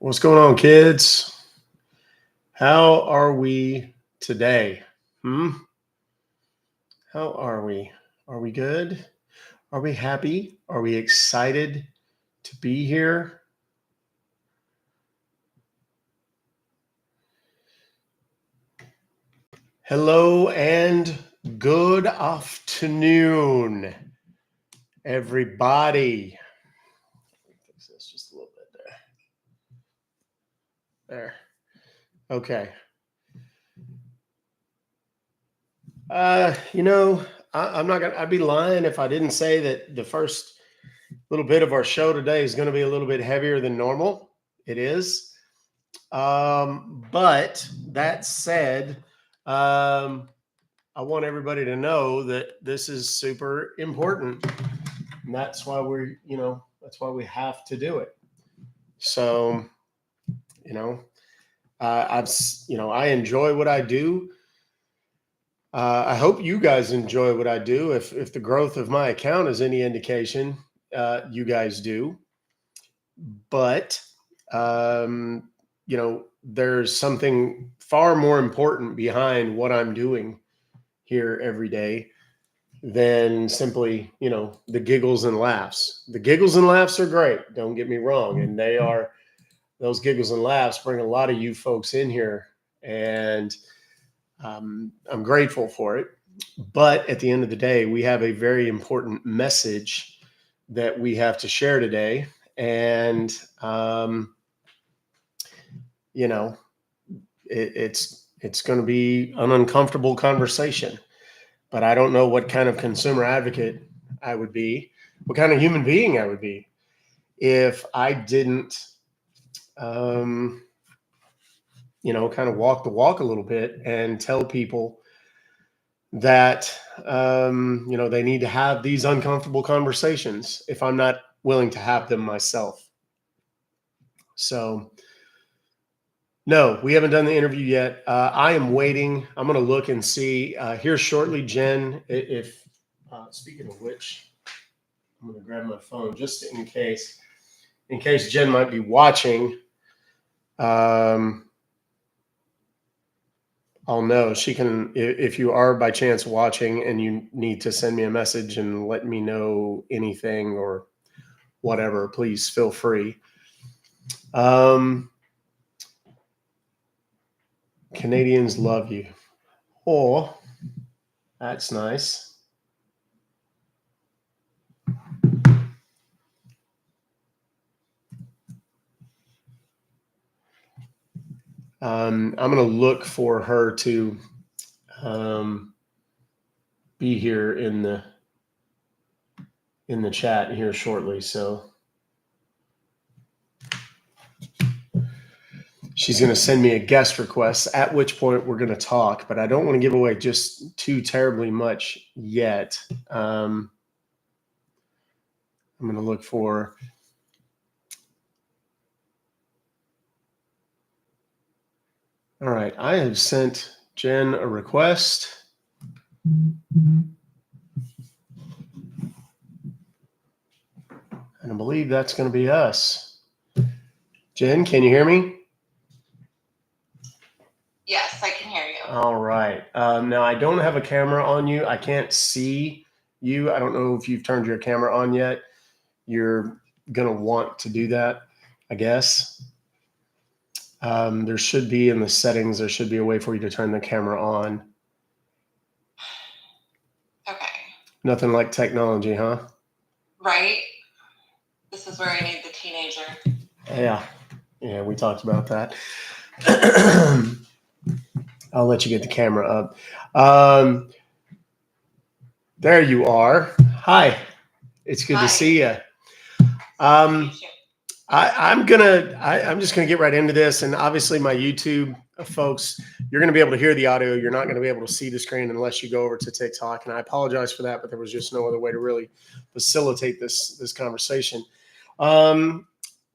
What's going on, kids? How are we today? How are we? Are we good? Are we happy? Are we excited to be here? Hello and good afternoon, everybody. Fix this just a little bit there. Okay. I'm not gonna. I'd be lying if I didn't say that the first little bit of our show today is going to be a little bit heavier than normal. It is. But that said, I want everybody to know that this is super important. And that's why that's why we have to do it. So, I enjoy what I do. I hope you guys enjoy what I do. If the growth of my account is any indication, you guys do. But there's something far more important behind what I'm doing here every day than simply, the giggles and laughs. The giggles and laughs are great. Don't get me wrong. And those giggles and laughs bring a lot of you folks in here. And I'm grateful for it. But at the end of the day, we have a very important message that we have to share today. And, it's going to be an uncomfortable conversation, but I don't know what kind of consumer advocate I would be, what kind of human being I would be if I didn't, kind of walk the walk a little bit and tell people that, they need to have these uncomfortable conversations if I'm not willing to have them myself. So, no, we haven't done the interview yet. I am waiting. I'm going to look and see here shortly, Jen. If speaking of which, I'm going to grab my phone just in case Jen might be watching. I'll know. She can, if you are by chance watching and you need to send me a message and let me know anything or whatever, please feel free. Canadians love you. Oh, that's nice. I'm going to look for her to be here in the chat here shortly. So she's going to send me a guest request, at which point we're going to talk, but I don't want to give away just too terribly much yet. I'm going to look for... All right, I have sent Jen a request. And I believe that's going to be us. Jen, can you hear me? Yes, I can hear you. All right. Now, I don't have a camera on you. I can't see you. I don't know if you've turned your camera on yet. You're going to want to do that, I guess. There should be in the settings, there should be a way for you to turn the camera on. Okay. Nothing like technology, huh? Right? This is where I need the teenager. Yeah, we talked about that. I'll let you get the camera up. There you are. Hi. It's good to see you. I'm just gonna get right into this, and obviously my YouTube folks, you're gonna be able to hear the audio. You're not gonna be able to see the screen unless you go over to TikTok, and I apologize for that, but there was just no other way to really facilitate this conversation. I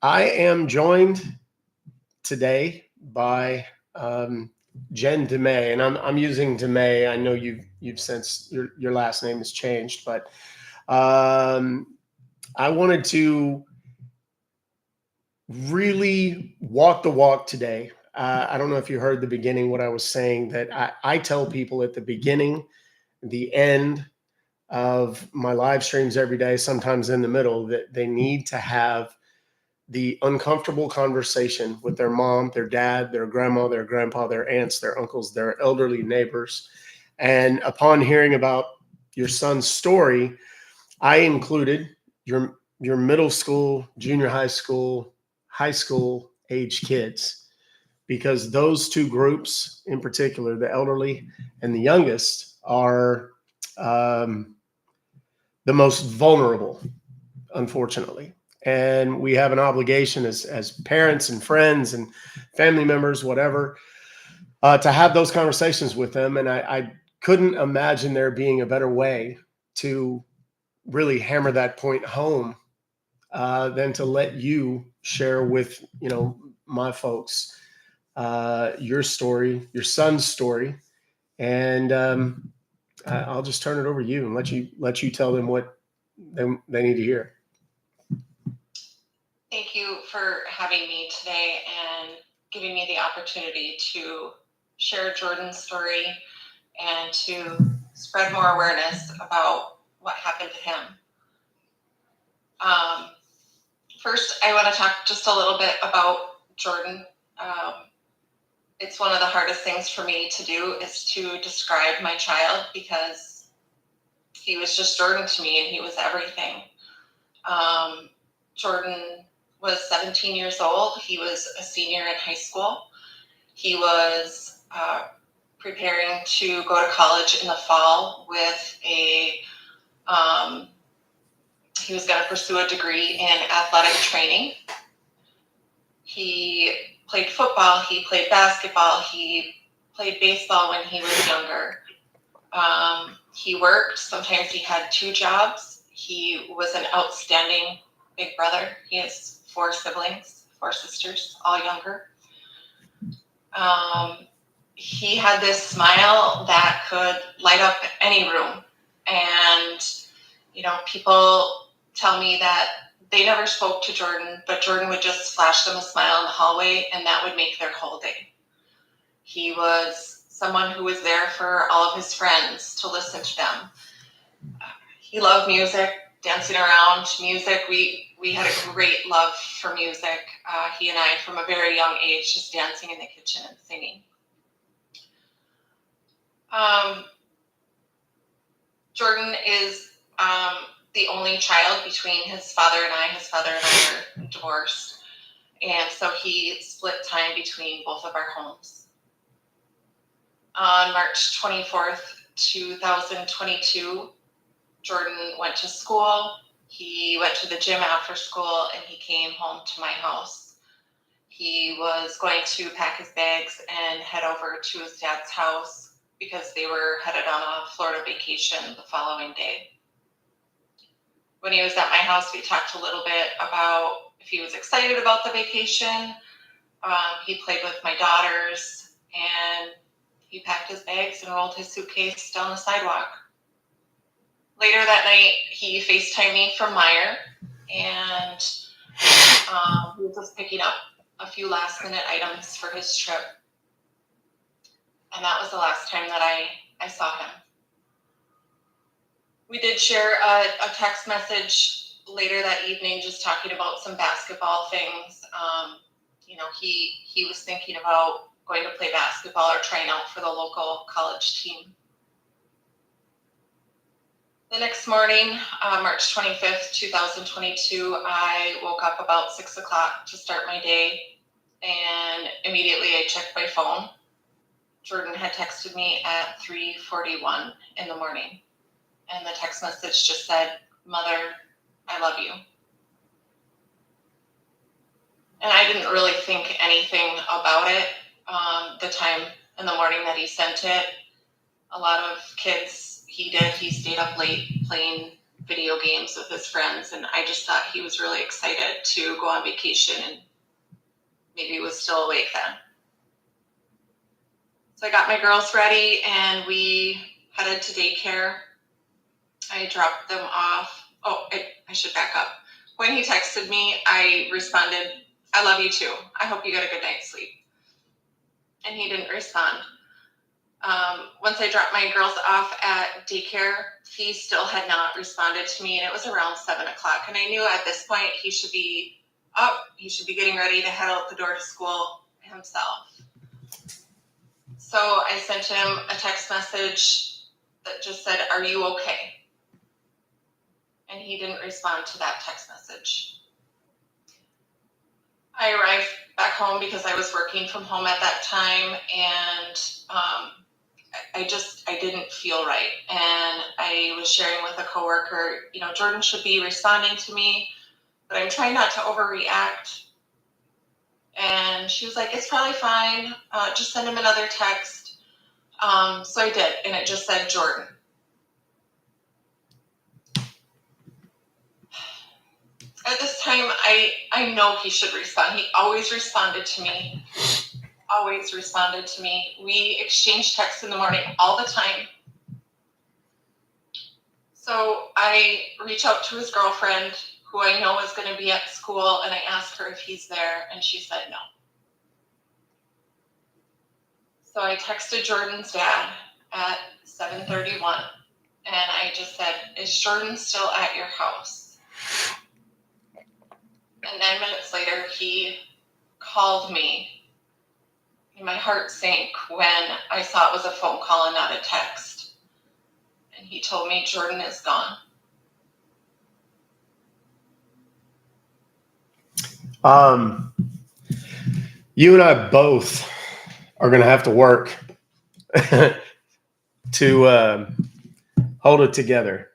am joined today by Jen DeMay, and I'm using DeMay. I know you've since your last name has changed, but I wanted to really walk the walk today. I don't know if you heard the beginning, what I was saying, that I tell people at the beginning, the end of my live streams every day, sometimes in the middle, that they need to have the uncomfortable conversation with their mom, their dad, their grandma, their grandpa, their aunts, their uncles, their elderly neighbors. And upon hearing about your son's story, I included your middle school, junior high school age kids, because those two groups in particular, the elderly and the youngest, are um, the most vulnerable, unfortunately. And we have an obligation as parents and friends and family members, whatever, to have those conversations with them. And I couldn't imagine there being a better way to really hammer that point home than to let you share with my folks your story, your son's story, and I'll just turn it over to you and let you tell them what they need to hear. Thank you for having me today and giving me the opportunity to share Jordan's story and to spread more awareness about what happened to him. First, I want to talk just a little bit about Jordan. It's one of the hardest things for me to do is to describe my child, because he was just Jordan to me and he was everything. Jordan was 17 years old. He was a senior in high school. He was preparing to go to college in the fall with he was going to pursue a degree in athletic training. He played football, he played basketball, he played baseball when he was younger. He worked, sometimes he had 2 jobs. He was an outstanding big brother. He has 4 siblings, 4 sisters, all younger. He had this smile that could light up any room. And, people tell me that they never spoke to Jordan, but Jordan would just flash them a smile in the hallway, and that would make their whole day. He was someone who was there for all of his friends to listen to them. He loved music, dancing around music. We had a great love for music. He and I, from a very young age, just dancing in the kitchen and singing. Jordan is the only child between his father and I. His father and I are divorced, and so he split time between both of our homes. On March 24th, 2022, Jordan went to school. He went to the gym after school, and he came home to my house. He was going to pack his bags and head over to his dad's house because they were headed on a Florida vacation the following day. When he was at my house, we talked a little bit about if he was excited about the vacation. He played with my daughters, and he packed his bags and rolled his suitcase down the sidewalk. Later that night, he FaceTimed me from Meyer, and he was just picking up a few last-minute items for his trip. And that was the last time that I saw him. We did share a text message later that evening, just talking about some basketball things. He was thinking about going to play basketball or trying out for the local college team. The next morning, March 25th, 2022, I woke up about 6 o'clock to start my day, and immediately I checked my phone. Jordan had texted me at 3:41 in the morning, and the text message just said, "Mother, I love you." And I didn't really think anything about it the time in the morning that he sent it. A lot of kids, he stayed up late playing video games with his friends, and I just thought he was really excited to go on vacation and maybe was still awake then. So I got my girls ready and we headed to daycare. I dropped them off. Oh, I should back up. When he texted me, I responded I love you too. I hope you get a good night's sleep. And he didn't respond. Once I dropped my girls off at daycare, he still had not responded to me, and it was around 7 o'clock. And I knew at this point he should be up. He should be getting ready to head out the door to school himself. So I sent him a text message that just said, "Are you okay?" And he didn't respond to that text message. I arrived back home because I was working from home at that time, and I didn't feel right. And I was sharing with a coworker, Jordan should be responding to me, but I'm trying not to overreact. And she was like, "It's probably fine. Just send him another text." So I did, and it just said Jordan. At this time, I know he should respond. He always responded to me. Always responded to me. We exchange texts in the morning all the time. So I reach out to his girlfriend, who I know is going to be at school, and I ask her if he's there, and she said no. So I texted Jordan's dad at 7:31, and I just said, "Is Jordan still at your house?" And 9 minutes later, he called me. My heart sank when I saw it was a phone call and not a text. And he told me Jordan is gone. You and I both are going to have to work to hold it together.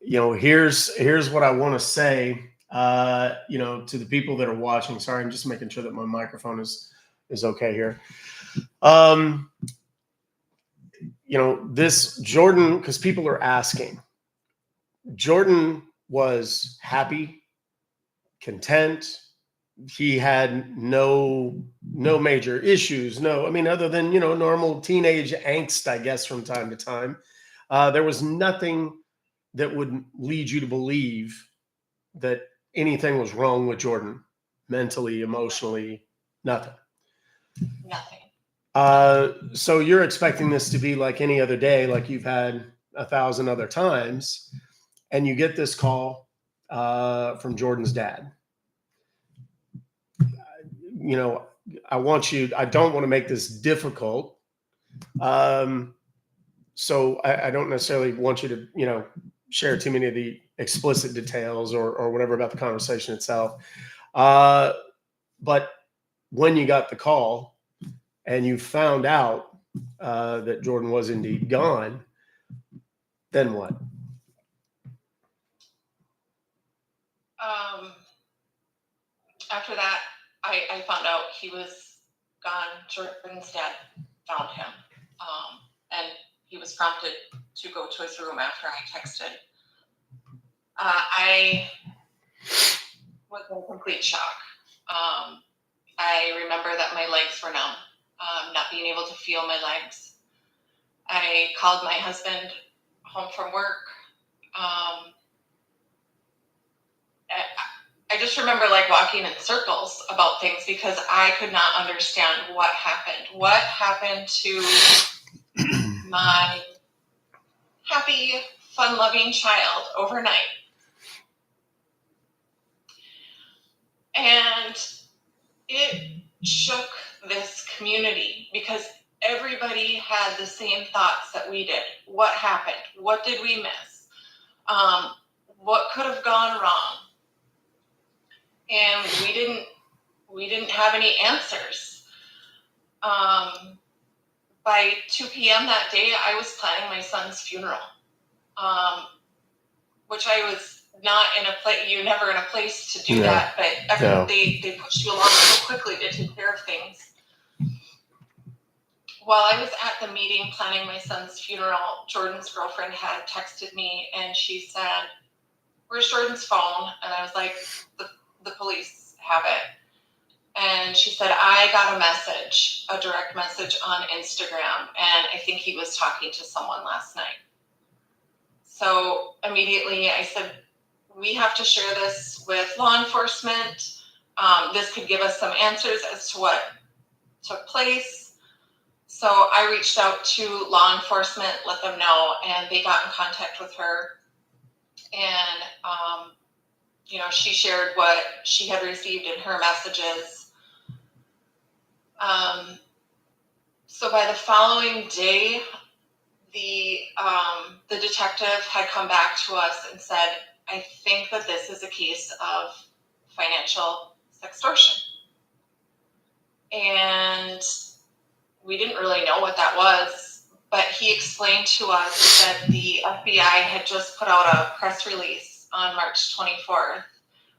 Here's what I want to say, to the people that are watching. Sorry, I'm just making sure that my microphone is okay here. This Jordan, because people are asking, Jordan was happy, content. He had no major issues. Other than, normal teenage angst, I guess, from time to time. There was nothing that would lead you to believe that anything was wrong with Jordan, mentally, emotionally, nothing. Nothing. So you're expecting this to be like any other day, like you've had 1,000 other times, and you get this call from Jordan's dad. I don't want to make this difficult. So I don't necessarily want you to, share too many of the explicit details or whatever about the conversation itself. But when you got the call and you found out that Jordan was indeed gone, then what? After that, I found out he was gone. Jordan's dad found him. And he was prompted to go to his room after I texted. I was in complete shock. I remember that my legs were numb, not being able to feel my legs. I called my husband home from work. I just remember walking in circles about things because I could not understand what happened. What happened to my happy, fun-loving child overnight? And it shook this community because everybody had the same thoughts that we did. What happened? What did we miss? What could have gone wrong? And we didn't have any answers. By 2 p.m. that day, I was planning my son's funeral, which I was not in a place. You're never in a place to do that, but they push you along so quickly to take care of things. While I was at the meeting planning my son's funeral, Jordan's girlfriend had texted me, and she said, "Where's Jordan's phone?" And I was like, the police have it. And she said, "I got a direct message on Instagram, and I think he was talking to someone last night." So immediately I said, we have to share this with law enforcement. This could give us some answers as to what took place. So I reached out to law enforcement, let them know, and they got in contact with her. And, she shared what she had received in her messages. So by the following day, the detective had come back to us and said, I think that this is a case of financial sextortion. And we didn't really know what that was, but he explained to us that the FBI had just put out a press release on March 24th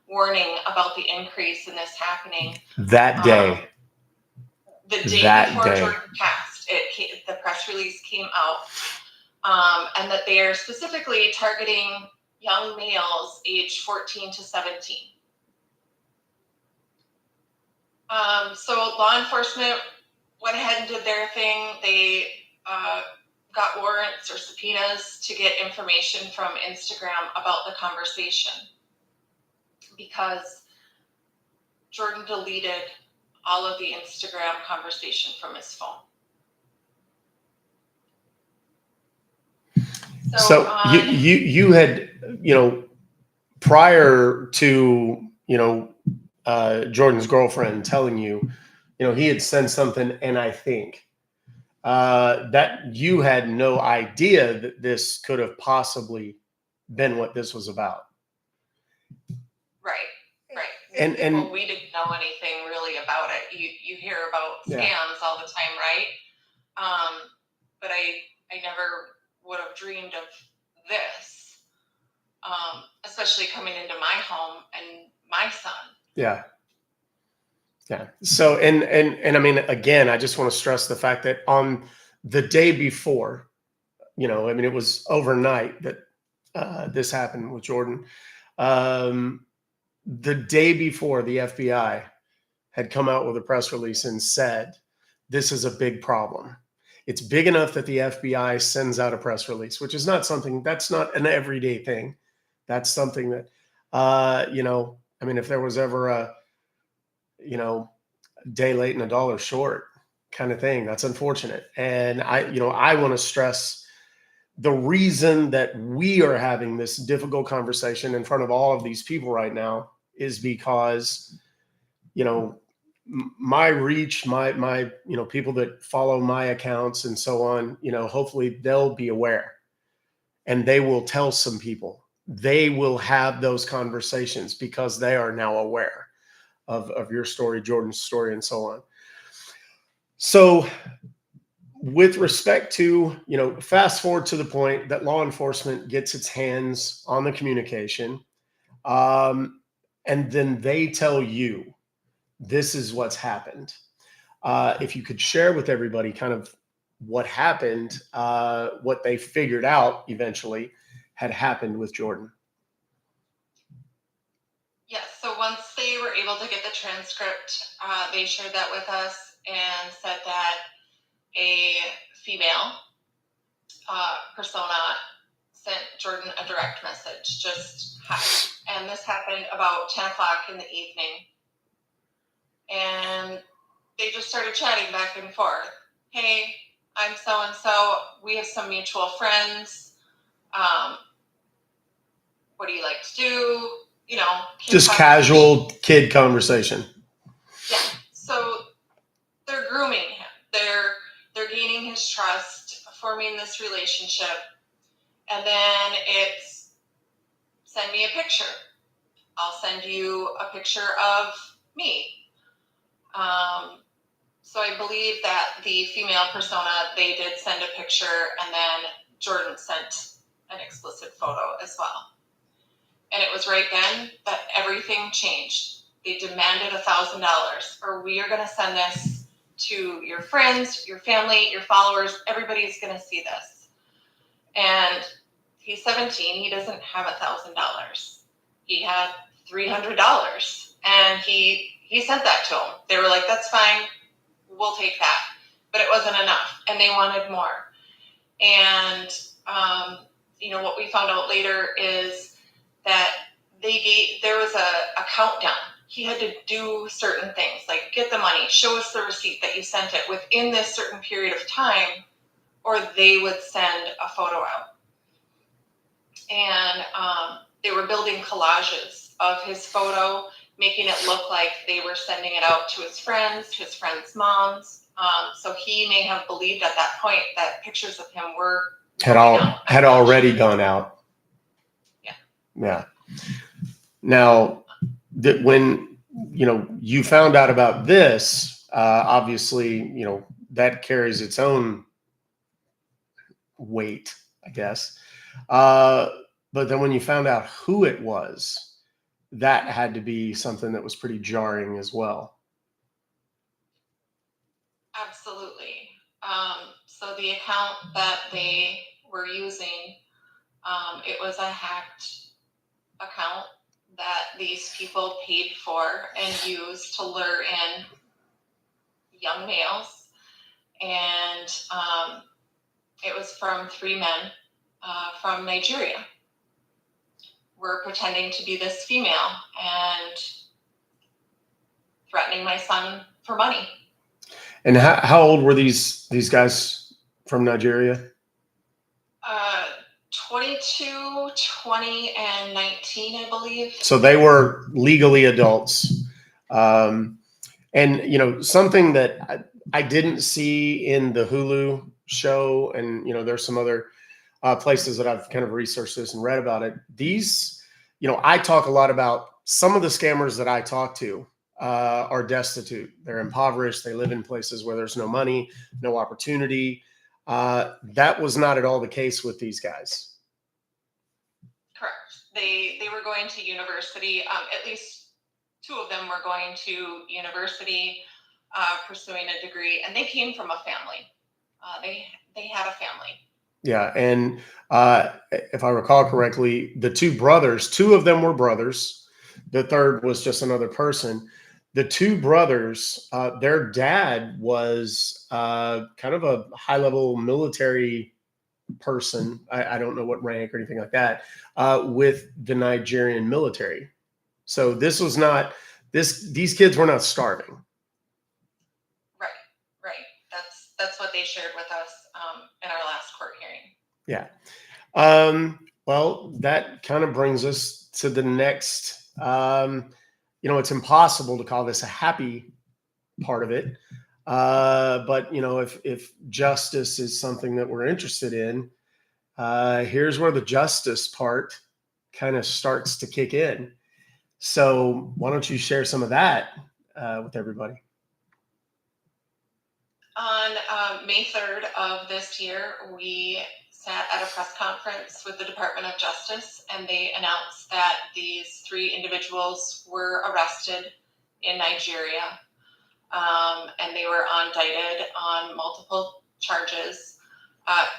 warning about the increase in this happening. That day. The day before Jordan passed, the press release came out, and that they are specifically targeting young males aged 14 to 17. So law enforcement went ahead and did their thing. They got warrants or subpoenas to get information from Instagram about the conversation, because Jordan deleted all of the Instagram conversation from his phone. So you had, prior to, Jordan's girlfriend telling you, he had sent something, and I think that you had no idea that this could have possibly been what this was about. Right. And we didn't know anything really about it. You hear about scams all the time, right? But I never would have dreamed of this, especially coming into my home and my son. Yeah. So, and I mean, again, I just want to stress the fact that on the day before, it was overnight that this happened with Jordan. The day before, the FBI had come out with a press release and said, this is a big problem. It's big enough that the FBI sends out a press release, which is not something that's not an everyday thing. That's something that, if there was ever a, day late and a dollar short kind of thing, that's unfortunate. And I want to stress the reason that we are having this difficult conversation in front of all of these people right now is because, my reach, my people that follow my accounts and so on, hopefully they'll be aware and they will tell some people. They will have those conversations because they are now aware of your story, Jordan's story, and so on. So with respect to, fast forward to the point that law enforcement gets its hands on the communication, and then they tell you, this is what's happened. If you could share with everybody kind of what happened, what they figured out eventually had happened with Jordan. Yes. So once they were able to get the transcript, they shared that with us and said that a female persona sent Jordan a direct message, just hi. And this happened about 10 o'clock in the evening. And they just started chatting back and forth. Hey, I'm so-and-so. We have some mutual friends. What do you like to do? Just casual kid conversation. Yeah. So they're grooming him. They're gaining his trust, forming this relationship. And then it's send me a picture. I'll send you a picture of me. So I believe that the female persona, they did send a picture, and then Jordan sent an explicit photo as well. And it was right then that everything changed. They demanded $1,000, or we are going to send this to your friends, your family, your followers. Everybody's going to see this. And he's 17. He doesn't have $1,000. He had $300, and he sent that to them. They were like, "That's fine. We'll take that." But it wasn't enough, and they wanted more. And what we found out later is that there was a countdown. He had to do certain things, like get the money, show us the receipt that you sent it within this certain period of time, or they would send a photo out. And they were building collages of his photo, making it look like they were sending it out to his friends' moms. So he may have believed at that point that pictures of him had already gone out. Yeah. Now, when you found out about this, obviously, that carries its own weight, I guess. But then when you found out who it was, that had to be something that was pretty jarring as well. Absolutely. So the account that they were using, it was a hacked account that these people paid for and used to lure in young males. And it was from 3 men from Nigeria. Were pretending to be this female and threatening my son for money. And how old were these guys from Nigeria? 22, 20, and 19, I believe. So they were legally adults. And, something that I didn't see in the Hulu show, and, there's some other places that I've kind of researched this and read about it. These, I talk a lot about some of the scammers that I talk to are destitute. They're impoverished. They live in places where there's no money, no opportunity. That was not at all the case with these guys. Correct. They were going to university. At least 2 of them were going to university, pursuing a degree, and they came from a family. They had a family. Yeah, and if I recall correctly, the 2 brothers, 2 of them were brothers. The third was just another person. The 2 brothers, their dad was kind of a high-level military person. I don't know what rank or anything like that, with the Nigerian military. So this was not these kids were not starving. Right. That's what they shared with us in our last court hearing. Yeah. Well, that kind of brings us to the next. It's impossible to call this a happy part of it. But if justice is something that we're interested in, here's where the justice part kind of starts to kick in. So why don't you share some of that with everybody? On May 3rd of this year, we sat at a press conference with the Department of Justice, and they announced that these 3 individuals were arrested in Nigeria, and they were indicted on multiple charges.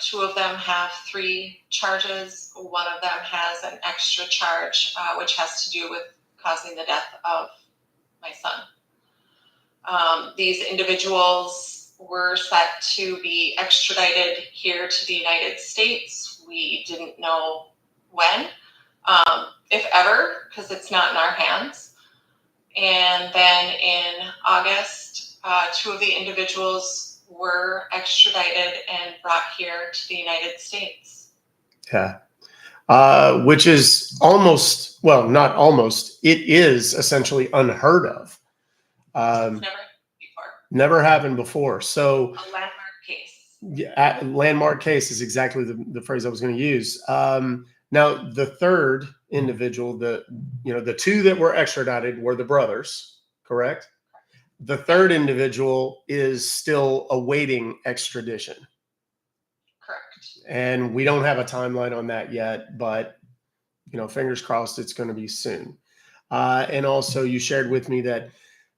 2 of them have 3 charges. 1 of them has an extra charge, which has to do with causing the death of my son. These individuals were set to be extradited here to the United States. We didn't know when, if ever, because it's not in our hands. And then in August, 2 of the individuals were extradited and brought here to the United States. Yeah. Which is almost, well, not almost, it is essentially unheard of. Never happened before. So a landmark case. Yeah, landmark case is exactly the phrase I was going to use. Now, the third individual, the 2 that were extradited were the brothers, correct? The third individual is still awaiting extradition. Correct. And we don't have a timeline on that yet, but fingers crossed it's going to be soon. And also, you shared with me that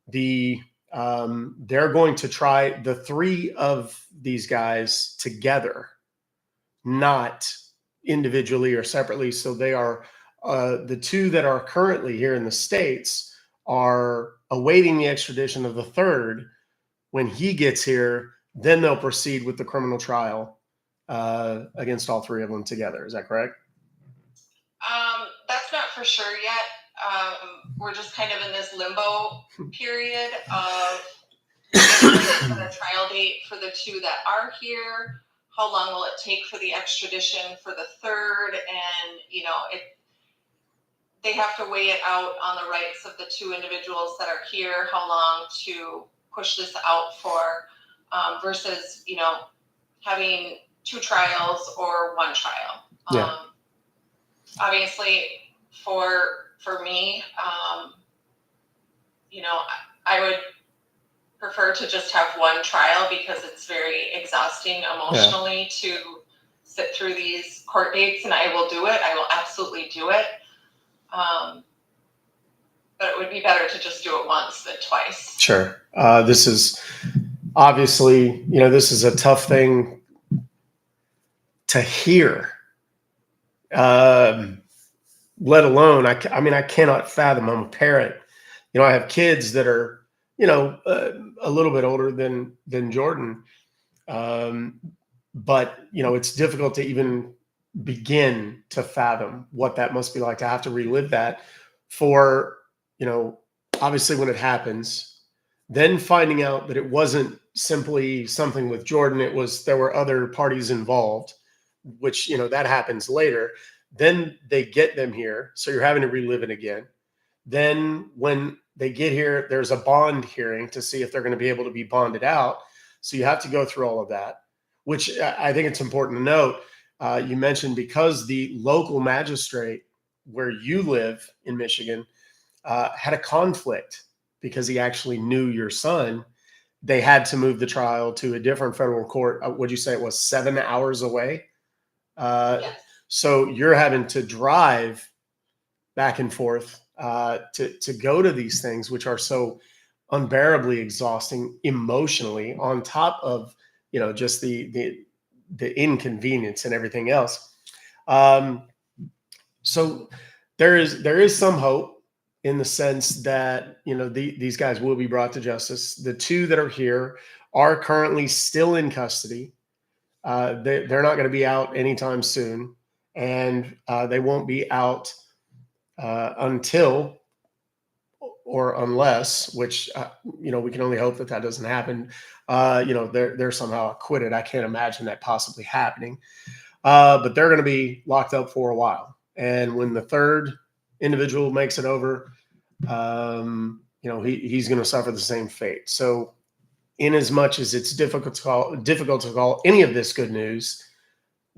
they're going to try the 3 of these guys together, not individually or separately. So they are the 2 that are currently here in the States are awaiting the extradition of the third. When he gets here, then they'll proceed with the criminal trial against all 3 of them together. Is that correct? That's not for sure yet. we're just kind of in this limbo period of getting a trial date for the 2 that are here. How long will it take for the extradition for the 3rd? And, they have to weigh it out on the rights of the 2 individuals that are here, how long to push this out for, versus, having 2 trials or 1 trial. Yeah. Obviously, for me, I would prefer to just have 1 trial because it's very exhausting emotionally to sit through these court dates, and I will do it. I will absolutely do it. But it would be better to just do it once than twice. Sure. This is obviously, this is a tough thing to hear. Let alone, I mean, I cannot fathom. I'm a parent. I have kids that are, a little bit older than Jordan. But, it's difficult to even begin to fathom what that must be like to have to relive that for, obviously when it happens, then finding out that it wasn't simply something with Jordan. There were other parties involved, which, that happens later. Then they get them here. So you're having to relive it again. Then when they get here, there's a bond hearing to see if they're going to be able to be bonded out. So you have to go through all of that, which I think it's important to note. You mentioned because the local magistrate where you live in Michigan had a conflict because he actually knew your son, they had to move the trial to a different federal court. Would you say it was 7 hours away? Yes. So you're having to drive back and forth to go to these things, which are so unbearably exhausting emotionally, on top of just the inconvenience and everything else. So there is some hope in the sense that these guys will be brought to justice. The 2 that are here are currently still in custody. They're not going to be out anytime soon, and they won't be out until or unless, which we can only hope that doesn't happen. They're somehow acquitted. I can't imagine that possibly happening. But they're going to be locked up for a while. And when the 3rd individual makes it over, he's going to suffer the same fate. So, in as much as it's difficult to call any of this good news,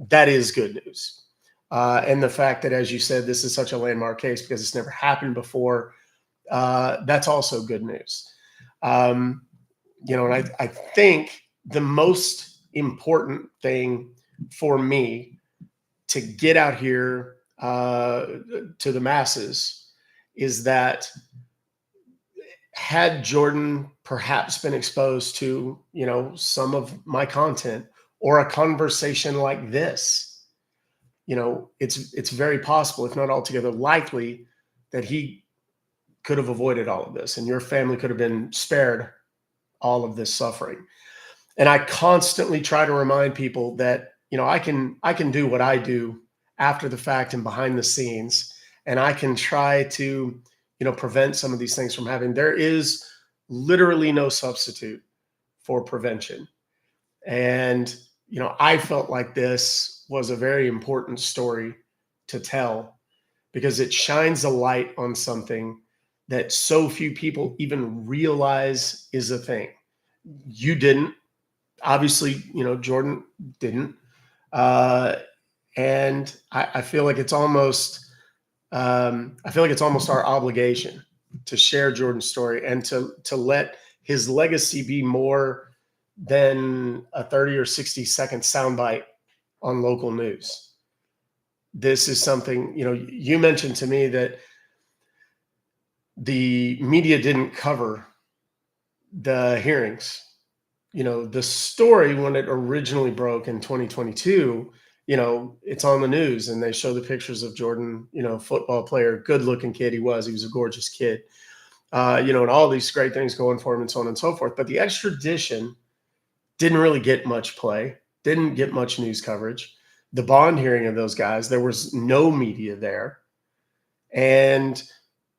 that is good news. And the fact that, as you said, this is such a landmark case because it's never happened before, that's also good news. And I think the most important thing for me to get out here to the masses is that had Jordan perhaps been exposed to, some of my content or a conversation like this, it's very possible, if not altogether likely, that he could have avoided all of this and your family could have been spared all of this suffering. And I constantly try to remind people that, I can do what I do after the fact and behind the scenes, and I can try to, prevent some of these things from happening. There is literally no substitute for prevention. And, I felt like this was a very important story to tell because it shines a light on something that so few people even realize is a thing. You didn't. Obviously, Jordan didn't. And I feel like it's almost our obligation to share Jordan's story and to let his legacy be more than a 30 or 60-second soundbite on local news. This is something, you mentioned to me that the media didn't cover the hearings. The story, when it originally broke in 2022, it's on the news and they show the pictures of Jordan, football player, good looking kid. He was a gorgeous kid, and all these great things going for him and so on and so forth. But the extradition didn't really get much play, didn't get much news coverage. The bond hearing of those guys, there was no media there. And,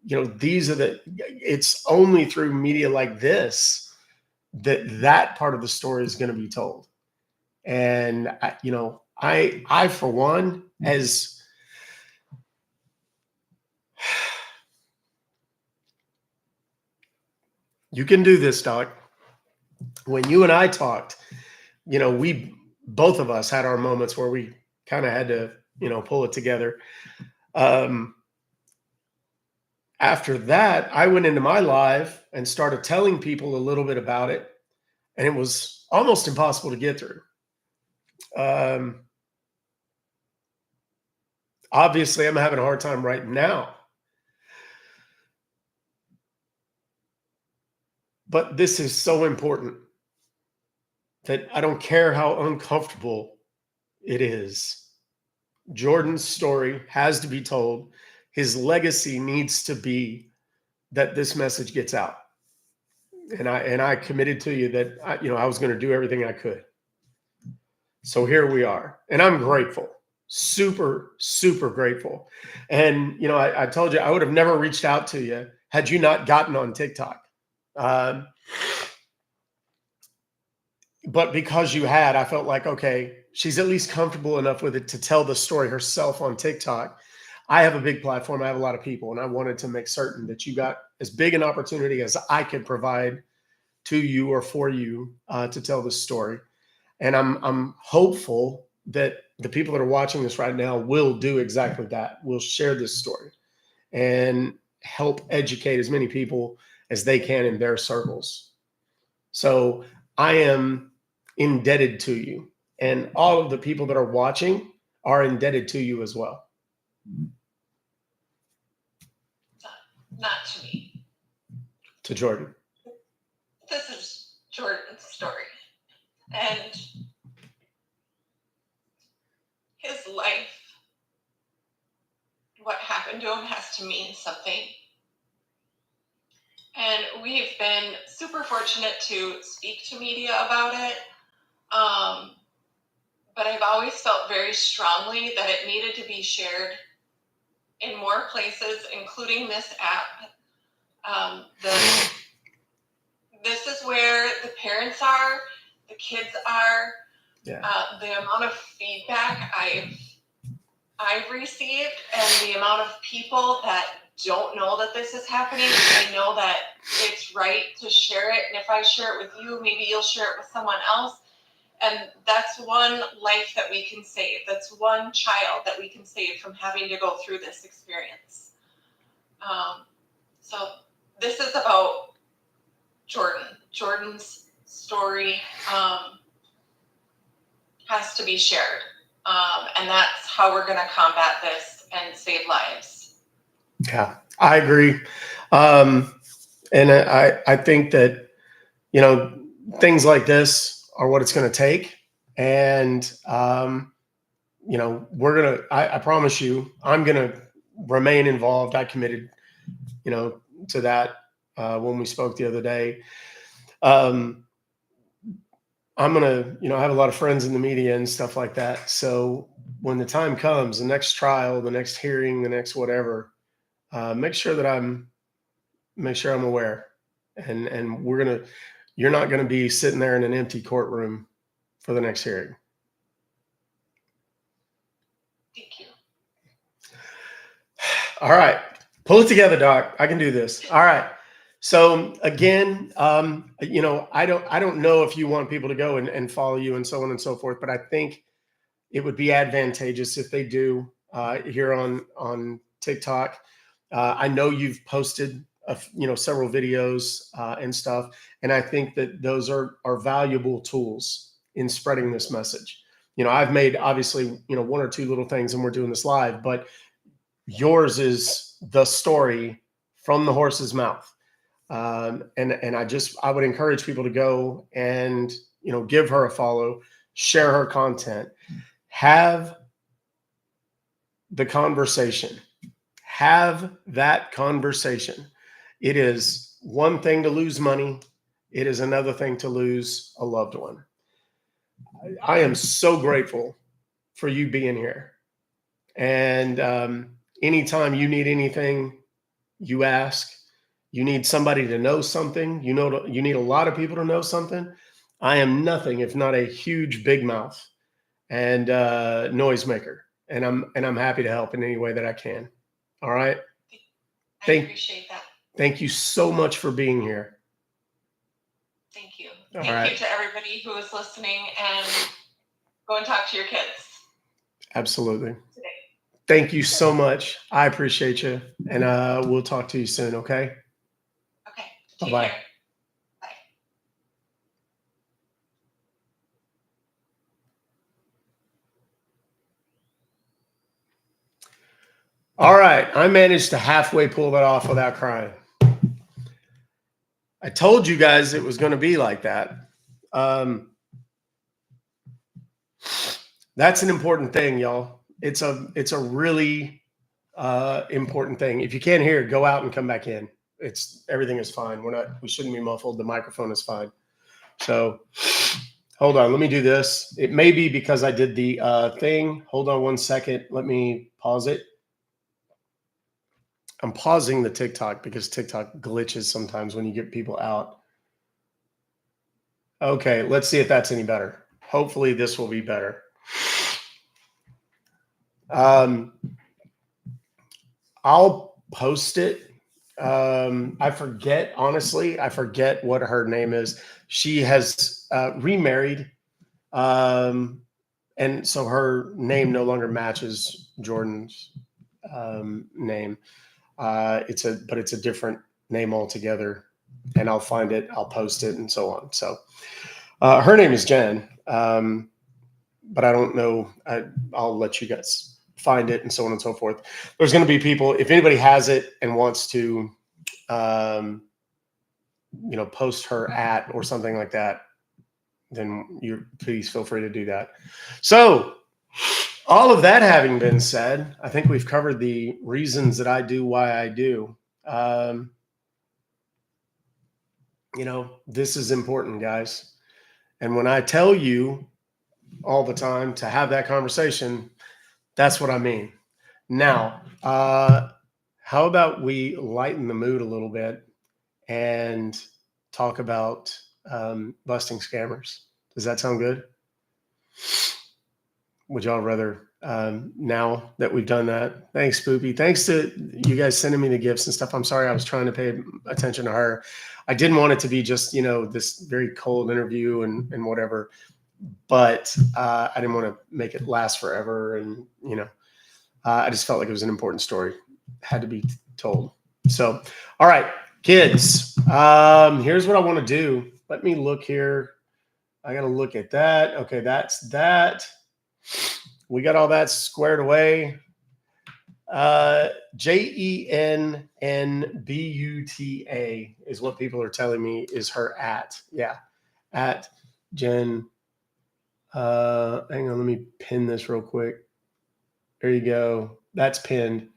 it's only through media like this that part of the story is going to be told. And I for one, as you can do this, Doc. When you and I talked, we both of us had our moments where we kind of had to, pull it together. After that, I went into my live and started telling people a little bit about it, and it was almost impossible to get through. Obviously, I'm having a hard time right now. But this is so important that I don't care how uncomfortable it is. Jordan's story has to be told. His legacy needs to be that this message gets out. And I committed to you that I was going to do everything I could. So here we are, and I'm grateful, super, super grateful. And I told you I would have never reached out to you had you not gotten on TikTok. But because you had, I felt like, okay, she's at least comfortable enough with it to tell the story herself on TikTok. I have a big platform. I have a lot of people, and I wanted to make certain that you got as big an opportunity as I could provide to you or for you to tell this story. And I'm hopeful that the people that are watching this right now will do exactly that. Will share this story and help educate as many people as they can in their circles. So I am indebted to you, and all of the people that are watching are indebted to you as well. Not to me. To Jordan. This is Jordan's story. And his life, what happened to him, has to mean something. And we've been super fortunate to speak to media about it. But I've always felt very strongly that it needed to be shared in more places, including this app. This is where the parents are, the kids are. Yeah. The amount of feedback I've received, and the amount of people that don't know that this is happening. I know that it's right to share it, and if I share it with you, maybe you'll share it with someone else. And that's one life that we can save. That's one child that we can save from having to go through this experience. So this is about Jordan's story has to be shared. And that's how we're going to combat this and save lives. Yeah, I agree. And I think that, things like this are what it's going to take. And, I promise you, I'm going to remain involved. I committed, to that when we spoke the other day. I'm going to, I have a lot of friends in the media and stuff like that. So when the time comes, the next trial, the next hearing, the next whatever, make sure I'm aware, and you're not going to be sitting there in an empty courtroom for the next hearing. Thank you. All right. Pull it together, Doc. I can do this. All right. So again, I don't know if you want people to go and follow you and so on and so forth, but I think it would be advantageous if they do here on TikTok. I know you've posted several videos and stuff, and I think that those are valuable tools in spreading this message. I've made obviously one or two little things, and we're doing this live, but yours is the story from the horse's mouth. And I would encourage people to go and give her a follow, share her content, have the conversation. Have that conversation. It is one thing to lose money. It is another thing to lose a loved one. I am so grateful for you being here. And anytime you need anything, you ask. You need somebody to know something. You need a lot of people to know something. I am nothing if not a huge big mouth and noisemaker, and I'm happy to help in any way that I can. All right. I appreciate that. Thank you so much for being here. Thank you. All Thank right. you to everybody who is listening, and go and talk to your kids. Absolutely. Today. Thank you so much. I appreciate you, and we'll talk to you soon. Okay. Okay. Bye-bye. Care. Bye. All right. I managed to halfway pull that off without crying. I told you guys it was going to be like that. That's an important thing, y'all. It's a really important thing. If you can't hear, go out and come back in. Everything is fine. We shouldn't be muffled. The microphone is fine. So hold on. Let me do this. It may be because I did the thing. Hold on 1 second. Let me pause it. I'm pausing the TikTok because TikTok glitches sometimes when you get people out. Okay, let's see if that's any better. Hopefully this will be better. I'll post it. I forget, honestly, I forget what her name is. She has remarried. And so her name no longer matches Jordan's name. It's a different name altogether, and I'll find it. I'll post it and so on. So her name is Jen, but I don't know. I'll let you guys find it and so on and so forth. There's going to be people, if anybody has it and wants to, post her at or something like that, then please feel free to do that. So all of that having been said, I think we've covered the reasons that I do why I do. This is important, guys. And when I tell you all the time to have that conversation, that's what I mean. Now, how about we lighten the mood a little bit and talk about busting scammers? Does that sound good? Would y'all rather now that we've done that? Thanks, Spoopy. Thanks to you guys sending me the gifts and stuff. I'm sorry I was trying to pay attention to her. I didn't want it to be just, this very cold interview and whatever. But I didn't want to make it last forever. And, I just felt like it was an important story. It had to be told. So, all right, kids, here's what I want to do. Let me look here. I got to look at that. Okay, that's that. We got all that squared away. JENNBUTA is what people are telling me is her at. Yeah, at Jen. Hang on, let me pin this real quick. There you go. That's pinned.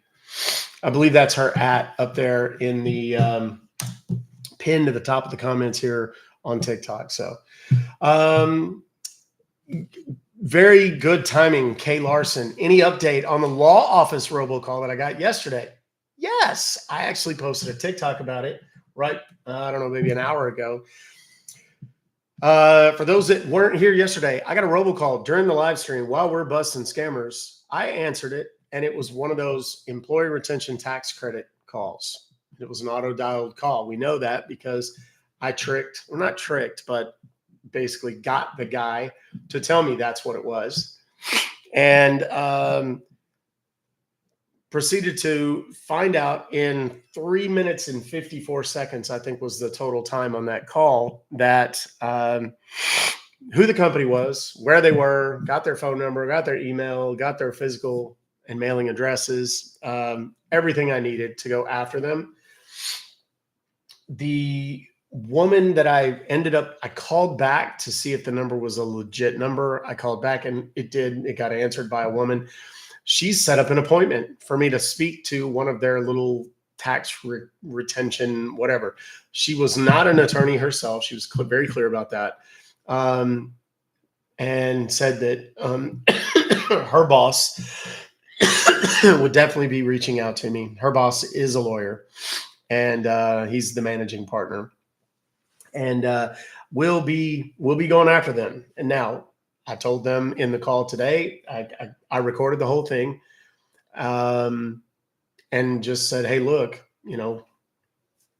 I believe that's her at up there in the pinned to the top of the comments here on TikTok. So, very good timing, Kay Larson. Any update on the law office robocall that I got yesterday? Yes, I actually posted a TikTok about it, right? I don't know, maybe an hour ago. For those that weren't here yesterday, I got a robocall during the live stream while we're busting scammers. I answered it, and it was one of those employee retention tax credit calls. It was an auto-dialed call. We know that because I not tricked, but basically got the guy to tell me that's what it was. And proceeded to find out in 3 minutes and 54 seconds, I think was the total time on that call, that who the company was, where they were, got their phone number, got their email, got their physical and mailing addresses, everything I needed to go after them. The woman that I called back to see if the number was a legit number. I called back and it got answered by a woman. She set up an appointment for me to speak to one of their little tax retention, whatever. She was not an attorney herself. She was very clear about that. And said that her boss would definitely be reaching out to me. Her boss is a lawyer, and he's the managing partner, and we'll be going after them. And now I told them in the call today, I recorded the whole thing, and just said, hey, look,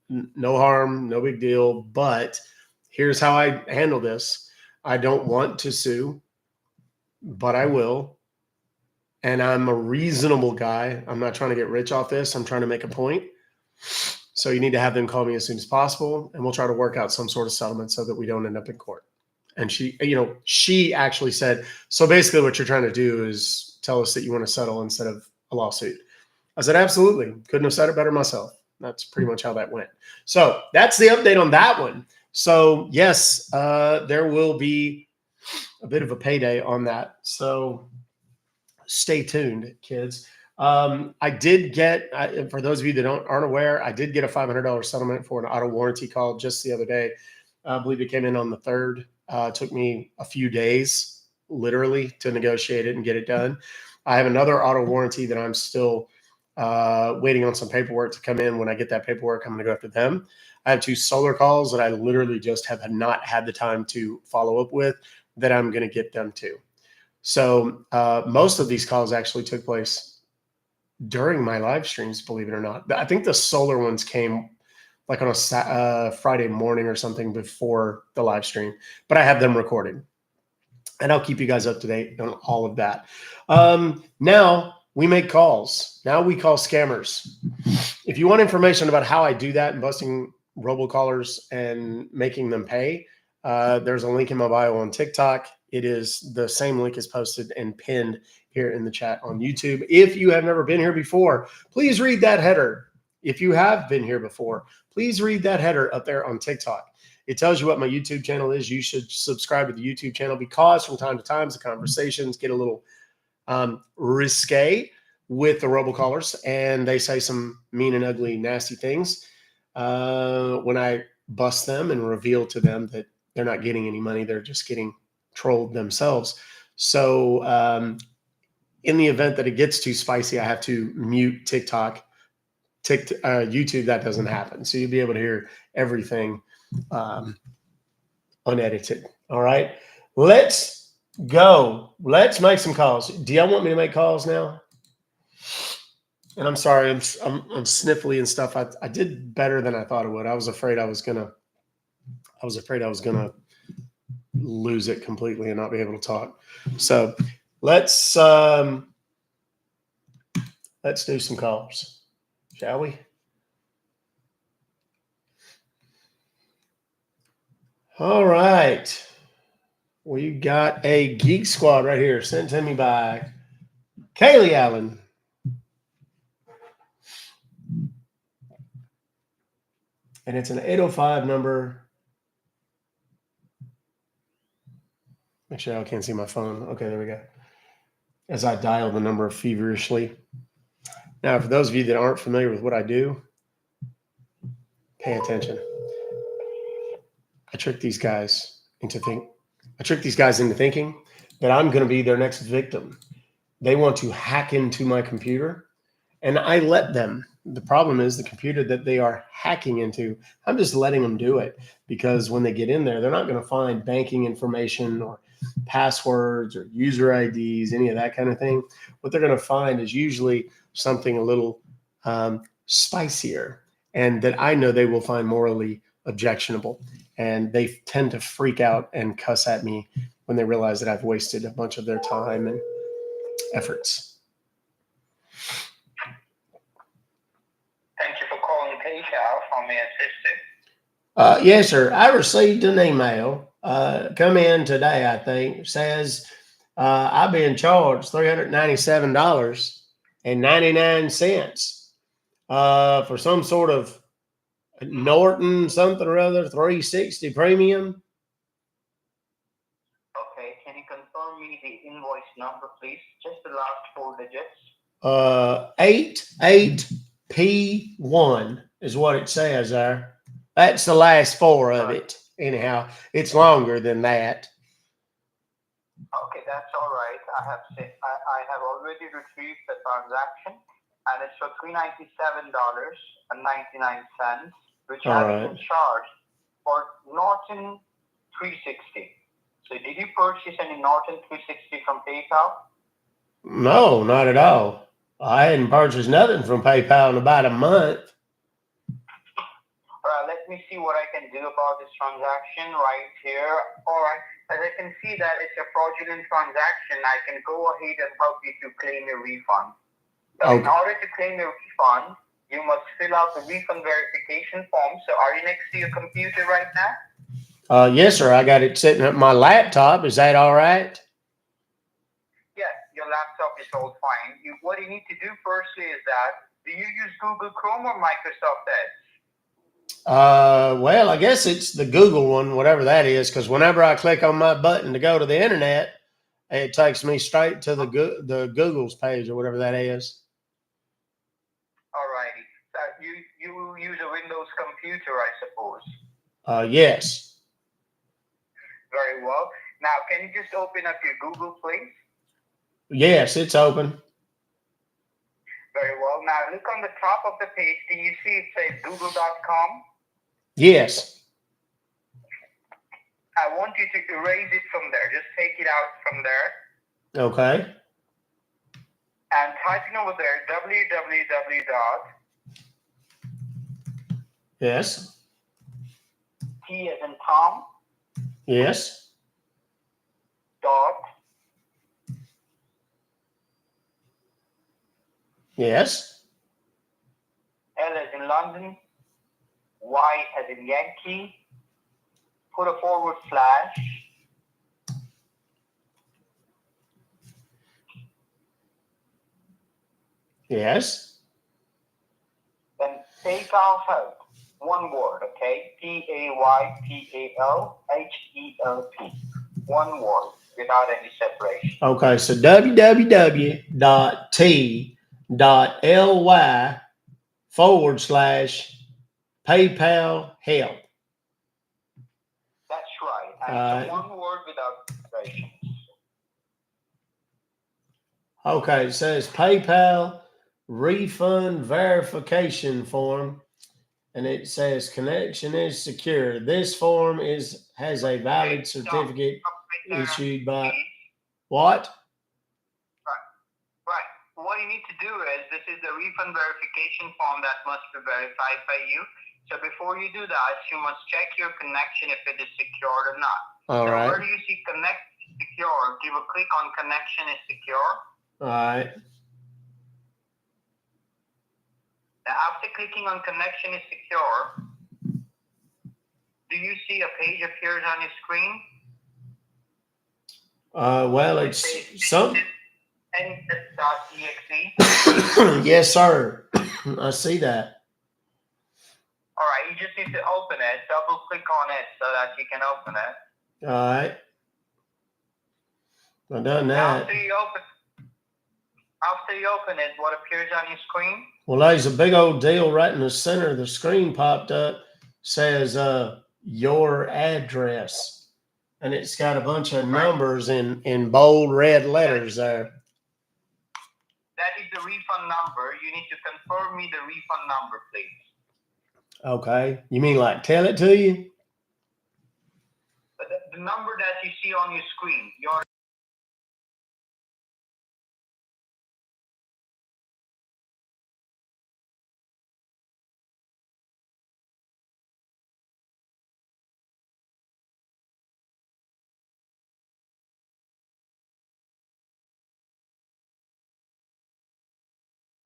no harm, no big deal, but here's how I handle this. I don't want to sue, but I will. And I'm a reasonable guy. I'm not trying to get rich off this. I'm trying to make a point. So you need to have them call me as soon as possible, and we'll try to work out some sort of settlement so that we don't end up in court. And she actually said, so basically what you're trying to do is tell us that you want to settle instead of a lawsuit. I said, absolutely. Couldn't have said it better myself. That's pretty much how that went. So that's the update on that one. So yes, there will be a bit of a payday on that. So stay tuned, kids. I did get, for those of you that aren't aware, I did get a $500 settlement for an auto warranty call just the other day. I believe it came in on the 3rd. It took me a few days, literally, to negotiate it and get it done. I have another auto warranty that I'm still waiting on some paperwork to come in. When I get that paperwork, I'm going to go after them. I have 2 solar calls that I literally just have not had the time to follow up with that I'm going to get them to. So most of these calls actually took place during my live streams, believe it or not. I think the solar ones came like on a Friday morning or something before the live stream, but I have them recorded. And I'll keep you guys up to date on all of that. Now we make calls. Now we call scammers. If you want information about how I do that and busting robocallers and making them pay, there's a link in my bio on TikTok. It is the same link is posted and pinned here in the chat on YouTube. If you have never been here before, please read that header. If you have been here before, please read that header up there on TikTok. It tells you what my YouTube channel is. You should subscribe to the YouTube channel because from time to time, the conversations get a little risque with the robocallers, and they say some mean and ugly, nasty things. When I bust them and reveal to them that they're not getting any money, they're just getting trolled themselves. So in the event that it gets too spicy, I have to mute TikTok. YouTube, that doesn't happen. So you'll be able to hear everything unedited. All right. Let's go. Let's make some calls. Do y'all want me to make calls now? And I'm sorry, I'm sniffly and stuff. I did better than I thought I would. I was afraid I was gonna lose it completely and not be able to talk. So let's do some calls, shall we? All right. We got a Geek Squad right here sent to me by Kaylee Allen. And it's an 805 number. Make sure I can't see my phone. Okay, there we go. As I dial the number feverishly. Now, for those of you that aren't familiar with what I do, pay attention. I trick these guys into thinking that I'm going to be their next victim. They want to hack into my computer, and I let them. The problem is the computer that they are hacking into, I'm just letting them do it because when they get in there, they're not going to find banking information or passwords or user IDs, any of that kind of thing. What they're going to find is usually something a little spicier and that I know they will find morally objectionable. And they tend to freak out and cuss at me when they realize that I've wasted a bunch of their time and efforts. Thank you for calling PayPal. How may I assist you? Yes, sir. I received an email come in today, I think. It says I've been charged $397.99 for some sort of Norton something or other 360 premium. Okay, can you confirm me the invoice number, please? Just the last 4 digits. 88P1 is what it says there. That's the last 4 of it. Anyhow, it's longer than that. Okay, that's all right. I have already retrieved the transaction, and it's for $397.99, which All has right. been charged for Norton 360. So did you purchase any Norton 360 from PayPal? No, not at all. I hadn't purchased nothing from PayPal in about a month. Let me see what I can do about this transaction right here. All right. As I can see that it's a fraudulent transaction, I can go ahead and help you to claim a refund. So in order to claim a refund, you must fill out the refund verification form. So are you next to your computer right now? Yes, sir. I got it sitting at my laptop. Is that all right? Yes, your laptop is all fine. What you need to do firstly is that, do you use Google Chrome or Microsoft Edge? Well, I guess it's the Google one, whatever that is, because whenever I click on my button to go to the internet, it takes me straight to the Google's page or whatever that is. Alrighty. So you use a Windows computer, I suppose. Yes. Very well. Now, can you just open up your Google, please? Yes, it's open. Very well. Now, look on the top of the page. Do you see it says google.com? Yes. I want you to erase it from there. Just take it out from there. Okay. And typing over there, www. Yes. T as in Tom. Yes. Dot. Yes. L as in London. Y as in Yankee. Put a forward slash. Yes. Then PayPal help. One word, okay? PayPalhelp. One word without any separation. Okay, so www.t.ly/PayPal help. That's right. And it's one word without separations. Okay, it says PayPal refund verification form, and it says connection is secure. This form has a valid certificate issued by what? Right. What you need to do is, this is the refund verification form that must be verified by you. So before you do that, you must check your connection if it is secured or not. All right. Where do you see connect secure? Give a click on connection is secure. All right. Now, after clicking on connection is secure, do you see a page appears on your screen? Well, it's some. N.exe. Yes, sir. I see that. All right, you just need to open it. Double click on it so that you can open it. All right. I've done that. After you open it, what appears on your screen? Well, there's a big old deal right in the center of the screen popped up. Says your address, and it's got a bunch of numbers in bold red letters there. That is the refund number. You need to confirm me the refund number, please. Okay. You mean like tell it to you? The number that you see on your screen. Your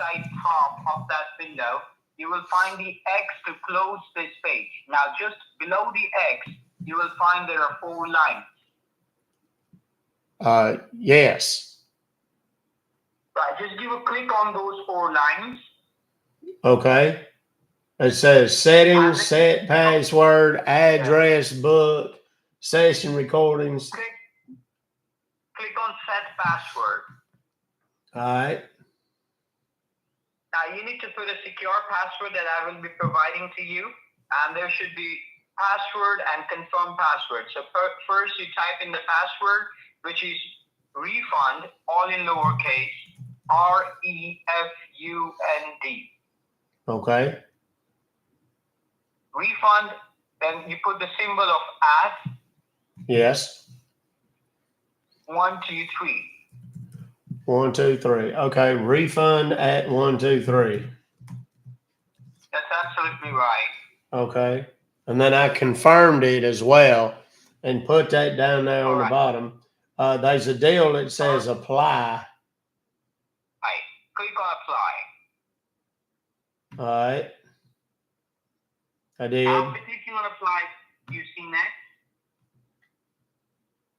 side top of that window, you will find the X to close this page. Now, just below the X, you will find there are 4 lines. Yes. Right, just give a click on those 4 lines. Okay. It says settings, set password, address, book, session recordings. Click on set password. All right. Now you need to put a secure password that I will be providing to you, and there should be password and confirm password. So first you type in the password, which is refund, all in lowercase, REFUND. Okay. Refund, then you put the symbol of at Yes. 1, 2, 3. 1, 2, 3. Okay. Refund at 1, 2, 3. That's absolutely right. Okay. And then I confirmed it as well and put that down there on the Correct. bottom. There's a deal that says apply. Right. Click on apply. All right. I did. After clicking on apply, you see next.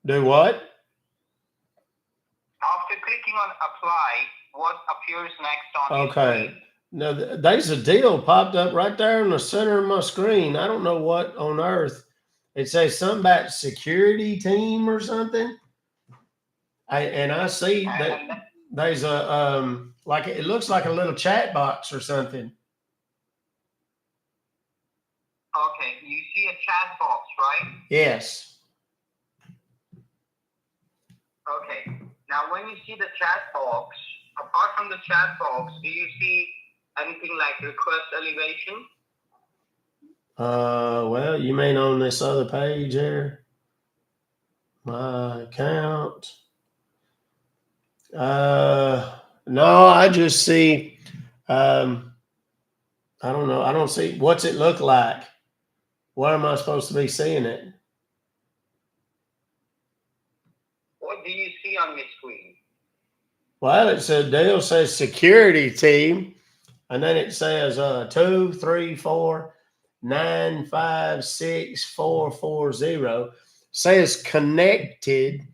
Do what? After clicking on apply, what appears next on your Okay. screen? Now, there's a deal popped up right there in the center of my screen. I don't know what on earth. It says something about security team or something. I see that there's a like it looks like a little chat box or something. Okay, you see a chat box, right? Yes. Okay. Now, when you see the chat box, apart from the chat box, do you see anything like request elevation? Well, you mean on this other page here? My account. No, I just see. I don't know. I don't see. What's it look like? Where am I supposed to be seeing it? What do you see on your screen? Well, it said Dale says security team, and then it says 2 3 4 9 5 6 4 4 0. Says connected,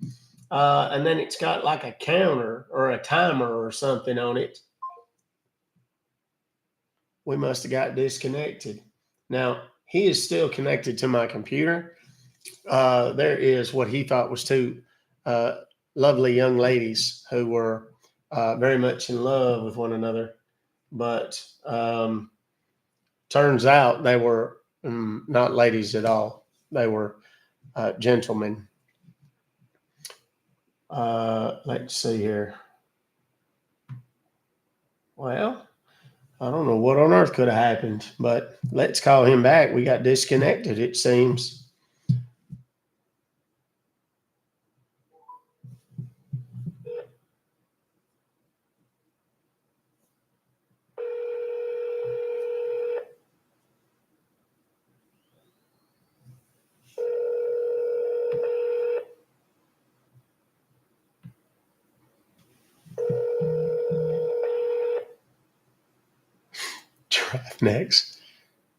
and then it's got like a counter or a timer or something on it. We must have got disconnected. Now he is still connected to my computer. There is what he thought was two lovely young ladies who were very much in love with one another, but turns out they were not ladies at all. They were gentlemen. Let's see here. Well, I don't know what on earth could have happened, but let's call him back. We got disconnected, it seems. Drive next.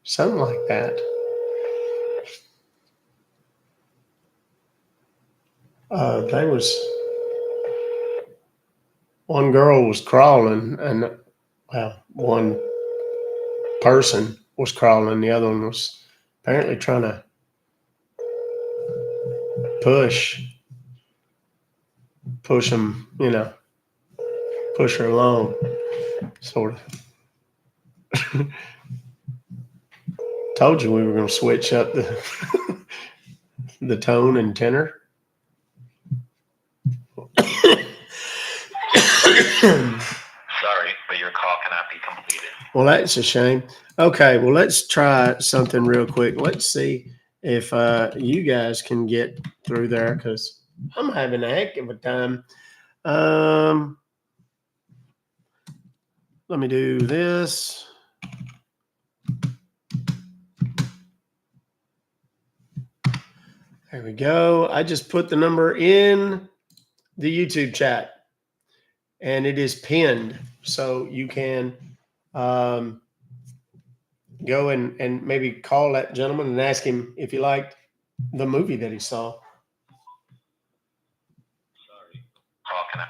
Something like that. There was one girl was crawling, and well, one person was crawling. The other one was apparently trying to push him, push her along, sort of. Told you we were going to switch up the the tone and tenor. Sorry, but your call cannot be completed. Well, that's a shame. Okay, well, let's try something real quick. Let's see if you guys can get through there because I'm having a heck of a time. Let me do this. There we go. I just put the number in the YouTube chat and it is pinned. So you can go and maybe call that gentleman and ask him if he liked the movie that he saw. Sorry. Call cannot.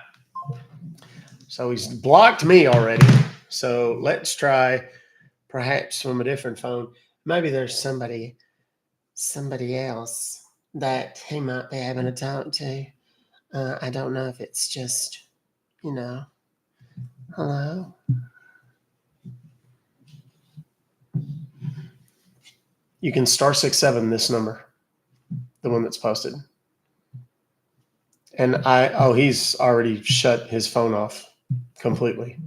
So he's blocked me already. So let's try perhaps from a different phone. Maybe there's somebody else that he might be having to talk to. I don't know if it's just, hello. You can *67 this number, the one that's posted. And he's already shut his phone off completely.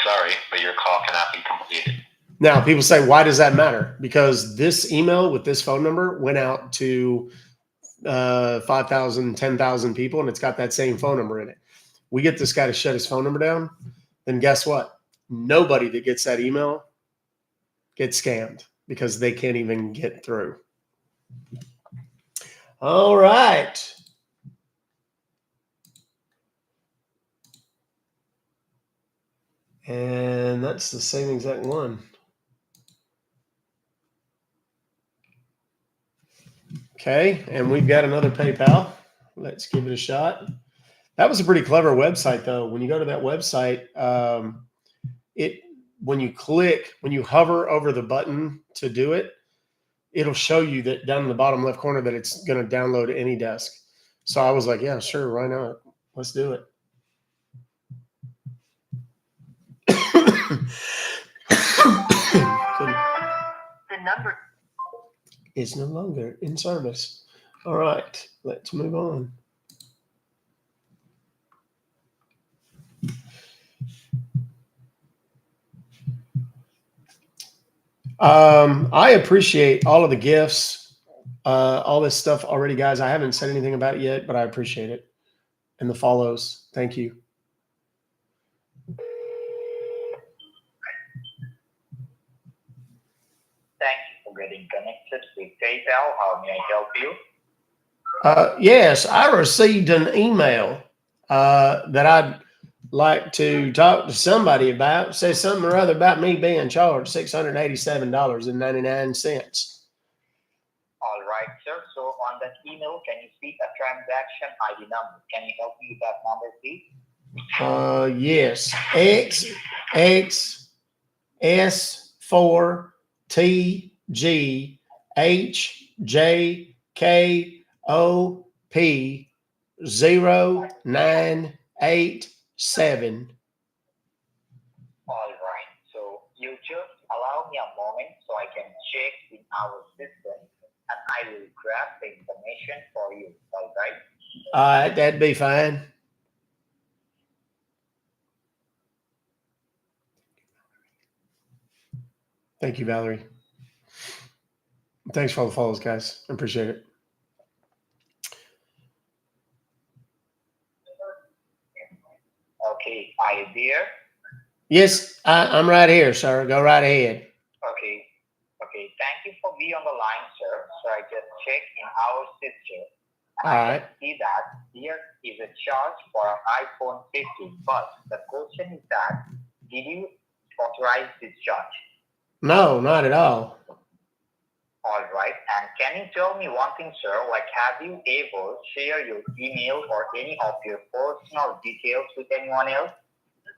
Sorry, but your call cannot be completed. Now, people say, why does that matter? Because this email with this phone number went out to 5,000, 10,000 people, and it's got that same phone number in it. We get this guy to shut his phone number down, then guess what? Nobody that gets that email gets scammed because they can't even get through. All right. And that's the same exact one. Okay, and we've got another PayPal. Let's give it a shot. That was a pretty clever website, though. When you go to that website, when you hover over the button to do it, it'll show you that down in the bottom left corner that it's going to download any desk. So I was like, yeah, sure, why not? Let's do it. The number is no longer in service. All right, let's move on. I appreciate all of the gifts, all this stuff already, guys. I haven't said anything about it yet, but I appreciate it. And the follows. Thank you. Thank you for getting connected with PayPal. How may I help you? Yes, I received an email that I'd like to talk to somebody about. It says something or other about me being charged $687.99. All right, sir. So on that email, can you see a transaction ID number? Can you help me with that number, please? Yes, XXSFORTGHJKOP0987. All right. So you just allow me a moment so I can check in our system and I will grab the information for you. All right. All right, that'd be fine. Thank you, Valerie. Thanks for all the follows, guys. I appreciate it. Okay. Are you there? Yes, I'm right here, sir. Go right ahead. Okay. Okay. Thank you for being on the line, sir. So I just checked in our system. All right. I can see that there is a charge for an iPhone 15, but the question is that did you authorize this charge? No, not at all. All right. And can you tell me one thing, sir? Like, have you ever shared your email or any of your personal details with anyone else?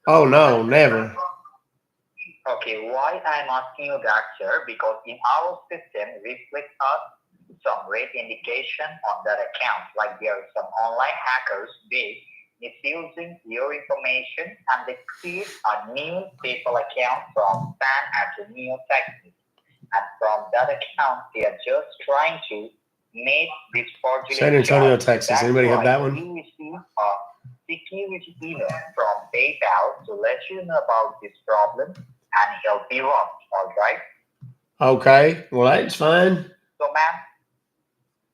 Oh, no, never. Okay, why I'm asking you that, sir? Because in our system, reflects us some red indication on that account. Like there are some online hackers, they misusing your information and they create a new PayPal account from San Antonio, Texas. And from that account, they are just trying to make this fraudulent San Antonio, charge. Texas. That's Anybody have why that one? you receive a security email from PayPal to let you know about this problem and help you out. All right. Okay. Well, that's fine. So, ma'am.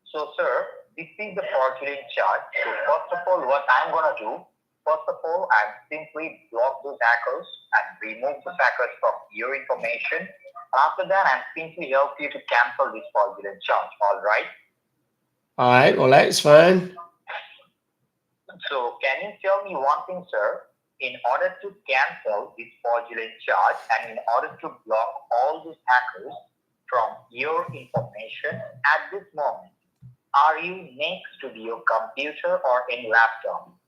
So, sir, this is the fraudulent charge. So, first of all, what I'm gonna do? First of all, I'm simply block those hackers and remove the hackers from your information. After that, I'm simply help you to cancel this fraudulent charge. All right. All right. Well, that's fine. So, can you tell me one thing, sir? In order to cancel this fraudulent charge and in order to block all these hackers from your information at this moment, are you next to your computer or any laptop?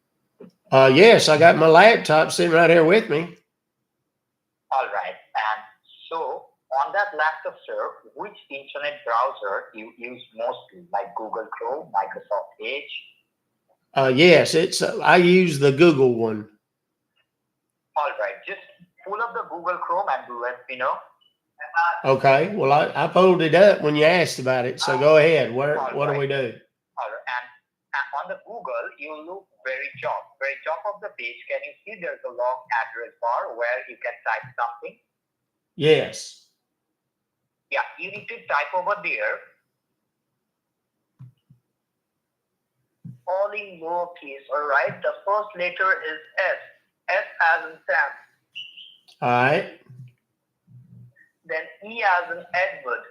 Yes, I got my laptop sitting right here with me. All right. And so on that laptop, sir, which internet browser you use mostly, like Google Chrome, Microsoft Edge? Yes, I use the Google one. All right. Just pull up the Google Chrome and let me know. Okay. Well, I pulled it up when you asked about it. So go ahead. What do we do? All right. And on the Google, you look very top of the page. Can you see there's a long address bar where you can type something? Yes. Yeah, you need to type over there, all in lowercase. All right. The first letter is S. S as in Sam. All right. Then E as in Edward.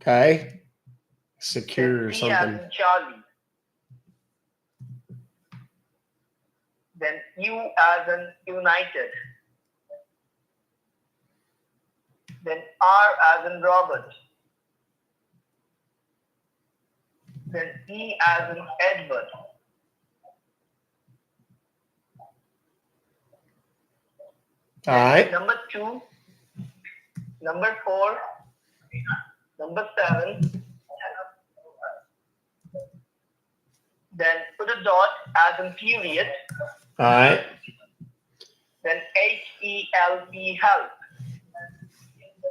Okay. Secure Then or C as something. in Charlie. Then U as in United. Then R as in Robert. Then E as in Edward. All right. Number 2, number 4, number 7. Then put a dot as in period. All right. Then HELP, help.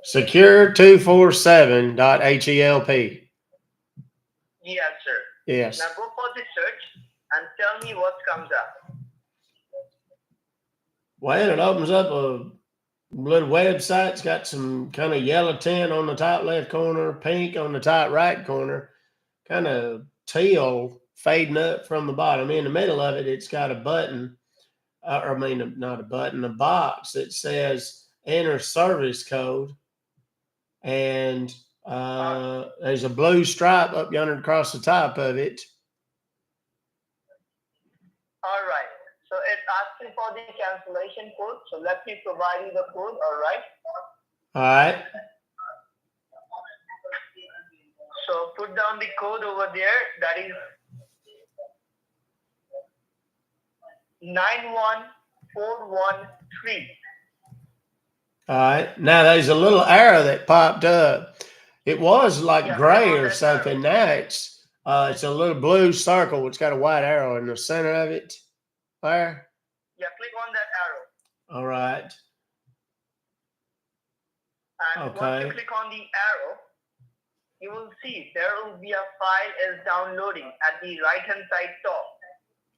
Secure 247.help. Yes, sir. Yes. Now go for the search and tell me what comes up. Well, it opens up a little website. It's got some kind of yellow tint on the top left corner, pink on the top right corner, kind of teal fading up from the bottom. In the middle of it, it's got a button, not a button, a box that says enter service code. And there's a blue stripe up yonder across the top of it. All right. So it's asking for the cancellation code. So let me provide you the code. All right. All right. So put down the code over there. That is 91413. All right. Now there's a little arrow that popped up. It was like gray or something. Now it's a little blue circle. It's got a white arrow in the center of it. There. Yeah, click on that arrow. All right. And once you click on the arrow, you will see there will be a file is downloading at the right hand side top.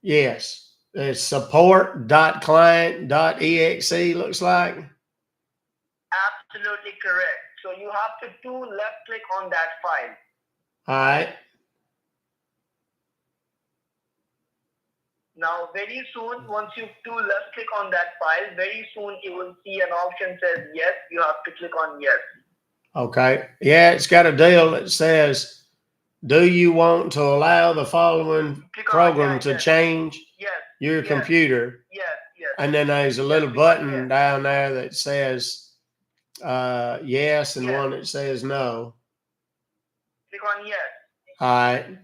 Yes. It's support.client.exe looks like. Absolutely correct. So you have to left click on that file. All right. Now, very soon, once you left click on that file, very soon you will see an option says yes. You have to click on yes. Okay. Yeah, it's got a deal that says, do you want to allow the following program to change your computer? Yes. And then there's a little button down there that says yes and one that says no. Click on yes. All right.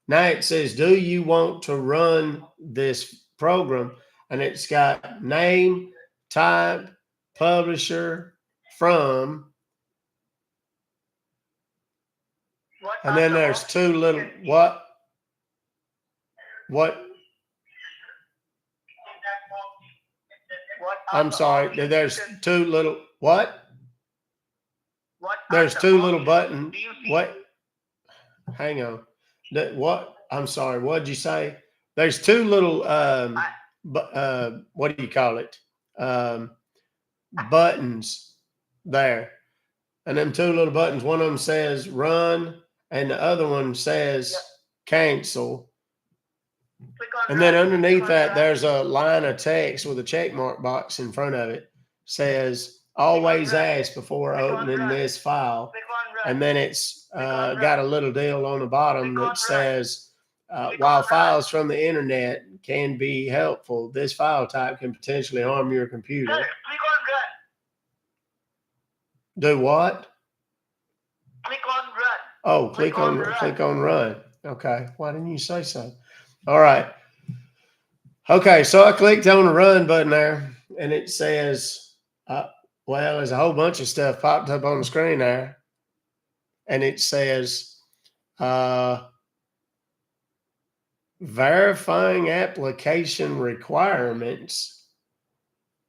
Now it says, do you want to run this program? And it's got name, type, publisher, from. And then there's two little, what? I'm sorry. There's two little, what? There's two little buttons. What? Hang on. What? I'm sorry. What'd you say? There's two little, what do you call it? Buttons there. And them two little buttons, one of them says run and the other one says cancel. And then underneath that, there's a line of text with a check mark box in front of it. Says always ask before opening this file. And then it's got a little deal on the bottom that says while files from the internet can be helpful, this file type can potentially harm your computer. Click on run. Do what? Click on run. Oh, click on run. Okay. Why didn't you say so? All right. Okay. So I clicked on the run button there and it says, well, there's a whole bunch of stuff popped up on the screen there. And it says, verifying application requirements.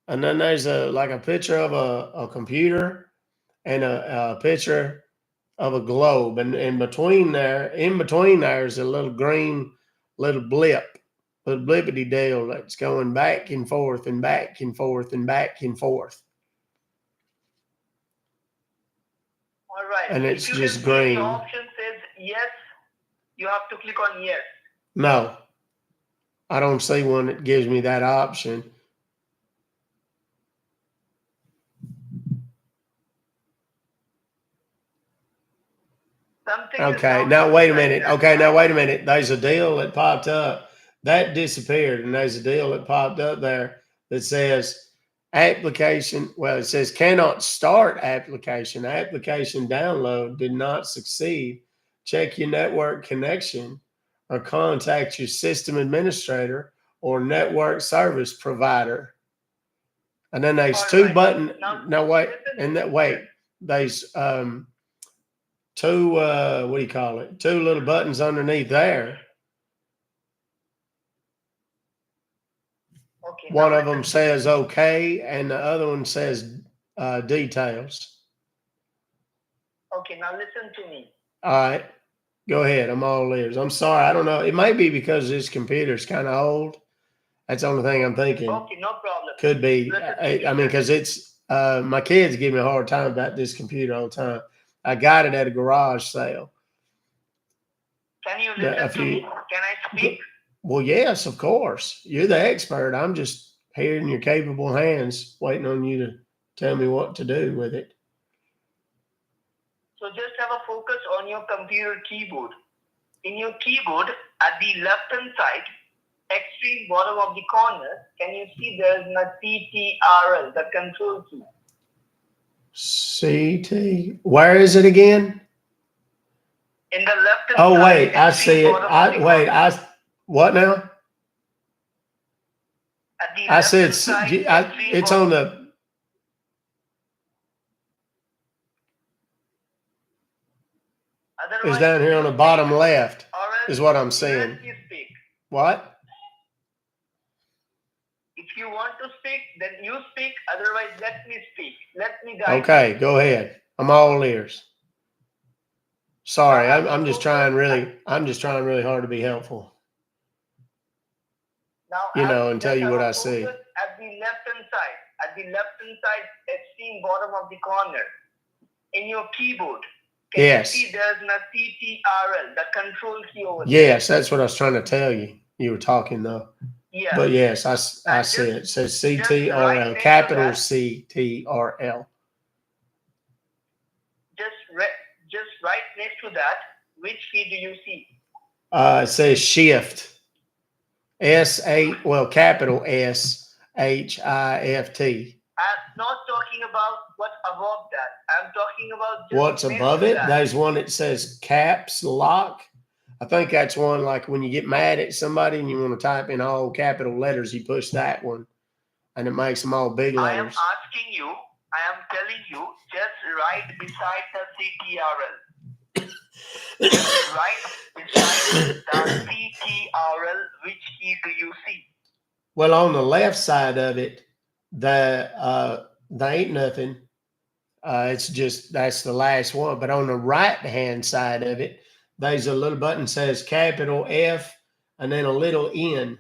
and then there's like a picture of a computer and a picture of a globe, and in between there is a little green little blip, little blippity deal that's going back and forth and back and forth and back and forth, All right. and it's If you just can see green. the option says yes, you have to click on yes. No, I don't see one that gives me that option. Something Okay, is now not wait a like minute. that. Okay, now wait a minute. There's a deal that popped up. That disappeared, and there's a deal that popped up there that says application. Well, it says cannot start application. Application download did not succeed. Check your network connection or contact your system administrator or network service provider. And then there's All two right. button. Now wait, listen and to that me. wait. There's two what do you call it? Two little buttons underneath there. Okay. One now of them listen. says okay, and the other one says details. Okay. Now listen to me. All right, go ahead. I'm all ears. I'm sorry. I don't know. It might be because this computer's kind of old. That's the only thing I'm thinking. Okay. No problem. Could be. Listen to I mean, because it's my kids give me a hard time about this computer all the time. I got it at a garage sale. Can you Yeah, listen if to me? you- Can I speak? Well, yes, of course. You're the expert. I'm just here in your capable hands, waiting on you to tell me what to do with it. So just have a focus on your computer keyboard. In your keyboard, at the left-hand side, extreme bottom of the corner, can you see there's a CTRL, the control key? CT. Where is it again? In the left-hand Oh, side. wait, I extreme see it. bottom of the corner. What now? At the I said, left-hand side, extreme it's bottom. on the, Otherwise, it's down here on the you bottom speak, left, or else is what I'm let seeing. me speak. What? If you want to speak, then you speak. Otherwise, let me speak. Let me guide. Okay, go ahead. I'm all ears. Sorry, Now, I'm just trying really hard to be helpful. Now, You know, and tell you what I focus see. at the left-hand side. At the left-hand side, extreme bottom of the corner, in your keyboard, can Yes. you see there's a CTRL, the control key over there? Yes, that's what I was trying to tell you. You were talking though. Yeah. But yes, I And see it. It says right CTRL, next to capital that- CTRL. Just right next to that, which key do you see? It says shift. Capital SHIFT. I'm not talking about what's above that. I'm talking about just What's next above to it? that. There's one that says caps lock. I think that's one like when you get mad at somebody and you want to type in all capital letters, you push that one and it makes them all big I am letters. asking you, I am telling you, just right beside the CTRL. Just right beside the CTRL, which key do you see? Well, on the left side of it, there ain't nothing. It's just that's the last one. But on the right hand side of it, there's a little button that says capital F and then a little N.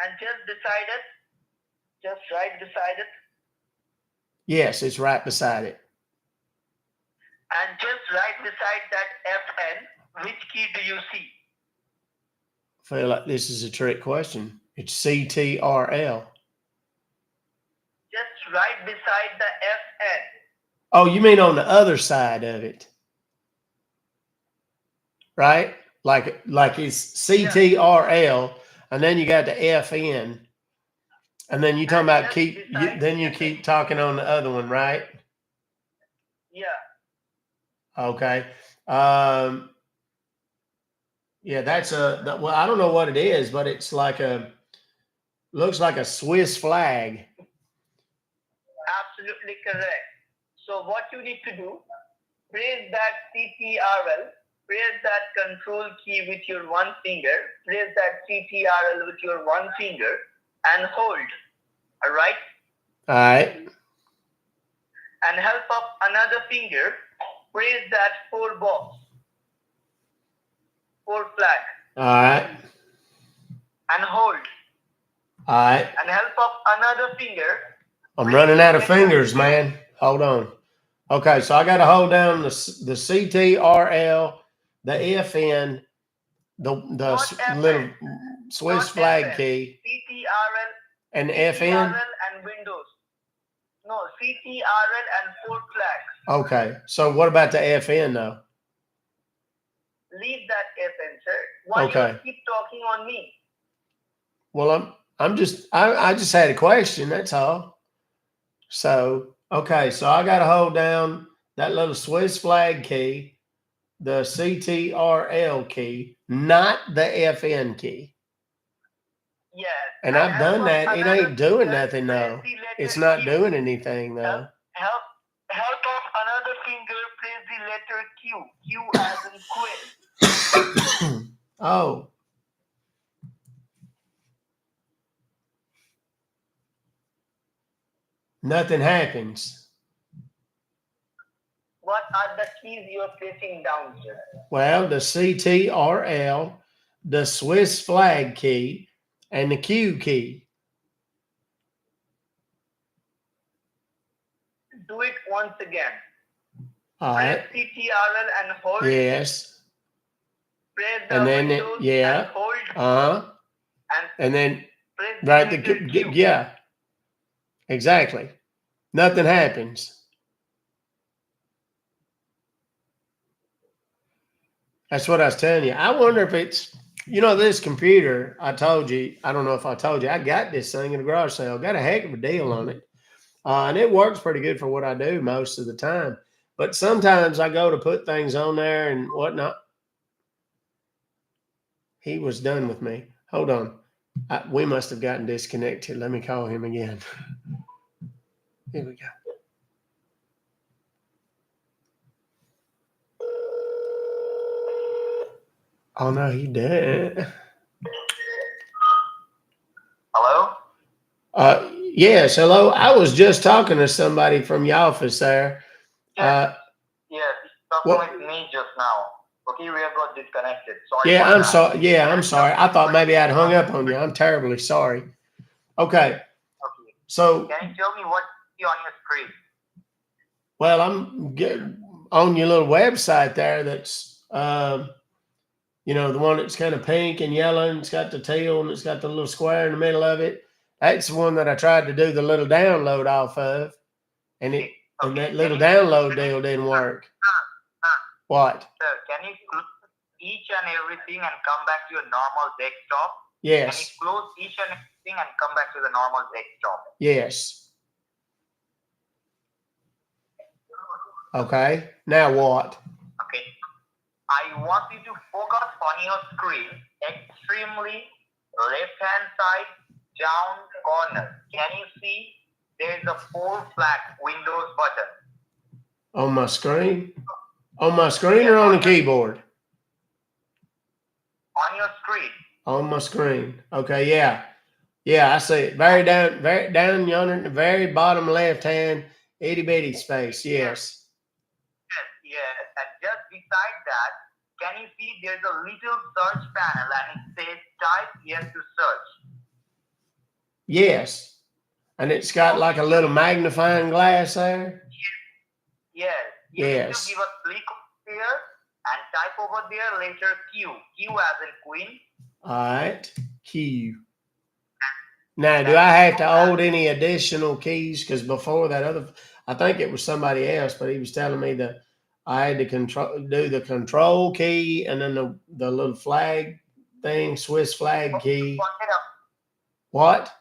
And just beside it, just right beside it, Yes, it's right beside it. and just right beside that FN, which key do you see? I feel like this is a trick question. It's CTRL. Just right beside the FN. Oh, you mean on the other side of it, right? Like it's CTRL, and then you got the FN, and then you talking about then you keep talking on the other one, right? Yeah. Okay. Yeah, well, I don't know what it is, but it's like looks like a Swiss flag. Absolutely correct. So what you need to do, press that CTRL Press that control key with your one finger. Press that CTRL with your one finger and hold. Alright? All right. And help up another finger. Press that 4 box. 4 flag. All right. And hold. All right. And help up another finger. I'm running out of fingers, man. Hold on. Okay, so I got to hold down the CTRL, the FN, the little Swiss flag FN. key, CTRL and FN. and Windows. No, CTRL and 4 flags. Okay, so what about the FN though? Leave that FN, sir. Why Okay. you keep talking on me? Well, I just had a question. That's all. So okay, so I got to hold down that little Swiss flag key, the CTRL key, not the FN key. Yes. And I've done that. It ain't doing nothing though. It's not doing anything though. Help up another finger. Press the letter Q. Q as in quit. Oh. Nothing happens. What are the keys you're pressing down, sir? Well, the CTRL, the Swiss flag key, and the Q key. Do it once again. All right. Press CTRL and hold. Yes. Press the And then Windows and hold. And then press right the Q. yeah. Exactly. Nothing happens. That's what I was telling you. I wonder if it's, this computer, I told you, I don't know if I told you, I got this thing in a garage sale. Got a heck of a deal on it. And it works pretty good for what I do most of the time. But sometimes I go to put things on there and whatnot. He was done with me. Hold on. We must have gotten disconnected. Let me call him again. Here we go. Oh, no, he did. Hello? Yes, hello. I was just talking to somebody from your office there. Yes, talking with me just now. Okay, we have got disconnected. Sorry. Yeah, I'm sorry. Yeah, I'm sorry. I thought maybe I'd hung up on you. I'm terribly sorry. Okay. So can you tell me what's on your screen? Well, I'm on your little website there. That's the one that's kind of pink and yellow, and it's got the tail, and it's got the little square in the middle of it. That's the one that I tried to do the little download off of, and that little download deal didn't work. What? Sir, can you close each and everything and come back to your normal desktop? Yes. Can you close each and everything and come back to the normal desktop? Yes. Okay. Now what? Okay. I want you to focus on your screen, extremely left-hand side, down corner. Can you see there's a 4 flag Windows button? On my screen? On my screen or on the keyboard? On your screen. On my screen. Okay, yeah. Yeah, I see it. Very down yonder in the very bottom left hand, itty bitty space. Yes. Yes. And just beside that, can you see there's a little search panel and it says type yes to search? Yes. And it's got like a little magnifying glass there? Yes. You Yes. need to give a click here and type over there later Q. Q as in Queen. All right. Q. Now, do I have to hold any additional keys? Because before that I think it was somebody else, but he was telling me that I had to do the control key and then the little flag thing, Swiss flag key. What?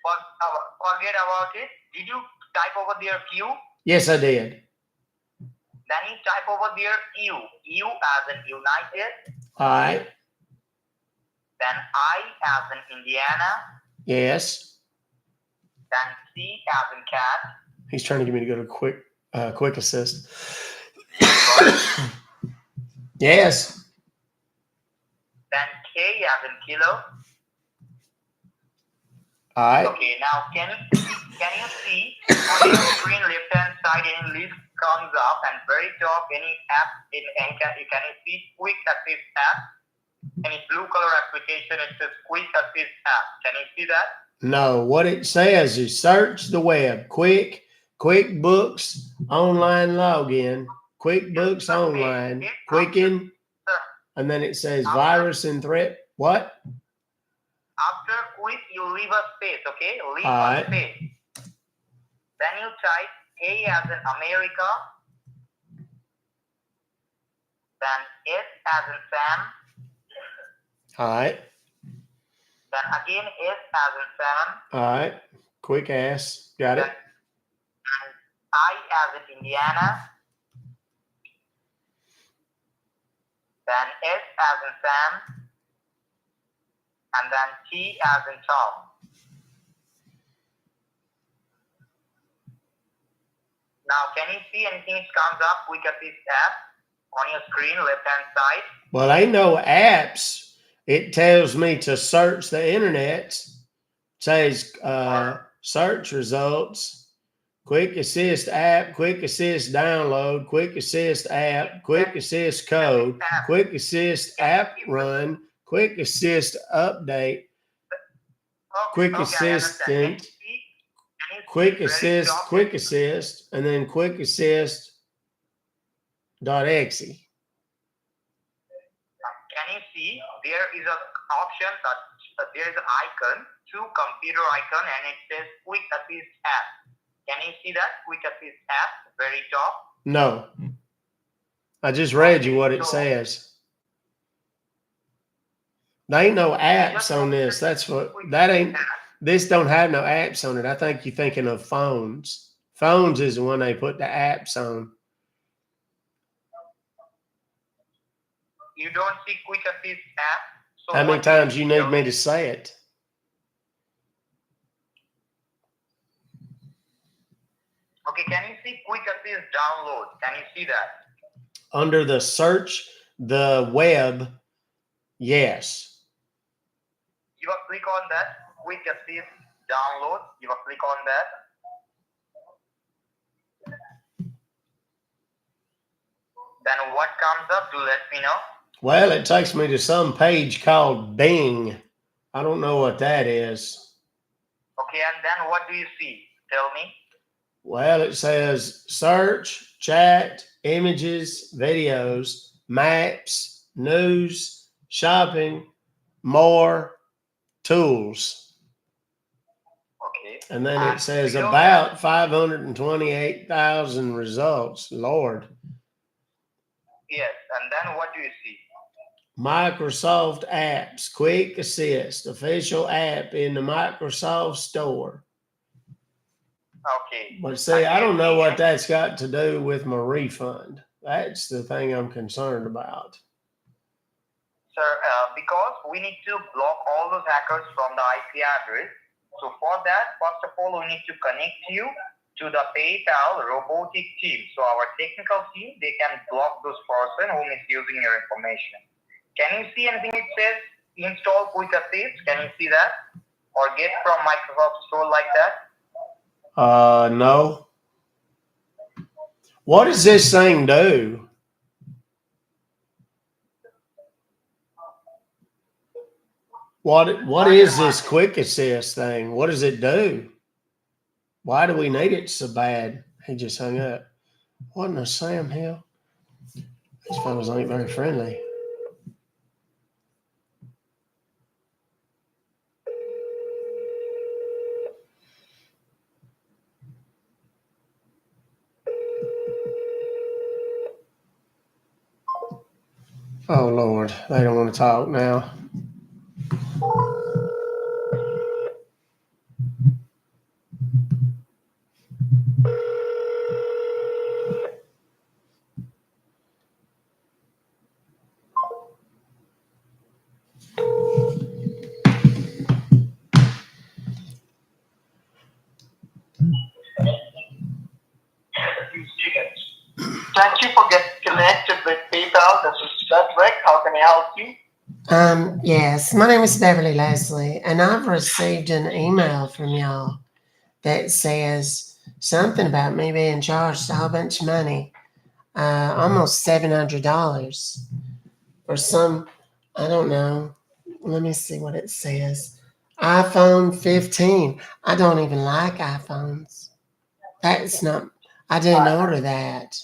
Forget about it. Did you type over there Q? Yes, I did. Then you type over there U. U as in United. All right. Then I as in Indiana. Yes. Then C as in cat. He's trying to get me to go to quick assist. Yes. Then K as in kilo. All right. Okay, now can you see on your screen left hand side any list comes up and very top any app can you see quick assist app? Any blue color application it says quick assist app. Can you see that? No, what it says is search the web, QuickBooks online login, QuickBooks online, Quicken, and then it says virus and threat. What? After quick, you leave a space, okay? Leave All a right. space. Then you type A as in America. Then S as in Sam. All right. Then again S as in Sam. All right. Quick ass. Got it. Then I as in Indiana. Then S as in Sam. And then T as in Tom. Now, can you see anything that comes up quick assist app on your screen, left hand side? Well, ain't no apps. It tells me to search the internet. It says search results, quick assist app, quick assist download, quick assist app, quick assist code, quick assist app run, quick assist update, quick assistant, quick assist, and then quick assist .exe. Can you see there is an option that there is an icon, computer icon, and it says quick assist app. Can you see that quick assist app very top? No, I just read you what it says. There ain't no apps on this. This don't have no apps on it. I think you're thinking of phones. Phones is the one they put the apps on. You don't see quick assist app. So how many times you need me to say it? Okay, can you see quick assist download? Can you see that? Under the search, the web, yes. You will click on that, quick assist download. You will click on that. Then what comes up? Do let me know. Well, it takes me to some page called Bing. I don't know what that is. Okay, and then what do you see? Tell me. Well, it says search, chat, images, videos, maps, news, shopping, more, tools. Okay. And then it says about 528,000 results. Lord. Yes, and then what do you see? Microsoft apps, Quick Assist, official app in the Microsoft Store. Okay. But see, I don't know what that's got to do with my refund. That's the thing I'm concerned about. Sir, because we need to block all those hackers from the IP address. So for that, first of all, we need to connect you to the PayPal robotic team. So our technical team, they can block those person who is using your information. Can you see anything it says install quick assist? Can you see that? Or get from Microsoft Store like that? No. What does this thing do? What is this quick assist thing? What does it do? Why do we need it so bad? He just hung up. What in the Sam Hill? These fellas ain't very friendly. Oh, Lord. They don't want to talk now. Thank you for getting connected with PayPal. This is That's Rick. How can I help you? Yes, my name is Beverly Leslie, and I've received an email from y'all that says something about me being charged a whole bunch of money, almost $700 for some, I don't know. Let me see what it says. iPhone 15. I don't even like iPhones. That's not, I didn't order that.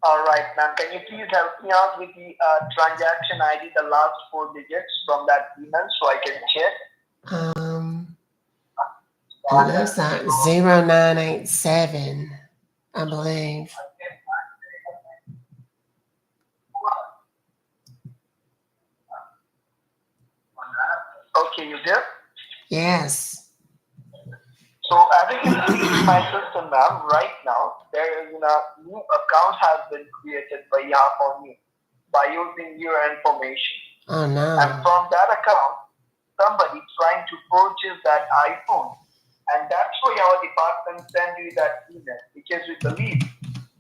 All right, ma'am. Can you please help me out with the transaction ID, the last 4 digits from that email so I can check? It looks like 0987, I believe. Okay, you there? Yes. So as I can see in my system, ma'am, right now there is a new account has been created by Yahoo Me by using your information. Oh And no. from that account, somebody trying to purchase that iPhone. And that's why our department send you that email because we believe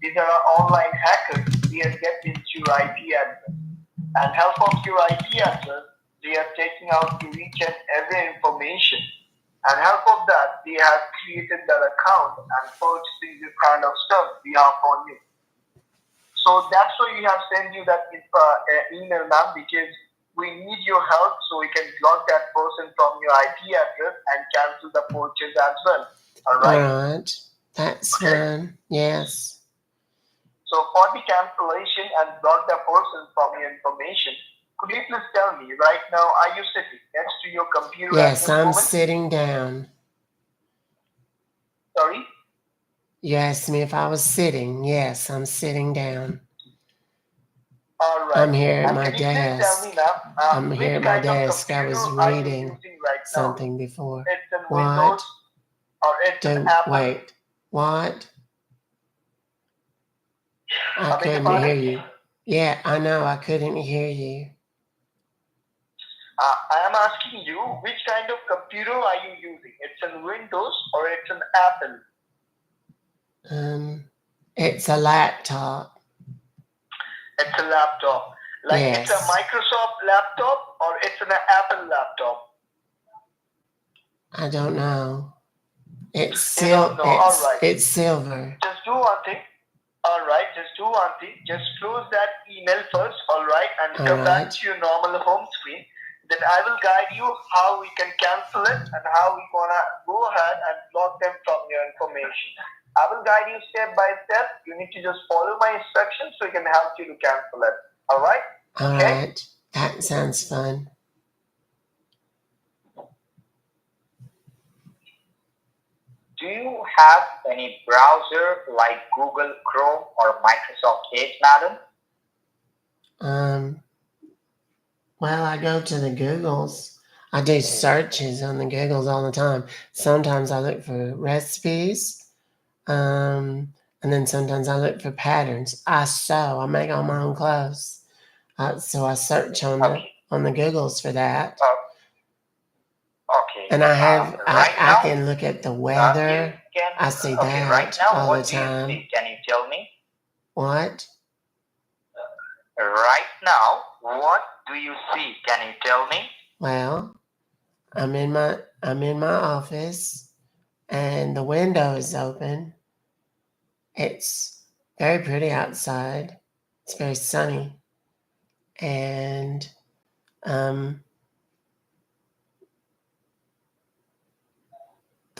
these are online hackers. They have get into your IP address. And help of your IP address, they are taking out to each and every information. And help of that, they have created that account and purchasing this kind of stuff we have on you. So that's why we have sent you that email, ma'am, because we need your help so we can block that person from your IP address and cancel the purchase as well. All right? All right. That's fine. Yes. So for the cancellation and block the person from your information, could you please tell me right now, are you sitting next to your computer at Yes, this I'm moment? sitting down. Sorry? You asked me if I was sitting. Yes, I'm sitting down. All right. I'm here at And my can you please tell desk. me, ma'am, I'm here which at my kind of desk. I computer was are you reading using right now? something before. It's in What? Windows or it's an Apple? Wait. What? I I beg your couldn't pardon? hear you. Yeah, I know. I couldn't hear you. I am asking you, which kind of computer are you using? It's in Windows or it's an Apple? It's a laptop. It's a laptop. Like it's a Yes. Microsoft laptop or it's an Apple laptop? I don't know. It's You don't know. All right. It's silver. Just do one thing. All right. Just do one thing. Just close that email first. All right. And All come back right. to your normal home screen. Then I will guide you how we can cancel it and how we gonna go ahead and block them from your information. I will guide you step by step. You need to just follow my instructions so we can help you to cancel it. All right? All Okay? right. That sounds fun. Do you have any browser like Google Chrome or Microsoft Edge, madam? Well, I go to the Googles. I do searches on the Googles all the time. Sometimes I look for recipes, and then sometimes I look for patterns. I sew. I make all my own clothes. So I search on the Googles for that. Okay. And I have right I now, can look at the weather. I see that right now, all what the do you time. see? Can you tell me? What? Right now, what do you see? Can you tell me? Well, I'm in my office and the window is open. It's very pretty outside. It's very sunny. And the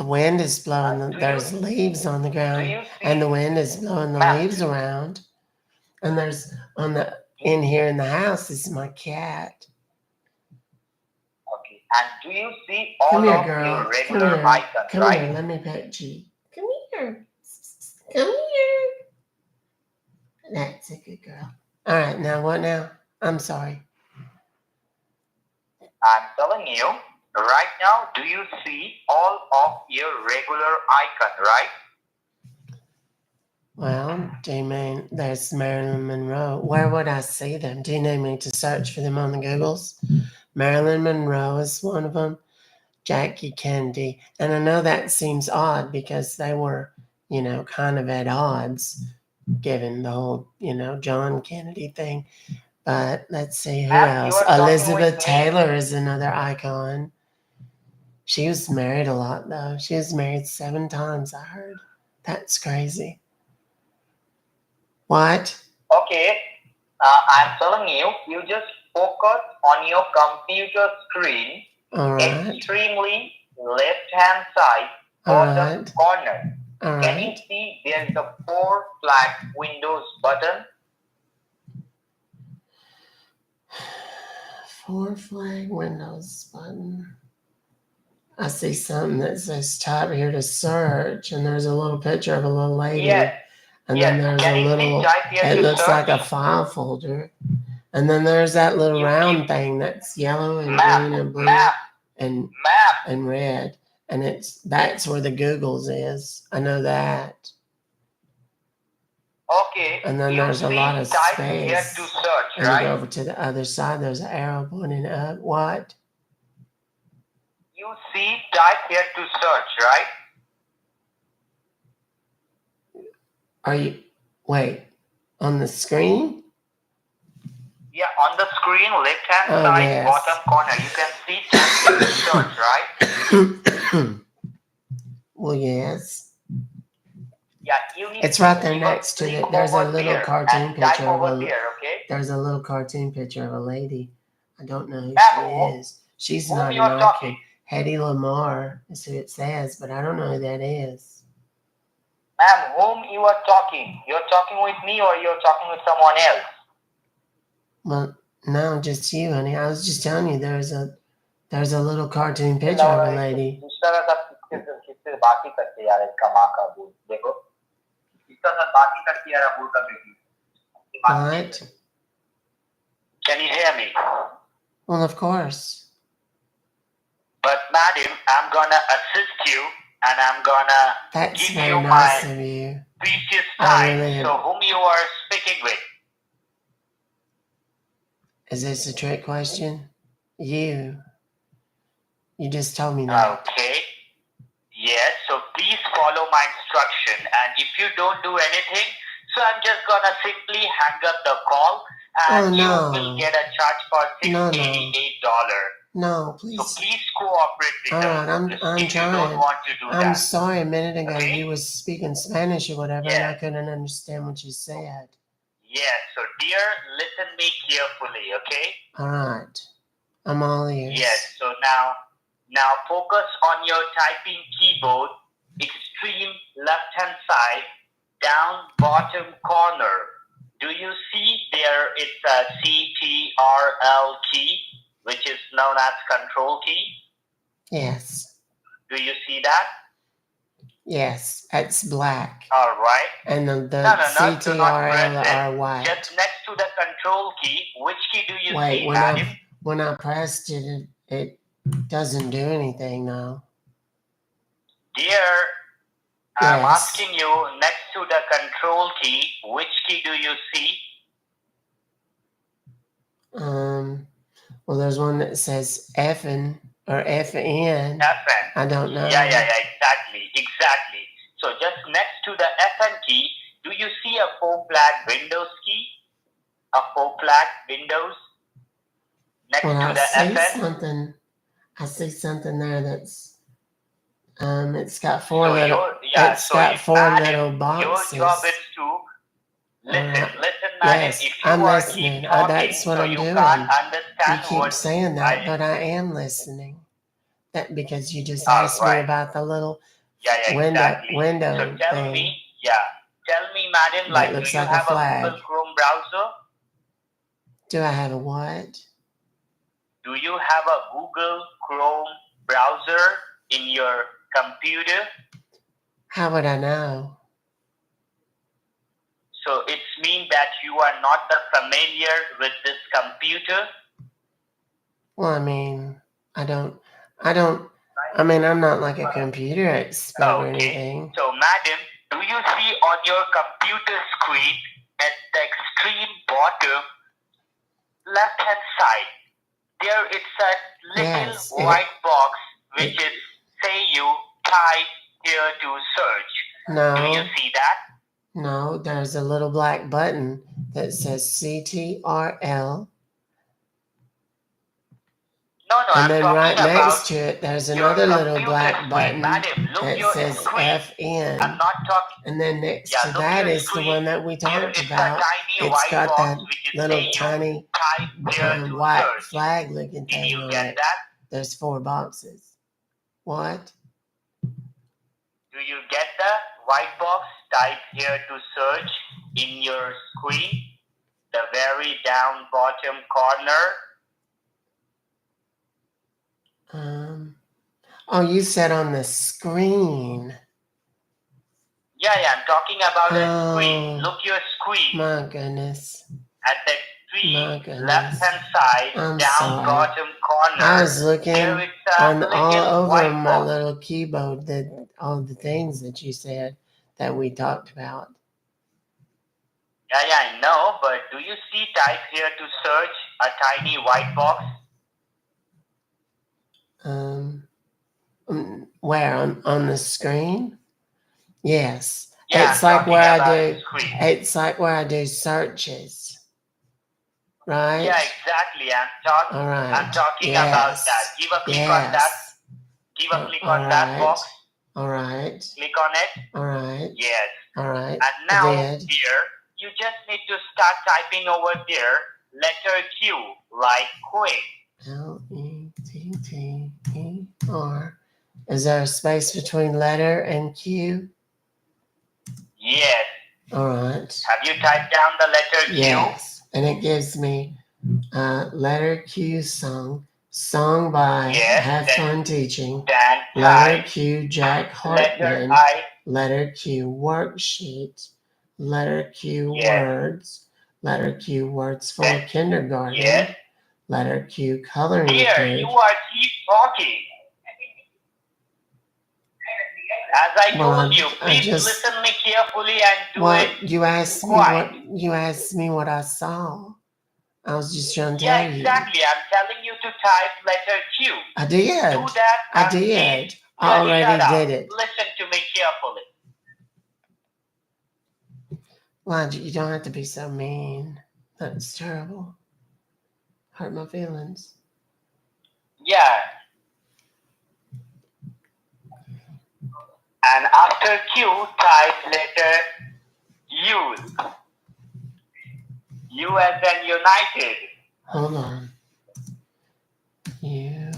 wind is blowing. There's leaves on the ground, and the wind is blowing the leaves around. And there's in here in the house is my cat. Okay. And do you see all Come here, of girl. your Come regular here. icons, Come right? here. Let me pet you. Come here. Come here. That's a good girl. All right. Now what? Now I'm sorry. I'm telling you, right now, do you see all of your regular icon, right? Well, do you mean there's Marilyn Monroe? Where would I see them? Do you need me to search for them on the Googles? Marilyn Monroe is one of them. Jackie Kennedy. And I know that seems odd because they were, kind of at odds given the whole, John Kennedy thing. But let's see who Ma'am, you else. are talking with Elizabeth me. Taylor is another icon. She was married a lot though. She was married 7 times, I heard. That's crazy. What? Okay, I'm telling you, you just focus on your computer screen, All right. extremely left-hand side, All bottom right. corner. All Can you right. see there's a 4 flag Windows button? 4 flag Windows button. I see something that says type here to search, and there's a little picture of a little lady. Yes. And Yes. then there's Can a you see little, type here it to looks search? like a file folder. And then there's that little You round keep- thing that's yellow and Map, green and blue map, and map. and red. And that's where the Google's is. I know that. Okay. And then you there's a see lot of type here space. to search, And you right? go over to the other side, there's an arrow pointing up. What? You see type here to search, right? Are you, wait, on the screen? Yeah, on the screen, left-hand Oh, side, yes. bottom corner, you can see type here to search, right? Well, yes. Yeah, you need It's right there you next to click it. There's a over little there cartoon and type picture of over a, there, okay? there's a little cartoon picture of a lady. I don't know who Ma'am, she is. She's whom not you an are icon. talking? Hedy Lamar is who it says, but I don't know who that is. Ma'am, whom you are talking? You're talking with me or you're talking with someone else? Well, no, just you, honey. I was just telling you there's a little cartoon picture of a lady. दूसरा का किससे बात ही करते यार इसका माँ का बोल देखो इसका साथ बात ही करती यार अबूर का बेटी What? Can you hear me? Well, of course. But madam, I'm gonna assist you and I'm gonna That's give very you nice my of you. precious I time. really- So whom you are speaking with? Is this a trick question? You just told me that. Okay. Yes, so please follow my instruction. And if you don't do anything, so I'm just gonna simply hang up the call and Oh, no. you will get a charge for No, no. $688. No, So please. please cooperate with All us. right, I'm if you trying. don't want to do I'm that. sorry. A minute ago, Okay. you was speaking Spanish or whatever, and I Yes. couldn't understand what you said. Yes, so dear, listen me carefully, okay? All right, I'm all ears. Yes, so now focus on your typing keyboard, extreme left-hand side, down bottom corner. Do you see there it's a CTRL key, which is known as control key? Yes, Do you see that? yes, it's black, All right. and the No, do not CTRL press it. are white. Just next to the control key, which key do you Wait, see, madam? when I pressed it, it doesn't do anything now. Dear, I'm Yes. asking you next to the control key, which key do you see? Well, there's one that says FN or FN. FN. I don't know. Yeah, exactly. So just next to the FN key, do you see a 4 flag Windows key? A 4 flag Windows? Next Well, to I the see FN? something. I see something there that's it's got four So little. your- yeah, It's so got you- four madam, little Your boxes. job is to listen, Alright. listen, madam. Yes, If you I'm are listening. keep talking, That's what so I'm you doing. can't You understand keep what saying that, I- but I am listening. That because you just All asked me right. about the little Yeah, window exactly. window So tell thing. me, tell me, madam, That like, do looks you like a have a flag. Google Chrome browser? Do I have a what? Do you have a Google Chrome browser in your computer? How would I know? So it means that you are not familiar with this computer. Well, I mean, I don't. I mean, I'm not like a computer expert or anything. So, madam, do you see on your computer screen at the extreme bottom left-hand side, there it's a little Yes, white box which is say you type here to search. Do No, you see that? no, there's a little black button that says CTRL. No, And I'm then talking right about next to it, there's your another little computer black screen, button madam. Look that your says screen. FN. I'm not talking. And then next Yeah, to look that your is the screen. one that we There talked is about. a tiny It's white got box that which is little saying tiny type here to white search. flag looking Did thing you on get it. that? There's 4 boxes. What? Do you get the white box? Type here to search in your screen, the very down bottom corner. Oh, you said on the screen. Yeah, I'm talking about a Oh. screen. Look your screen. My goodness. At the My extreme goodness. left-hand side, I'm down sorry. bottom corner. I was looking there is a on little all over white my box. little keyboard that all the things that you said that we talked about. Yeah, I know, but do you see type here to search a tiny white box? Where on the screen? Yes. Yeah, It's I'm like where talking I about do. screen. It's like where I do searches, right? Yeah, exactly. All right. I'm talking Yes. about that. Give a click on that. Yes. Give a click All on that right. box. All right. Click on it. All right. Yes. All right. And now I did. here, you just need to start typing over there letter Q, like quick. Letter. Is there a space between letter and Q? Yes. All right. Have you typed down the letter Q? Yes. And it gives me letter Q song by Yes, Have Fun Teaching. Then Letter type Q Jack letter Hartman. I. Letter Q worksheet. Letter Q Yes. words. Letter Q words for Yes. kindergarten. Yes. Letter Q coloring Here, page. you are keep talking. As I told you, please listen me carefully and do it. You asked quiet. me what I saw. I was just trying to Yeah, tell you. exactly. I'm telling you to type letter Q. I did. Do that. I did. I already did it. Listen to me carefully. Why you don't have to be so mean. That's terrible. Hurt my feelings. Yeah. And after Q, type letter U. U as in United. Hold on. U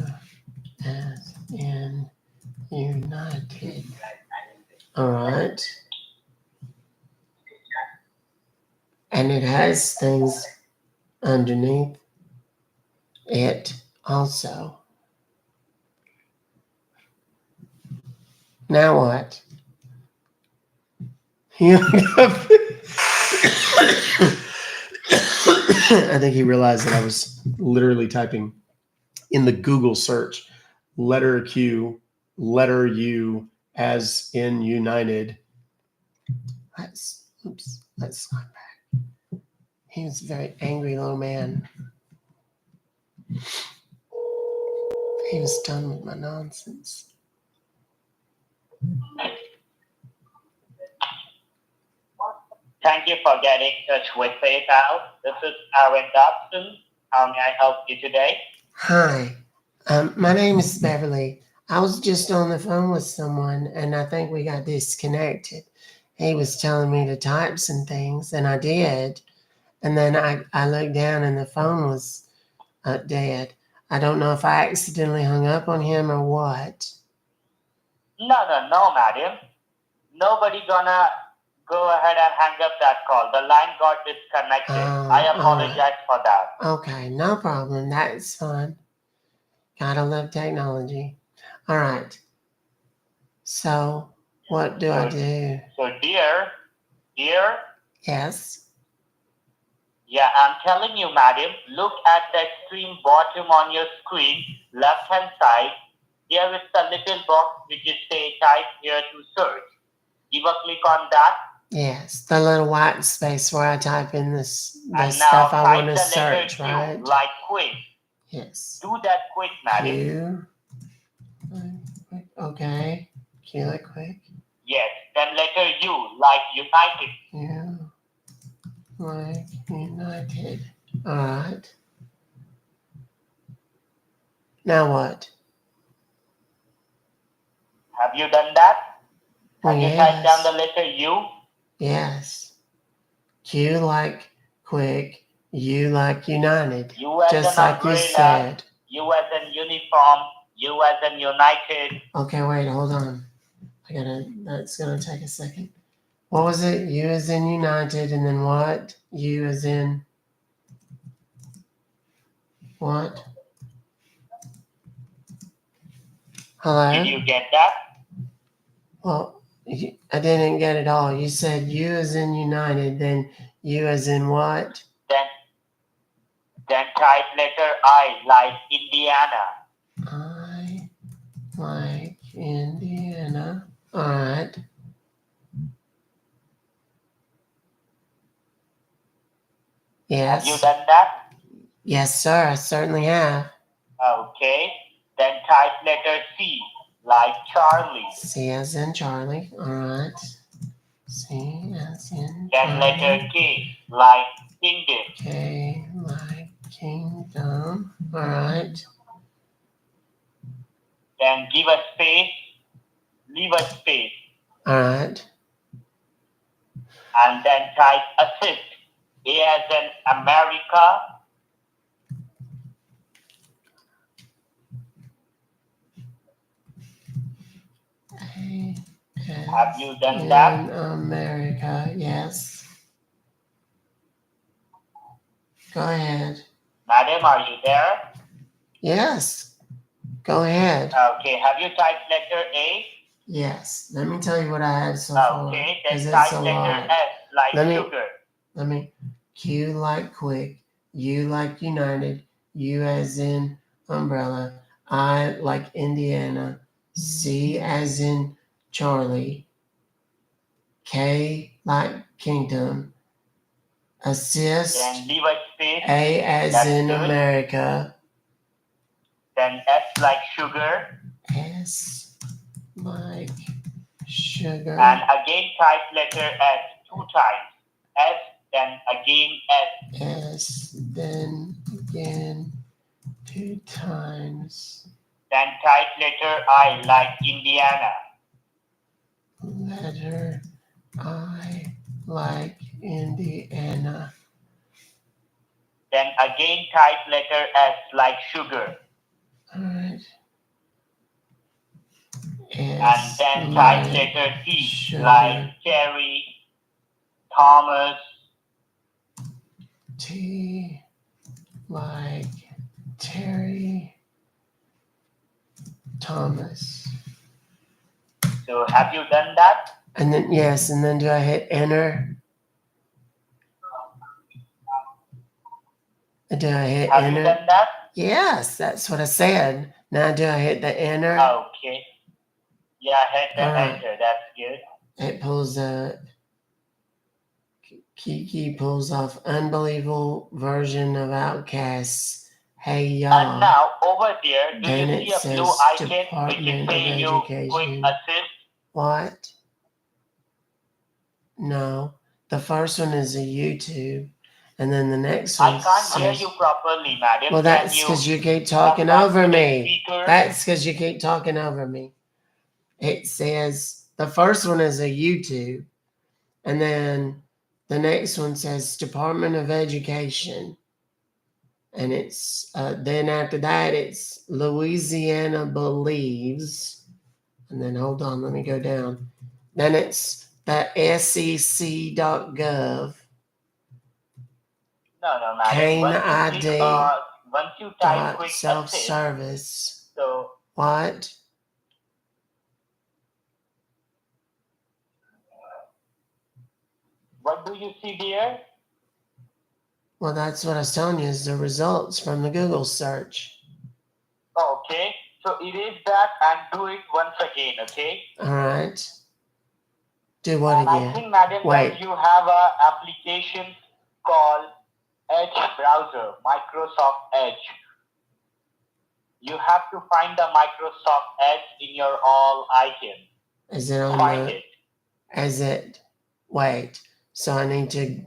as in United. All right. And it has things underneath it also. Now what? I think he realized that I was literally typing in the Google search letter Q, letter U, as in United. Let's go back. He was a very angry little man. He was done with my nonsense. Thank you for getting in touch with PayPal. This is Aaron Dobson. How may I help you today? Hi, my name is Beverly. I was just on the phone with someone and I think we got disconnected. He was telling me to type some things and I did. And then I looked down and the phone was dead. I don't know if I accidentally hung up on him or what. No, madam. Nobody gonna go ahead and hang up that call. The line got disconnected. I apologize for that. Okay, no problem. That's fine. Gotta love technology. All right. So, what do I do? So, dear. Yes. Yeah, I'm telling you, madam, look at the extreme bottom on your screen, left-hand side. There is a little box which is say type here to search. Give a click on that. Yes, the little white space where I type in the stuff I want to search, Q, right? like quick. Yes. Do that quick, madam. Q. Okay. Q like quick. Yes. Then letter U, like United. U. like United. All right. Now what? Have you done that? Well, Have you typed down yes. the letter U? Yes. Q like quick, U like united. U as Just an like you umbrella, said. U as in uniform, U as in united. Okay, wait, hold on. That's gonna take a second. What was it? U as in united, and then what? U as in what? Hello? Did you get that? Well, I didn't get it all. You said U as in united, then U as in what? Then type letter I like Indiana. I like Indiana. All right. Yes. Have you done that? Yes, sir. I certainly have. Okay. Then type letter C like Charlie. C as in Charlie. All right. C as in Then letter Charlie. K like Kingdom. K like kingdom. All right. Then give a space, leave a space, All right. and then type assist. A as in America. A Have you done in that? America. Yes. Go ahead. Madam, are you there? Yes. Go ahead. Okay. Have you typed letter A? Yes. Let me tell you what I have so far. Okay. Because Then it's type a letter lot. S like Let me- sugar. Let me. Q like quick. U like united. U as in umbrella. I like Indiana. C as in Charlie. K like kingdom. Assist. Then leave a space. A as That's in good. America. Then S like sugar. S like sugar. And again type letter S 2 times. S, then again S. S, then again 2 times. Then type letter I like Indiana. Letter I like Indiana. Then again type letter S like sugar. All right. And S then type like letter T sugar. like Terry, Thomas. T like Terry Thomas. So have you done that? And then, yes, and then do I hit enter? Do I hit Have enter? you done that? Yes, that's what I said. Now do I hit the enter? Okay. Yeah, hit the Alright. enter. That's good. It pulls up. Kiki pulls off unbelievable version of Outcasts. Hey And y'all. now over there, do Then you it see a says blue icon which Department is of saying you quick Education. assist? What? No. The first one is a YouTube. And then the next one I can't hear says, you properly, madam. well, that's Can because you you keep talking come back over to the me. speaker? That's because you keep talking over me. It says the first one is a YouTube, and then the next one says Department of Education, and it's then after that it's Louisiana Believes, and then hold on, let me go down. Then it's the SEC.gov. No, madam. Kane Once you type quick assist, self-service. so What? what do you see there? Well, that's what I was telling you is the results from the Google search. Okay, so erase that and do it once again, okay? All right. Do what And again? I think, madam, Wait. that you have a application called Edge browser, Microsoft Edge. You have to find the Microsoft Edge in your all icons. Is it on Find the? it. Is it? Wait. So I need to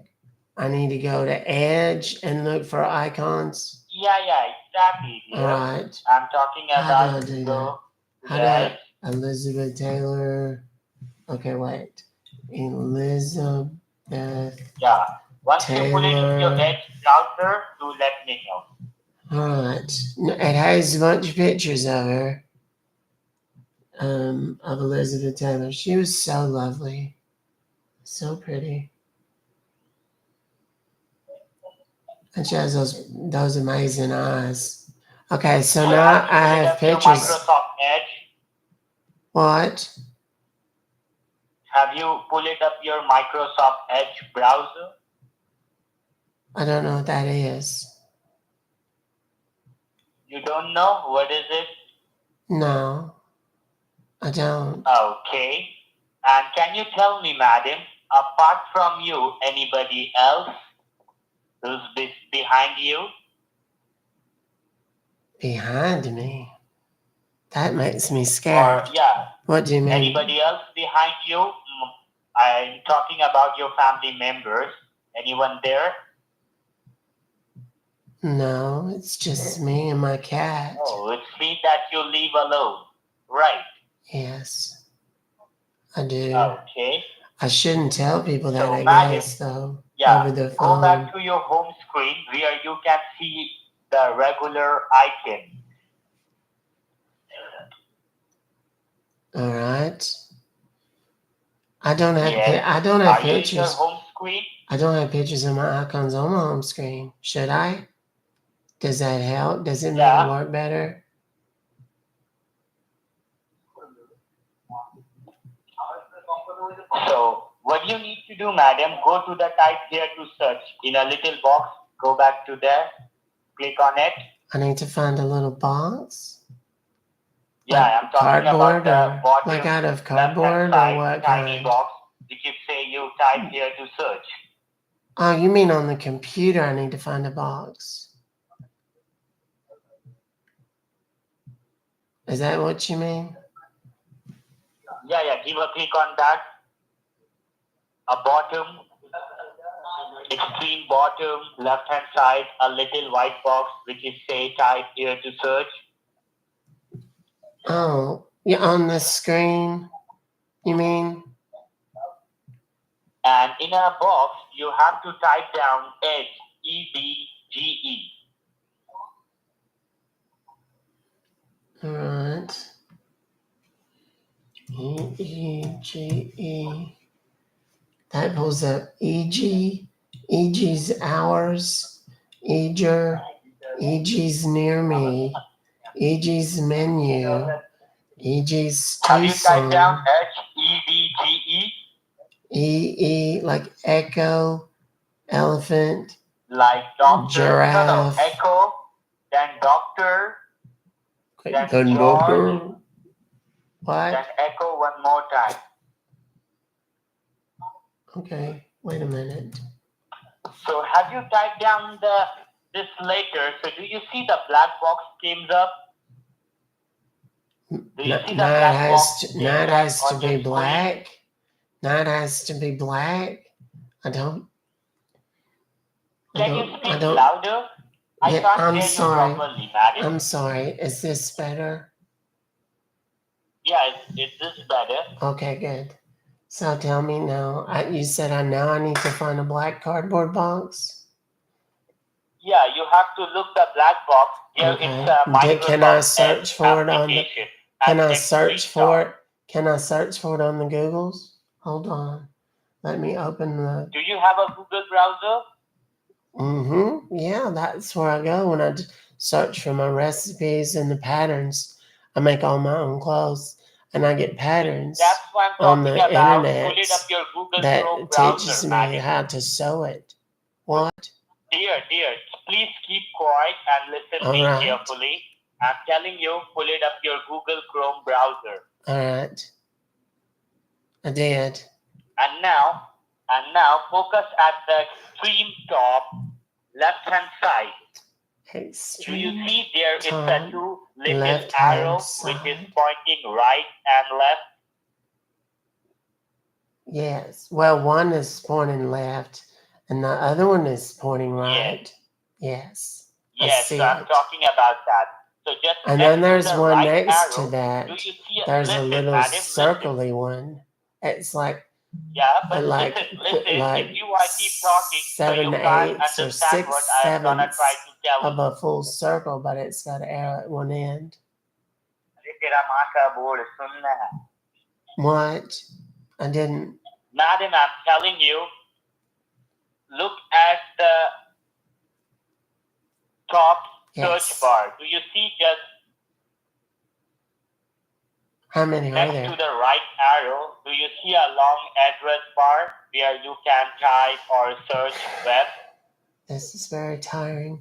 I need to go to Edge and look for icons. Yeah, exactly, All dear. right. I'm talking How about do I do go that? to How the do edge. I? Elizabeth Taylor. Okay, wait. Elizabeth Yeah. Once you pull it up your Taylor. Edge browser, do let me know. All right. It has a bunch of pictures of her. Of Elizabeth Taylor. She was so lovely. So pretty. And she has those amazing eyes. Okay, so now I have Pull it up your pictures. Microsoft Edge. What? Have you pulled it up your Microsoft Edge browser? I don't know what that is. You don't know? What is it? No, I don't. Okay. And can you tell me, madam, apart from you, anybody else who's behind you? Behind me? That makes me Or, scared. yeah, What do you mean? anybody else behind you? I'm talking about your family members. Anyone there? No, it's just me and my cat. Oh, it's me that you leave alone. Right. Yes, I do. Okay. I shouldn't tell people that, So, I madam, guess, though, yeah, over the go phone. back to your home screen where you can see the regular icon. All right. I don't have. Yes. I don't have Are you in your pictures. home screen? I don't have pictures of my icons on my home screen. Should I? Does that help? Does it make it work better? So, what you need to do, madam, go to the type here to search. In a little box, go back to there, click on it. I need to find a little box. Yeah, like I'm talking about the bottom like out of left-hand cardboard side, or what tiny kind? box, which you say you type here to search. Oh, you mean on the computer? I need to find a box. Is that what you mean? Yeah, give a click on that. A bottom, extreme bottom, left-hand side, a little white box, which is say type here to search. Oh, yeah, on the screen, you mean? And in a box, you have to type down edge, E-D-G-E. All right. E-E-G-E. That pulls up EG. EG's hours. Eger. EG's near me. EG's menu. EG's Have you typed down Tucson. H-E-D-G-E? E like echo, elephant, Like doctor? giraffe. No, echo, then doctor, then Then George, doctor. then What? echo one more time. Okay, wait a minute. So have you typed down this letter? So do you see the black box comes up? Do you see the black box? Not has to be black. Not has to be black. I don't. Can you speak louder? I Yeah, can't I'm hear sorry. you properly, madam. I'm sorry. Is this better? Yeah, is this better? Okay, good. So tell me now. You said I need to find a black cardboard box. Yeah, you have to look the black box. Here Okay. it's a Microsoft Can I search for it on the? application. Can I And search it's for it? Can I search for it on the Googles? Hold on. Let me open the. Do you have a Google browser? Yeah, that's where I go when I search for my recipes and the patterns. I make all my own clothes, and I get patterns That's what I'm on talking the about. internet Pull it up your Google that Chrome teaches browser, me madam. how to sew it. What? Dear, please keep quiet and listen All me right. carefully. I'm telling you, pull it up your Google Chrome browser. All right. I did. And now focus at the extreme top left-hand side. Do you see there is a two little arrow which is pointing right and left? Yes. Well, one is pointing left, And the other one is pointing Yes. right. Yes. I Yes, see so I'm it. talking about that. So just And next then there's to the one right next arrow, to that. do you see There's a listen, little madam, listen. circly one. It's like Yeah, but like listen, like if you want to keep talking, so you 7/8 can't or understand what I'm gonna 6/7 try to tell of you. a full circle, but it's got an arrow at one end. अरे तेरा माँ का board सुनना है. What? I didn't. Madam, I'm telling you, look at the top search Yes. bar. Do you see just How many are next there? to the right arrow? Do you see a long address bar where you can type or search web? This is very tiring.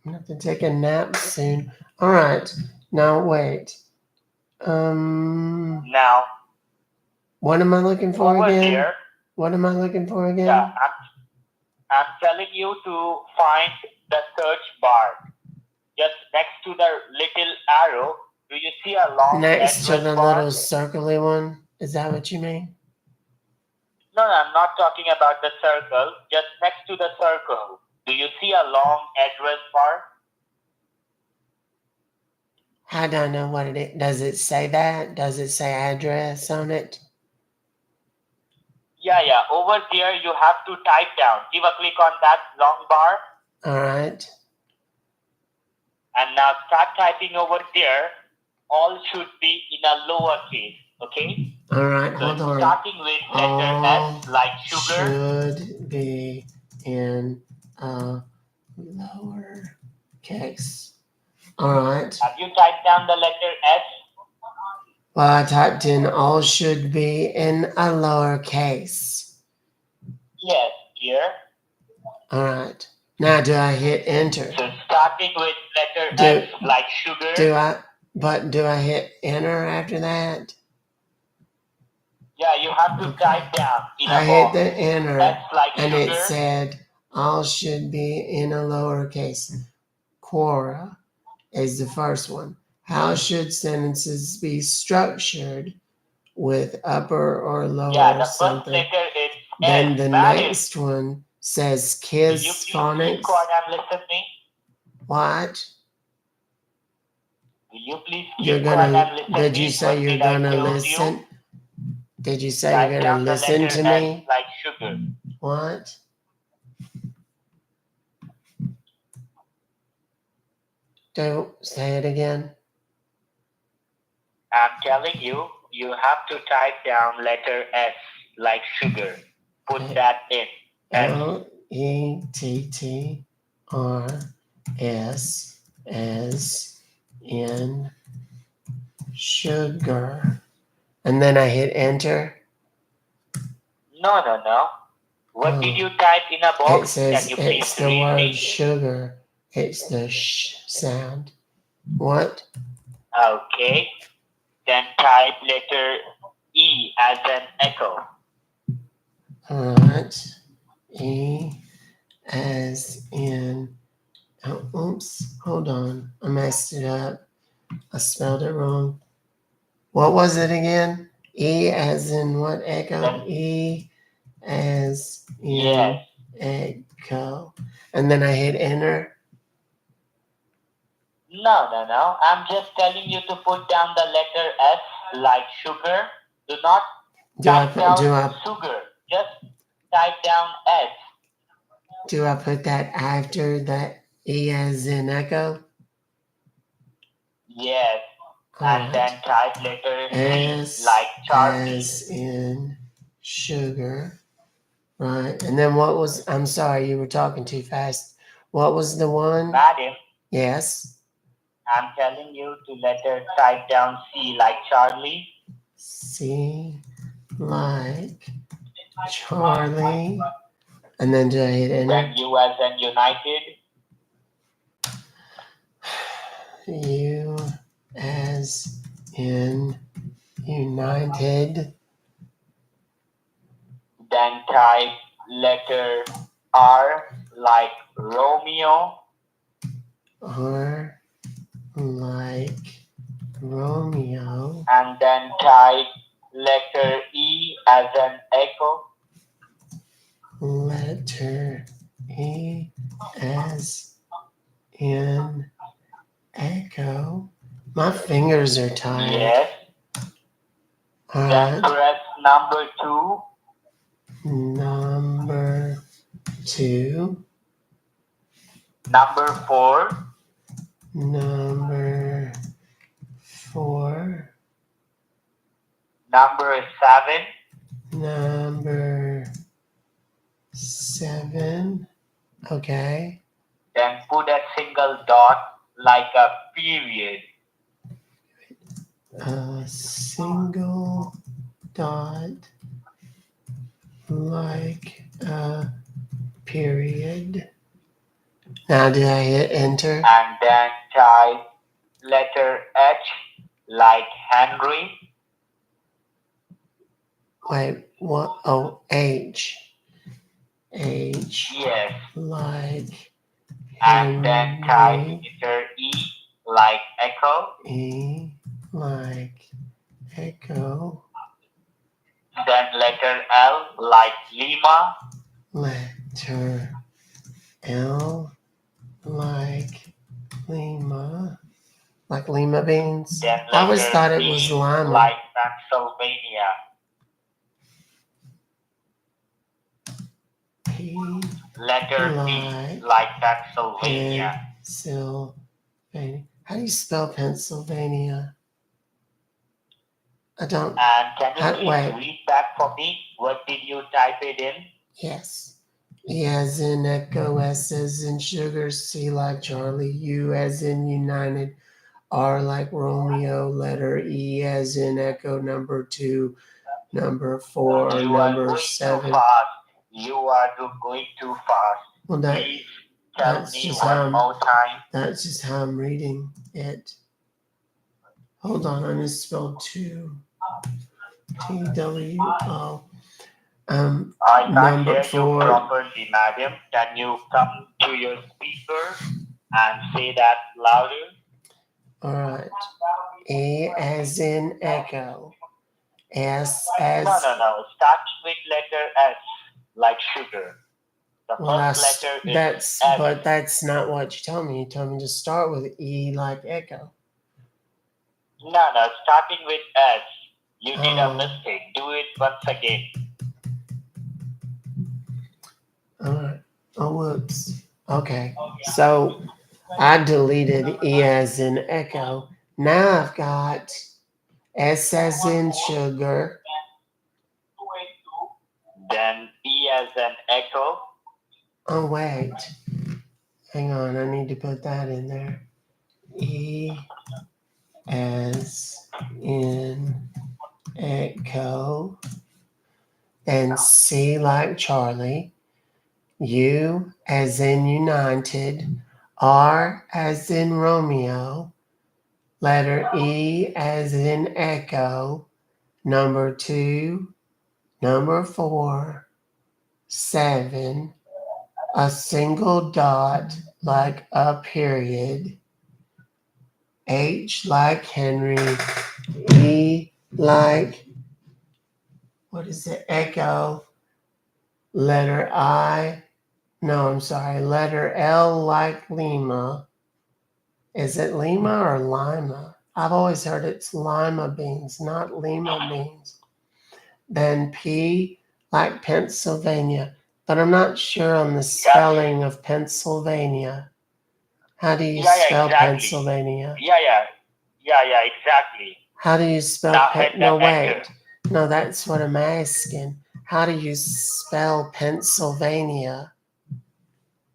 I'm gonna have to take a nap soon. All right. Now wait. Now, What am I looking for over again? there, What am I looking for again? yeah, I'm telling you to find the search bar. Just next to the little arrow, do you see a long Next to address the bar? little circly one. Is that what you mean? No, I'm not talking about the circle. Just next to the circle, do you see a long address bar? How do I know what it is? Does it say that? Does it say address on it? Yeah. Over there, you have to type down. Give a click on that long bar. All right. And now start typing over there. All should be in a lowercase. Okay? All right. So Hold on. starting with letter All S like sugar. should be in a lower case. All right. Have you typed down the letter S? Well, I typed in all should be in a lower case. Yes, here. All right. Now, do I hit enter? So starting with letter S like sugar. Do I hit enter after that? Yeah, you have to Okay. type down in a I hit box. the enter S like and sugar. it said all should be in a lowercase. Quora is the first one. How should sentences be structured with upper or lower Yeah, the something? first letter is Then S. the Madam, next one says will you kiss please keep phonics. quiet and listen to me? What? Will you please keep You're quiet gonna? and listen Did to you me? say What you're did I gonna tell listen? you? Did you say Type you're gonna down the listen letter to S me? like sugar. What? Don't say it again. I'm telling you, you have to type down letter S like sugar. Put Okay. that in. S. LETTRS as in sugar. And then I hit enter. No. What did you type in a It box? says Can you it's please the read word me? sugar. It's the sh sound. What? Okay. Then type letter E as an echo. All right. E as in. Oh, oops. Hold on. I messed it up. I spelled it wrong. What was it again? E as in what? Echo? E as in Yes. echo. And then I hit enter. No. I'm just telling you to put down the letter S like sugar. Do not type down sugar. Just type down S. Do I put that after that E as in echo? Yes. And then type letter S C like Charlie. as in sugar. Right. And then what was, I'm sorry, you were talking too fast. What was the one? Madam, Yes. I'm telling you to type down C like Charlie. C like Charlie. And then do I hit enter? Then U as in United. U as in United. Then type letter R like Romeo. R like Romeo. And then type letter E as an echo. letter E as in echo. My fingers are tired. Yes. All Then right. press number 2. Number 2. Number 4. Number 4. Number 7. Number 7. Okay. Then put a single dot like a period. A single dot like a period. Now do I hit enter? And then type letter H like Henry. Wait, what? Oh, H. H Yes. like And then type Henry. letter E like Echo. E like echo. Then letter L like Lima. Letter L like Lima. Like lima beans. Then I always letter thought it P was lima. like Pennsylvania. P Letter P like Pennsylvania. Pennsylvania. How do you spell Pennsylvania? I don't. And can you please Wait. read that for me? What did you type it in? Yes. E as in echo, S as in sugar, C like Charlie, U as in united, R like Romeo, letter E as in echo, number 2, number 4, You are number going 7. too fast. You are going too fast. Well, Please tell that's me just how one more time. That's just how I'm reading it. Hold on, I misspelled 2. TWO. I can't Number hear 4. you properly, madam. Can you come to your speaker and say that louder? All right. E as in echo. S as. No. Start with letter S, like sugar. The Well, first letter is that's S. but that's not what you told me. You told me to start with E like echo. No. Starting with S. You did a Oh. mistake. Do it once again. All right. Oh, whoops. Okay. So I deleted E as in echo. Now I've got S as in sugar. Then E as an echo. Oh, wait. Hang on. I need to put that in there. E as in echo. Then C like Charlie. U as in united. R as in Romeo. Letter E as in echo. Number 2. Number 4. 7. A single dot like a period. H like Henry. E like, what is it? Echo. Letter L like Lima. Is it Lima or Lima? I've always heard it's lima beans, not Lima beans. Then P like Pennsylvania, but I'm not sure on the spelling of Pennsylvania. How do you spell exactly. Pennsylvania? Yeah, exactly. How do you spell No, wait. No, that's what I'm asking. How do you spell Pennsylvania?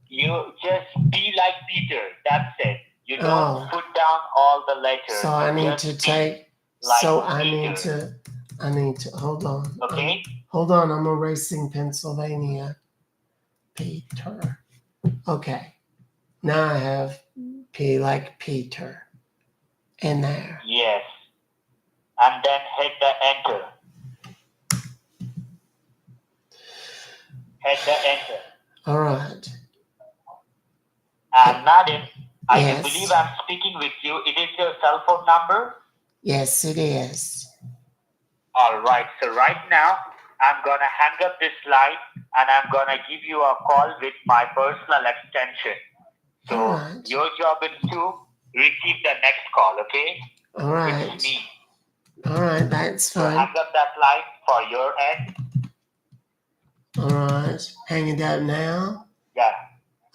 You just be like Peter. That's it. You don't put down all the letters. So I need to take. Like So I Peter. need to. Hold on. Okay. Hold on. I'm erasing Pennsylvania. Peter. Okay. Now I have P like Peter in there. Yes. And then hit the enter. Hit the enter. All right. And madam, I Yes. believe I'm speaking with you. It is your cell phone number? Yes, it is. All right. So right now, I'm gonna hang up this line and I'm gonna give you a call with my personal extension. So All right. your job is to receive the next call, okay? All right. It's me. All right, that's So fine. hang up that line for your end. All right. Hang it up now. Yeah.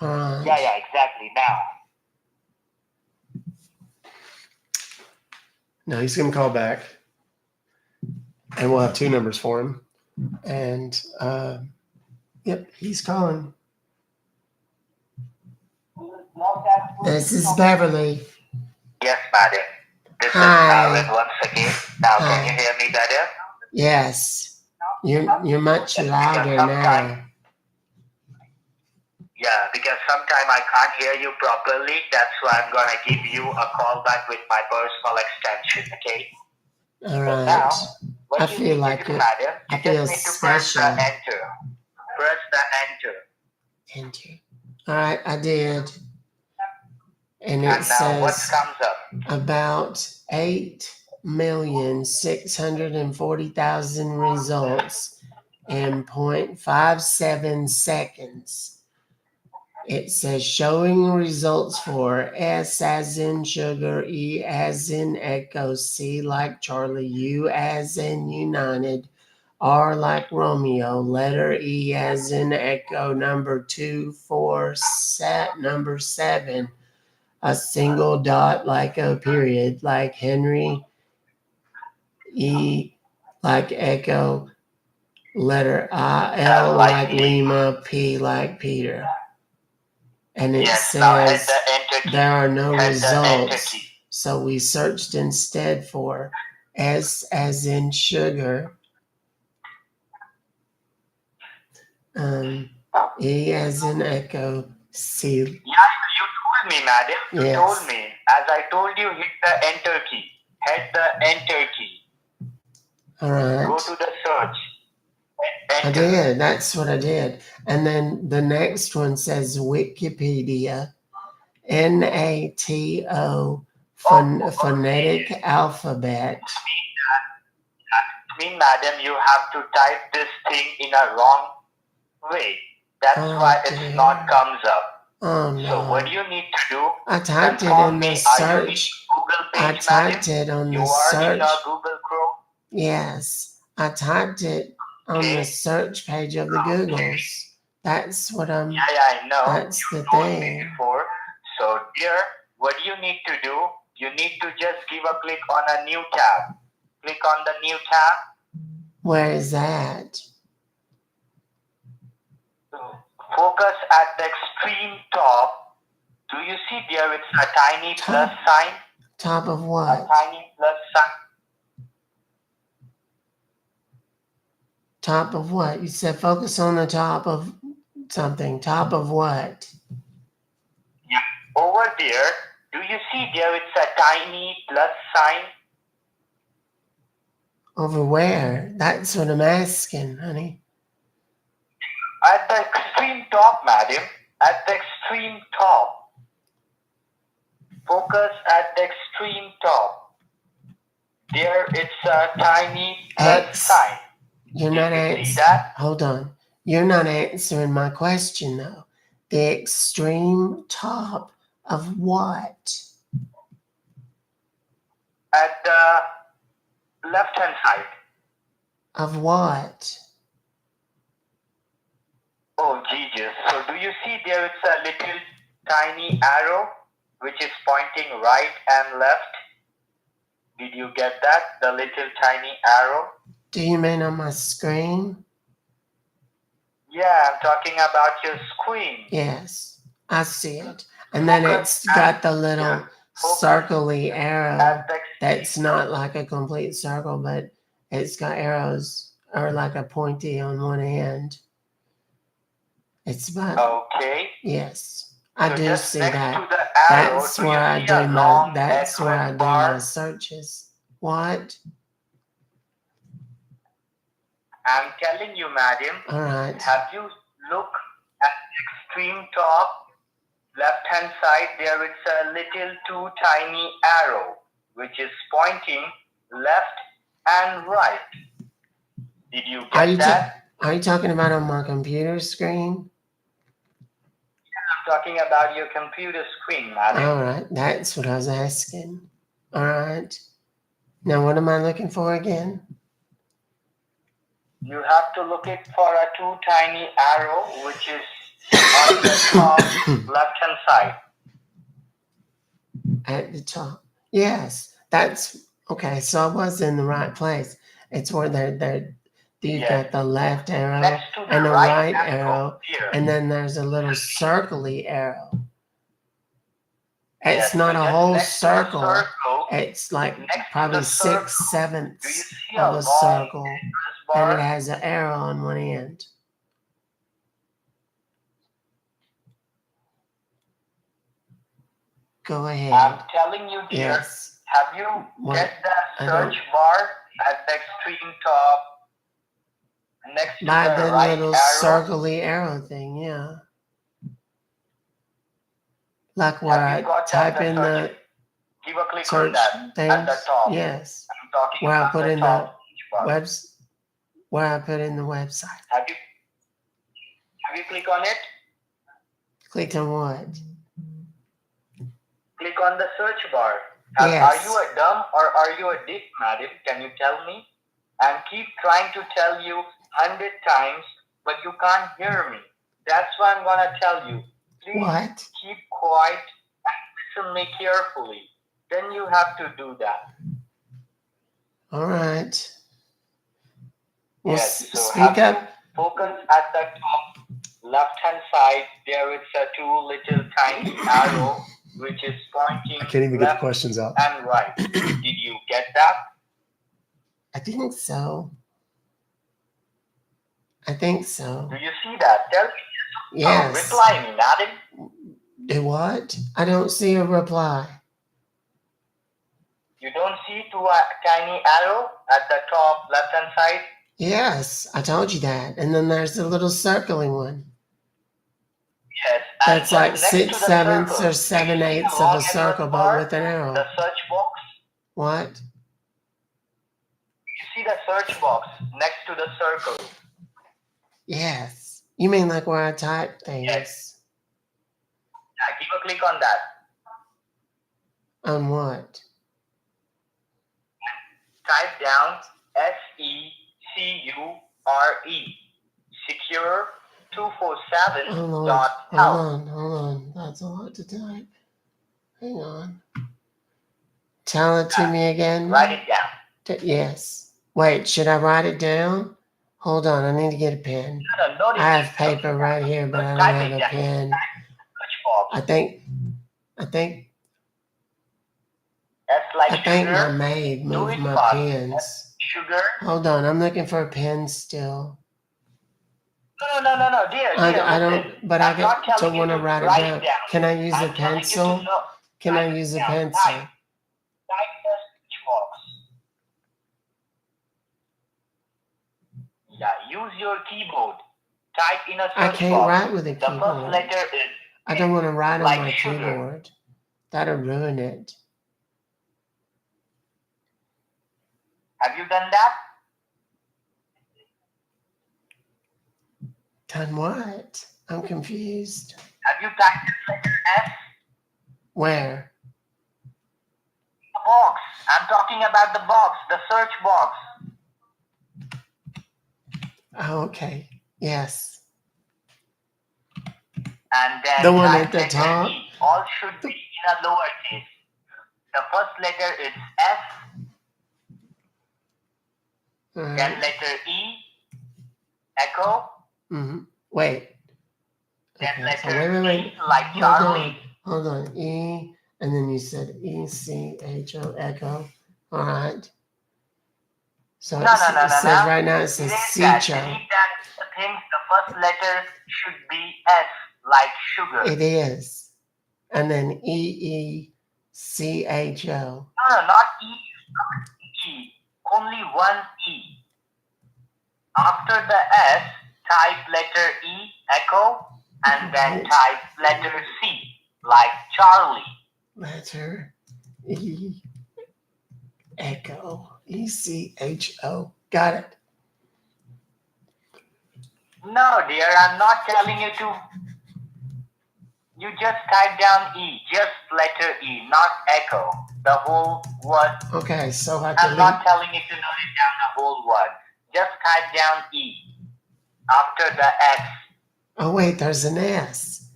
All right. Yeah, exactly. Now. No, he's going to call back, and we'll have two numbers for him. And yep, he's calling. This is Beverly. Yes, madam. This Hi. is Aaron once again. Now, Hi. can you hear me better? Yes. You're much Yes, louder because sometime- now. Yeah, because sometimes I can't hear you properly. That's why I'm gonna give you a call back with my personal extension. Okay. All So right. now, what I you feel need like to do, it. madam, I you feel just need to press special. the enter. Press the enter. Enter. All right, I did. And it And now what says comes up? about 8,640,000 results in 0.57 seconds. It says showing results for S as in sugar, E as in echo, C like Charlie, U as in United, R like Romeo, letter E as in echo, number 2, 4, number 7, a single dot like a period, like Henry, E like echo, letter I, L like Lima, P like Peter. And it Yes, now hit says the enter key. there are no Hit the enter results. key. So we searched instead for S as in sugar, E as in echo, C. Yeah, you told me, madam. You Yes. told me. As I told you, hit the enter key. Hit the enter key. All right. Go to the search. Enter. I did. That's what I did. And then the next one says Wikipedia, NATO, phonetic alphabet. I mean, madam, you have to type this thing in a wrong way. That's why it's dear. not comes up. Oh no. So what you need to do? I typed it confirm in me. the Are you in search. Google I page, typed madam? it on You the are search. in a Google Chrome. Yes, I typed it on the Okay. search page of the Googles. That's what I'm. Yeah, I know. That's You the told me thing. before. So, dear, what you need to do? You need to just give a click on a new tab. Click on the new tab. Where is that? Focus at the extreme top. Do you see there it's a tiny plus sign? Top of A what? tiny plus sign. Top of what? You said focus on the top of something. Top of what? Yeah. Over there, do you see there it's a tiny plus sign? Over where? That's what I'm asking, honey. At the extreme top, madam. At the extreme top. Focus at the extreme top. There it's a tiny plus X. sign. You're Did not you see answering. that? Hold on. You're not answering my question though. The extreme top of what? At the left hand side. Of what? Oh Jesus. So do you see there it's a little tiny arrow which is pointing right and left? Did you get that? The little tiny arrow? Do you mean on my screen? Yeah, I'm talking about your screen. Yes, I see it. And then it's got the little circly arrow At the that's not like a complete circle, but it's got arrows or like a pointy on one end. It's about, Okay. yes, I So do just see next that. to the arrow, That's do where you I see do a my, long that's where I XOS do bar? my searches. What? I'm telling you, madam. All right. Have you looked at the extreme top, left hand side? There is a little two tiny arrow which is pointing left and right. Did you Are get you that? are you talking about on my computer screen? I'm talking about your computer screen, madam. All right, that's what I was asking. All right. Now, what am I looking for again? You have to look it for a two tiny arrow, which is on the top left-hand side. At the top. Yes, that's okay. So I was in the right place. It's where you've Yes. got the left arrow Next to the and a right right arrow, here. and then there's a little circly arrow. It's Yes, not so a just whole next to the circle. circle, It's like next to probably the circle, 6/7 do you see of a a long circle, address and bar? it has an arrow on one end. Go ahead. I'm telling you, dear, Yes. have you What? get that I search don't- bar at the extreme top next to By the the right little arrow? circly arrow thing, yeah. Like where Have you I got type that, in search? the Give a click on search that at things. the top. Yes. I'm talking Where I about put the in top the search bar. where I put in the website. Have you clicked on it? Click on what? Click on the search bar. Yes. Are you a dumb or are you a dick, madam? Can you tell me? I'm keep trying to tell you 100 times, but you can't hear me. That's why I'm gonna tell you. Please What? keep quiet and listen me carefully. Then you have to do that. All right. Well, Yes. So speak have up. you focus at the top left-hand side? There is a two little tiny arrow which is pointing I can't even get the left questions out. and right. Did you get that? I think so. I think so. Do you see that? Tell me. Yes. Reply me, madam. Do what? I don't see a reply. You don't see two tiny arrow at the top left-hand side? Yes, I told you that. And then there's the little circling one. Yes. That's like next to the 6/7 circle, or 7/8 of long a circle, but bar, with an arrow. the search box. What? You see the search box next to the circle. Yes. You mean like where I type things? Yes. Yeah, give a click on that. On what? Type down SECURE, secure 247 Hold dot on. health. Hold on. That's a lot to type. Hang on. Tell it to me again. Write it down. Yes. Wait, should I write it down? Hold on, I need to get a pen. No, I have paper right here, but I don't have a pen. Search box. I think S like I think sugar. my maid Do moved it my fast. pens. Sugar. Hold on, I'm looking for a pen still. No, dear. I listen. don't, but I'm I not telling don't you want to to write write it it down. down. Can I use a I'm telling you to pencil? know. Can I Write it use a down. pencil? Type the search box. Yeah, use your keyboard. Type in a search I box. can't write with a The first keyboard. letter is I don't want to write on like my sugar. keyboard. That'll ruin it. Have you done that? Done what? I'm confused. Have you typed the letter S? Where? The box. I'm talking about the box, the search box. Oh, okay. Yes. And then The one type at the letter top? E. All should be in a lowercase. The first letter is S, All then right. letter E, echo, Wait. then Okay. So letter wait. C like Charlie. Hold on. E, and then you said ECHO, echo. All right. So No. it says right now it says Delete CHO. that thing. The first letter should be S like sugar. It is. And then EECHO. No, not E. Not E. Only one E. After the S, type letter E, echo, and then type letter C, like Charlie. Letter E, echo, ECHO. Got it. No, dear, I'm not telling you to. You just type down E, just letter E, not echo. The whole word. Okay, so I I'm delete. not telling you to note it down the whole word. Just type down E after the X Oh wait, there's an S.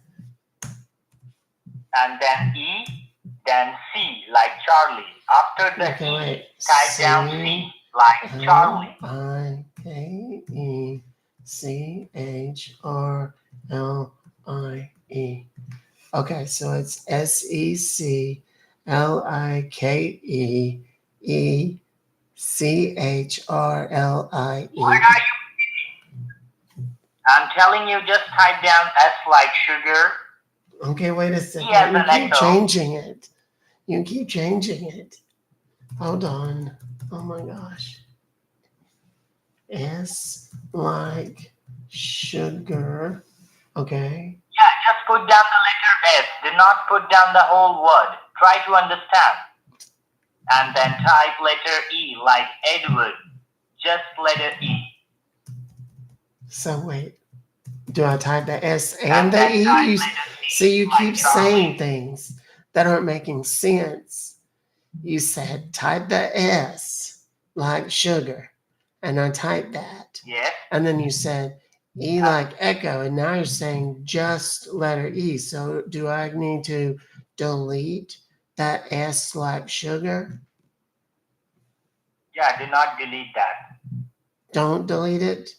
and then E, then C like Charlie. After the Okay, E, wait. type down C like Charlie. Likechrlie. Okay, so it's SECLIKEECHRLIE. What are you? I'm telling you, just type down S like sugar. Okay, wait a E as second. an You keep echo. changing it. You keep changing it. Hold on. Oh my gosh. S like sugar. Okay. Yeah, just put down the letter S. Do not put down the whole word. Try to understand. And then type letter E like Edward. Just letter E. So wait. Do I type the S and And the then E? type You, letter C see, you like keep Charlie. saying things that aren't making sense. You said type the S like sugar, and I typed that. Yes. And then you said E like echo, and now you're saying just letter E. So do I need to delete that S like sugar? Yeah, do not delete that. Don't delete it?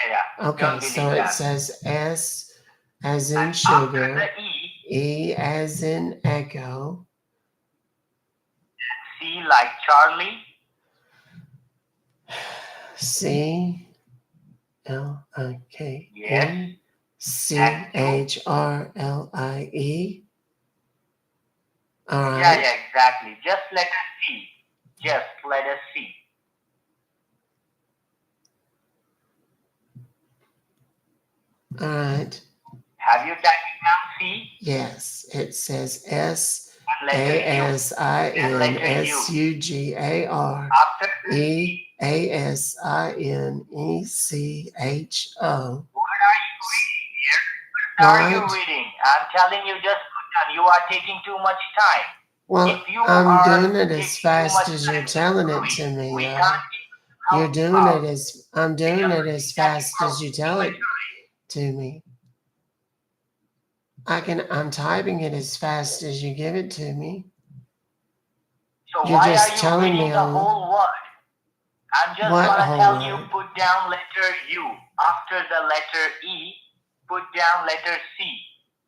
Yeah. Okay, Don't delete so it that. says S as in And after sugar, the E, E as in echo, C like Charlie. C L I K E Yes. CHRLIE. All right. Yeah, exactly. Just letter C. Just letter C. All right. Have you typed down C? Yes, it says S And A letter U. S I N S U G A R After the E A S I N E C H O. What are you reading here? What are you What? reading? I'm telling you, just put down. You are taking too much time. Well, If you I'm are doing it taking as too fast much as time, you're telling it to me. we Though. can't You're help doing out. it as I'm doing Because it as we fast can't as you help tell it time. to me. I'm typing it as fast as you give it to me. So You're why just are you telling reading me the whole word? I'm just What gonna whole tell word? you, put down letter U. After the letter E, put down letter C.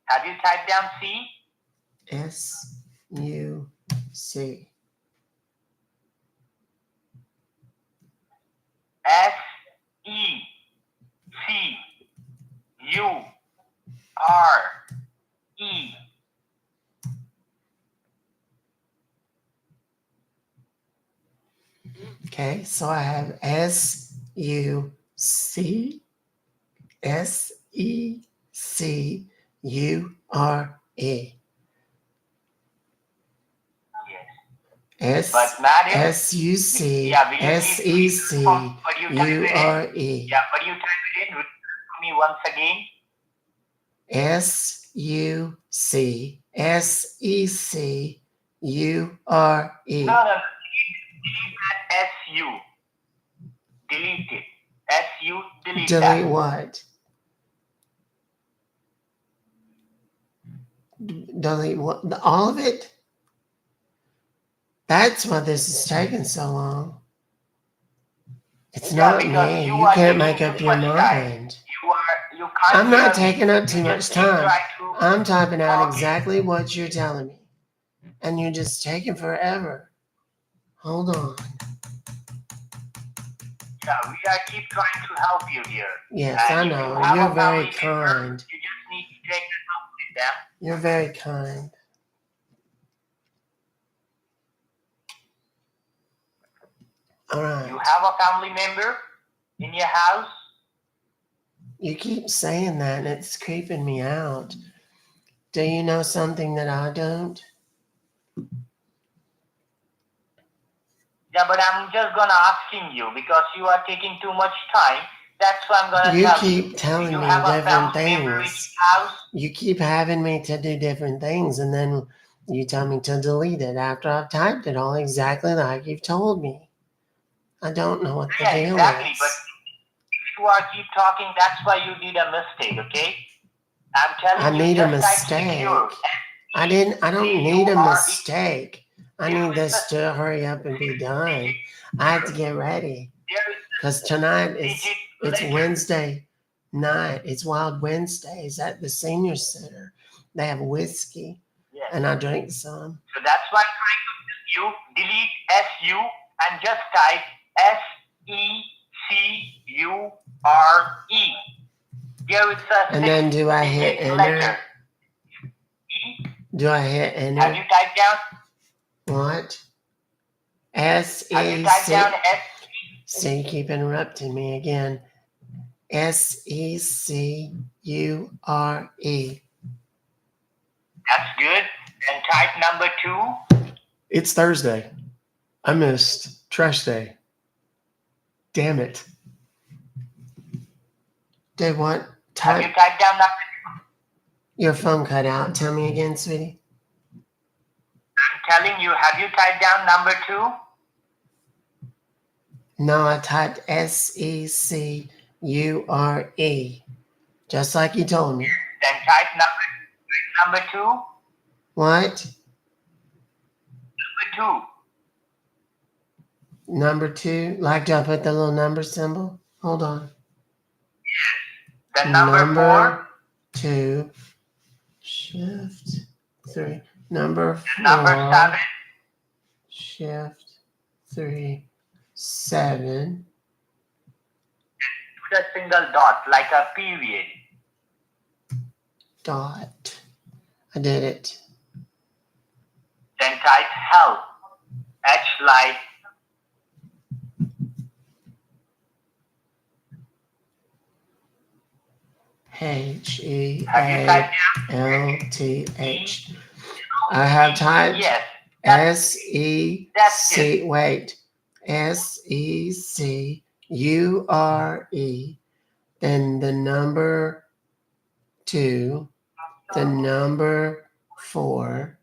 Have you typed down C? SUC. SECURE. Okay, so I have SUC SECURE. Yes. But madam, SUC yeah, will you please read SECURE. but you type it in? Yeah, but you type it in. Read for me once again. SUC SECURE. No, delete that SU. Delete it. SU, delete Delete that. what? Delete what? All of it? That's why this is taking so long. It's Yeah, not because me. you You are can't taking make up too your much time. mind. You can't I'm not hear me. taking up too You much just keep time. trying to I'm typing out talk. exactly what you're telling me. And you're just taking forever. Hold on. Yeah, we are keep trying to help you here. Yes, And I if you know. have You're a very family member, kind. you just need to take it up with them. You're very kind. All right. You have a family member in your house? You keep saying that and it's creeping me out. Do you know something that I don't? Yeah, but I'm just gonna asking you because you are taking too much time. That's what I'm gonna You tell keep telling you me have a different family member in things. your house. You keep having me to do different things, and then you tell me to delete it after I've typed it all exactly like you've told me. I don't know what the Yeah, deal exactly. is. But if you are keep talking, that's why you did a mistake. Okay? I'm telling I you, need a just type mistake. secure. I don't need a SECURE. mistake. I need this to hurry up and be done. I have to get ready There is because tonight it's letter. Wednesday night. It's Wild Wednesdays at the senior center. They have whiskey, Yes. and I drink some. So that's why I'm trying to tell you, delete SU and just type SECURE. Here it's a And then do I hit six-digit enter? letter. Do I hit Have enter? you typed down? What? Have you typed SEC. down S? See, you keep interrupting me again. SECURE. That's good. Then type number 2. It's Thursday. I missed trash day. Damn it. Do what? Have you Type. typed down number 2? Your phone cut out. Tell me again, sweetie. I'm telling you, have you typed down number 2? No, I typed SECURE. Just like you told me. Then type number 2. What? Number 2. Number 2? Like, do I put the little number symbol? Hold on. Then number 4. 2. Shift 3. Number 4. Number 7. Shift 3. 7. Put a single dot, like a period. Dot. I did it. Then type help. H like HEALTH. have you typed down? I have typed Yes. SEC. Wait. SECURE. Then the number 2. The number 4.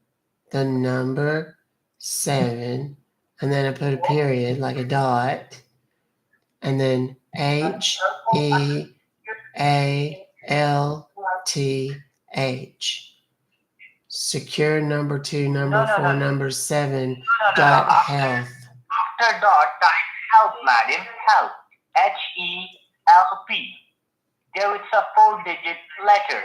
The number 7. And then I put a period, like a dot. And then HEALTH. Secure number 2, number 4, number 7. Dot health. After dot, type help, madam. Help. HELP. There is a 4-digit letter.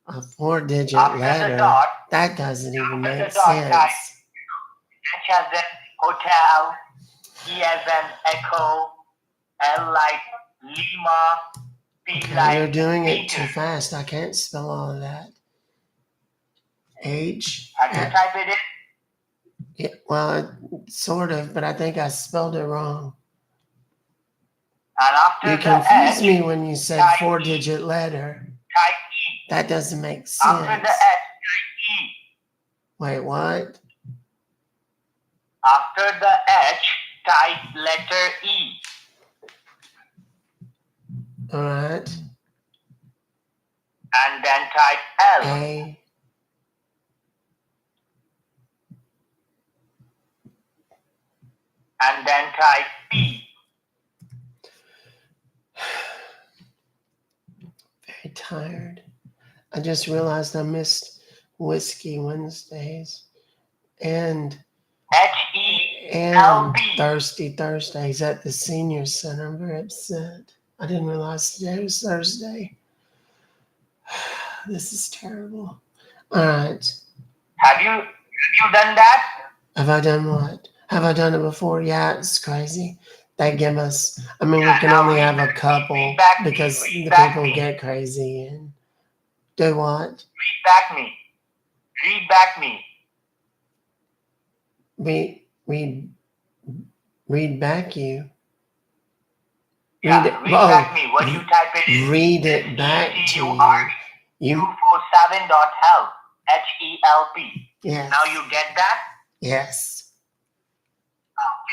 A 4-digit After letter? the dot, That doesn't even after make the dot, type sense. H as in hotel, E as in echo, L like Lima, P Okay, like you're doing it Peter. too fast. I can't spell all of that. H. Have you typed it in? Yeah, well, sort of, but I think I spelled it wrong. And after You the confused H, me when you said type 4-digit letter. type E. That doesn't make After sense. the H, type E. Wait, what? After the H, type letter E. All right. And then type L. A. And then type P. Very tired. I just realized I missed Whiskey Wednesdays and HELP. Thirsty Thursdays at the senior center. I'm very upset. I didn't realize today was Thursday. This is terrible. All right. Have you done that? Have I done what? Have I done it before? Yeah, it's crazy. They give us, I mean, we can now only read- have a couple read back me, because read the back people me. get crazy and do what? Read back me. Read back me. Read back you. Yeah, Read it, read back me. What you type it in. read it back to you. You, 247.help. HELP. yes. Now you get that? Yes.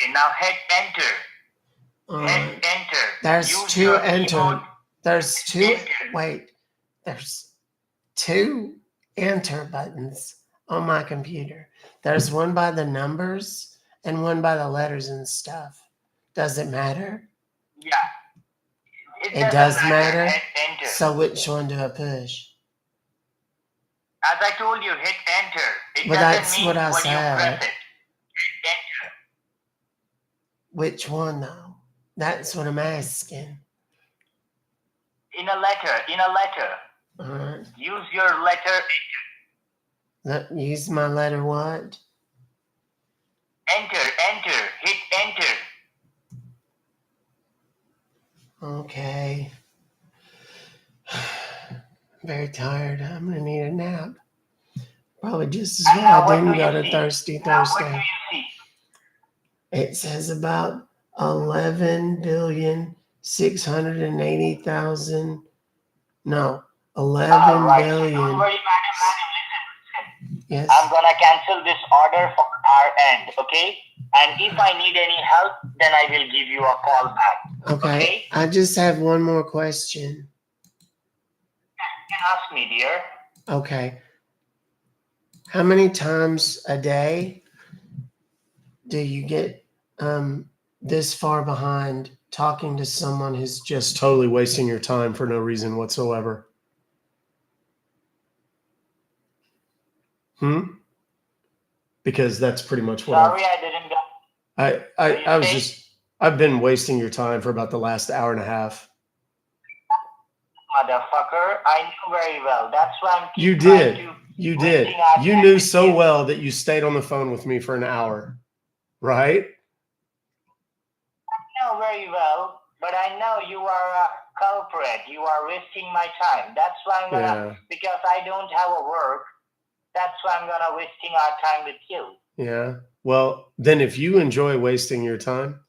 Okay, now hit enter. Hit enter. There's Use two your enter. keyboard. There's two. Enter. Wait. There's two enter buttons on my computer. There's one by the numbers and one by the letters and stuff. Does it matter? Yeah. It does doesn't matter? Hit enter. So which one do I push? As I told you, hit enter. It Well, doesn't that's mean what I when said. you press it. Hit enter. Which one though? That's what I'm asking. In a letter. All right. Use your letter. Use my letter what? Enter. Hit enter. Okay. Very tired. I'm gonna need a nap. Probably just as well I didn't go to Thirsty Now, what do Thursday. you see? It says about 11,680,000. No, 11 Right. billion. Don't worry, madam, listen. Yes. I'm gonna cancel this order from our end, okay? And if I need any help, then I will give you a call back. Okay. I just have one more question. You can ask me, dear. Okay. How many times a day do you get this far behind talking to someone who's just Totally wasting your time for no reason whatsoever. Because that's pretty much what Sorry, I didn't get. I've been wasting your time for about the last hour and a half. Motherfucker, I knew very well. That's why I'm You trying did. to You did. wasting our You time knew with so you. well that you stayed on the phone with me for an hour, right? I know very well, but I know you are a culprit. You are wasting my time. That's why I'm gonna, because I don't have a work, that's why I'm gonna wasting our time with you. Yeah. Well, then if you enjoy wasting your time,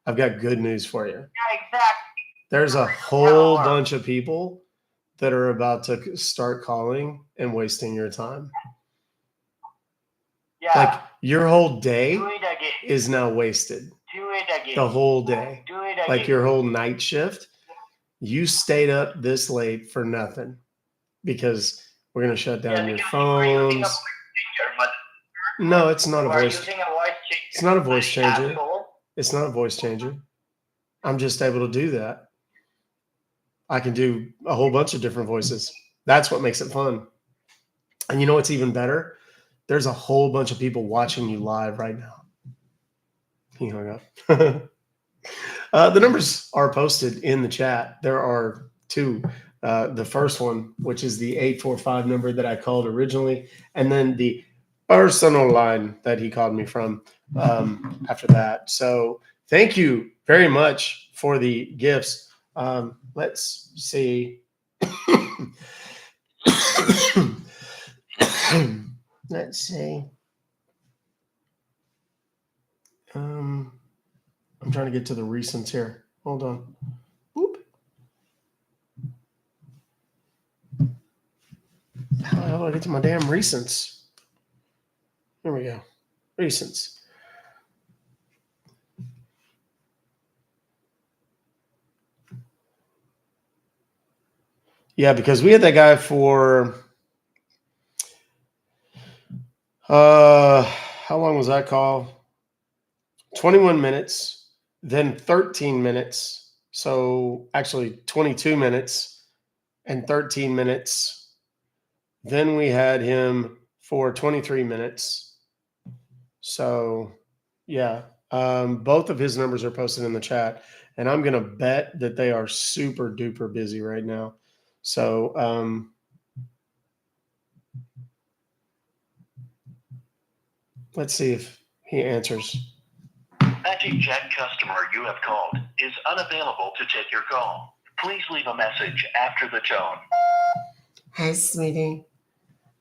I've got good news for you. Yeah, exactly. There's a whole bunch of people that are about to start calling and wasting your time. Yeah. Like your whole day Do it again. is now wasted. Do it again. The whole day. Do it again. Like your whole night shift. You stayed up this late for nothing because we're going to shut down your phones. No, it's not a voice. It's not a voice changer. It's not a voice changer. I'm just able to do that. I can do a whole bunch of different voices. That's what makes it fun. And you know what's even better? There's a whole bunch of people watching you live right now. He hung up. The numbers are posted in the chat. There are two. The first one, which is the 845 number that I called originally, and then the personal line that he called me from after that. So thank you very much for the gifts. Let's see. Let's see. I'm trying to get to the recents here. Hold on. Boop. How the hell do I get to my damn recents? Here we go. Recents. Yeah, because we had that guy for how long was that call? 21 minutes, then 13 minutes. So actually 22 minutes and 13 minutes. Then we had him for 23 minutes. So yeah, both of his numbers are posted in the chat, and I'm going to bet that they are super duper busy right now. So, let's see if he answers. Magic Jack customer you have called is unavailable to take your call. Please leave a message after the tone. Hey, sweetie.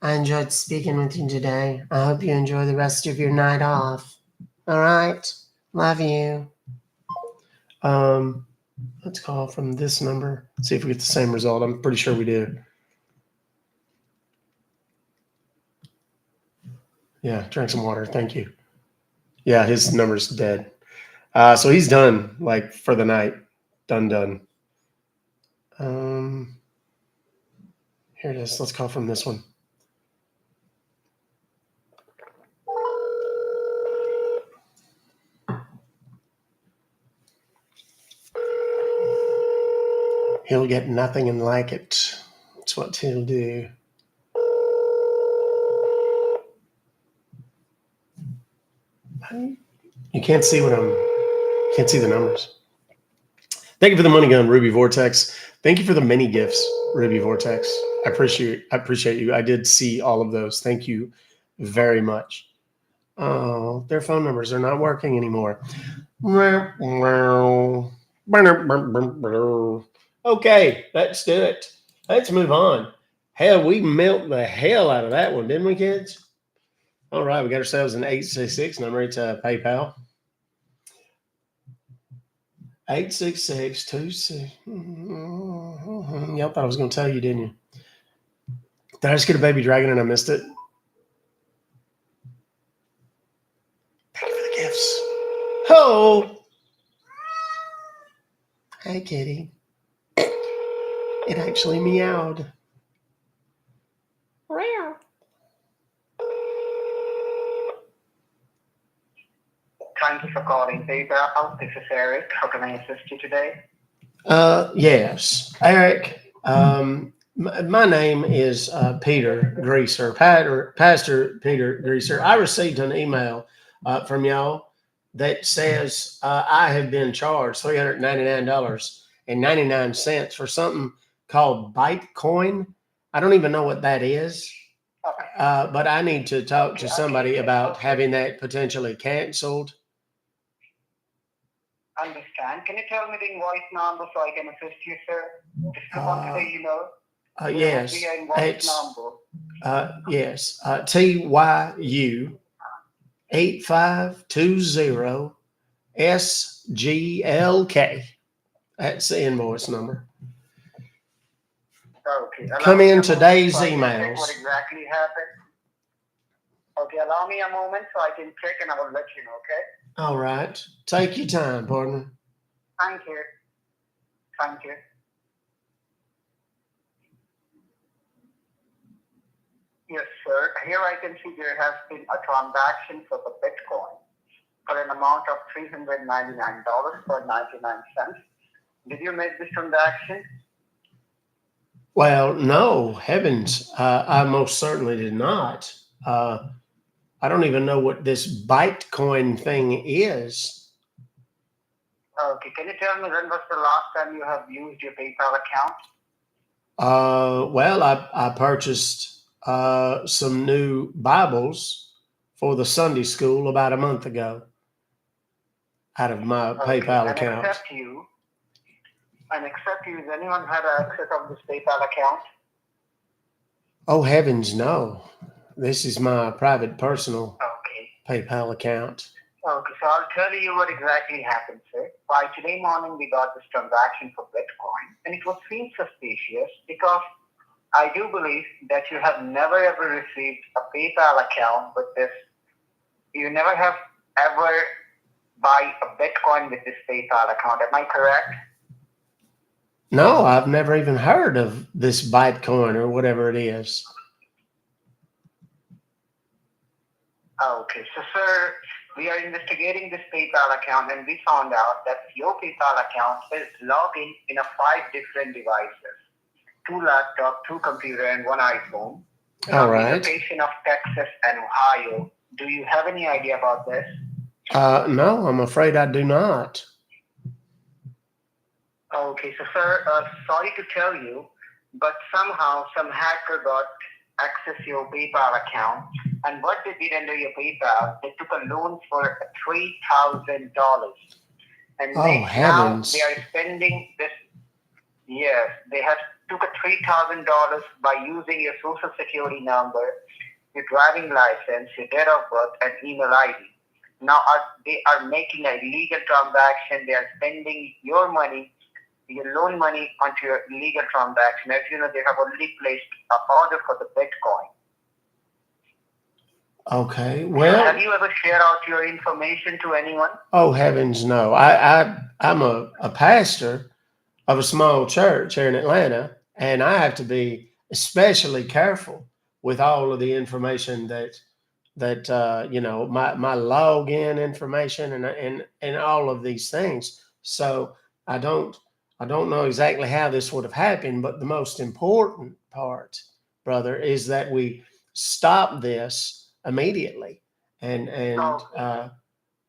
I enjoyed speaking with you today. I hope you enjoy the rest of your night off. All right. Love you. Let's call from this number. See if we get the same result. I'm pretty sure we do. Yeah, drink some water. Thank you. Yeah, his number's dead. So he's done, like, for the night. Done. Here it is. Let's call from this one. He'll get nothing and like it. That's what he'll do. You can't see can't see the numbers. Thank you for the money gun, Ruby Vortex. Thank you for the many gifts, Ruby Vortex. I appreciate you. I did see all of those. Thank you very much. Oh, their phone numbers are not working anymore. Okay, let's do it. Let's move on. Hell, we milked the hell out of that one, didn't we, kids? All right, we got ourselves an 866 number. It's PayPal. 86626. Y'all thought I was going to tell you, didn't you? Did I just get a baby dragon and I missed it? Thank you for the gifts. Ho! Hey, kitty. It actually meowed. Rare. Thank you for calling PayPal. This is Eric. How can I assist you today? Yes, Eric. My name is Peter Greaser, Pastor Peter Greaser. I received an email from y'all that says I have been charged $399.99 for something called Bitcoin. I don't even know what that is, but I need to talk to somebody about having that potentially canceled. Understand. Can you tell me the invoice number so I can assist you, sir? Just respond to the email. Yes, invoice number. Yes, TYU 8520 SGLK. That's the invoice number. Okay. Come in today's so emails. What exactly happened? Okay, allow me a moment so I can check and I will let you know, okay? All right. Take your time, partner. Thank you. Thank you. Yes, sir. Here I can see there has been a transaction for the Bitcoin for an amount of $399.99. Did you make this transaction? Well, no, heavens, I most certainly did not. I don't even know what this Bitcoin thing is. Okay, can you tell me when was the last time you have used your PayPal account? Well, I purchased some new Bibles for the Sunday school about a month ago out of my PayPal account. Except you, has anyone had access of this PayPal account? Oh, heavens, no. This is my private personal PayPal account. Okay, so I'll tell you what exactly happened, sir. By today morning, we got this transaction for Bitcoin, and it was seen suspicious because I do believe that you have never ever received a PayPal account with this. You never have ever buy a Bitcoin with this PayPal account. Am I correct? No, I've never even heard of this Bitcoin or whatever it is. Okay, so sir, we are investigating this PayPal account and we found out that your PayPal account is logged in 5 different devices. 2 laptops, 2 computers, and 1 iPhone. All right. In the location of Texas and Ohio. Do you have any idea about this? No, I'm afraid I do not. Okay, so sir, sorry to tell you, but somehow some hacker got access to your PayPal account, and what they did under your PayPal, they took a loan for $3,000, and now they are spending this. Yes, they have took a $3,000 by using your social security number, your driving license, your date of birth, and email ID. Now they are making a illegal transaction. They are spending your money, your loan money, onto your illegal transaction. As you know, they have already placed an order for the Bitcoin. Okay. Have Well, you ever shared out your information to anyone? oh heavens, no. I'm a pastor of a small church here in Atlanta, and I have to be especially careful with all of the information that my login information and all of these things. So I don't I don't know exactly how this would have happened, but the most important part, brother, is that we stop this immediately and get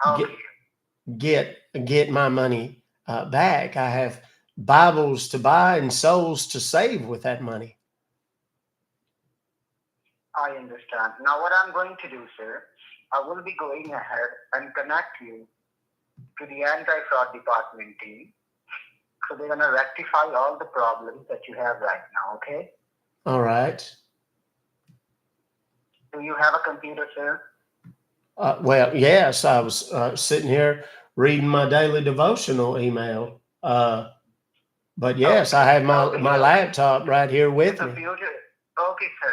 Okay. get my money back. I have Bibles to buy and souls to save with that money. I understand. Now, what I'm going to do, sir, I will be going ahead and connect you to the anti-fraud department team. So they're going to rectify all the problems that you have right now, okay? All right. Do you have a computer, sir? Well, yes, I was sitting here reading my daily devotional email. But yes, I have my laptop right here The with me. computer. Okay, sir.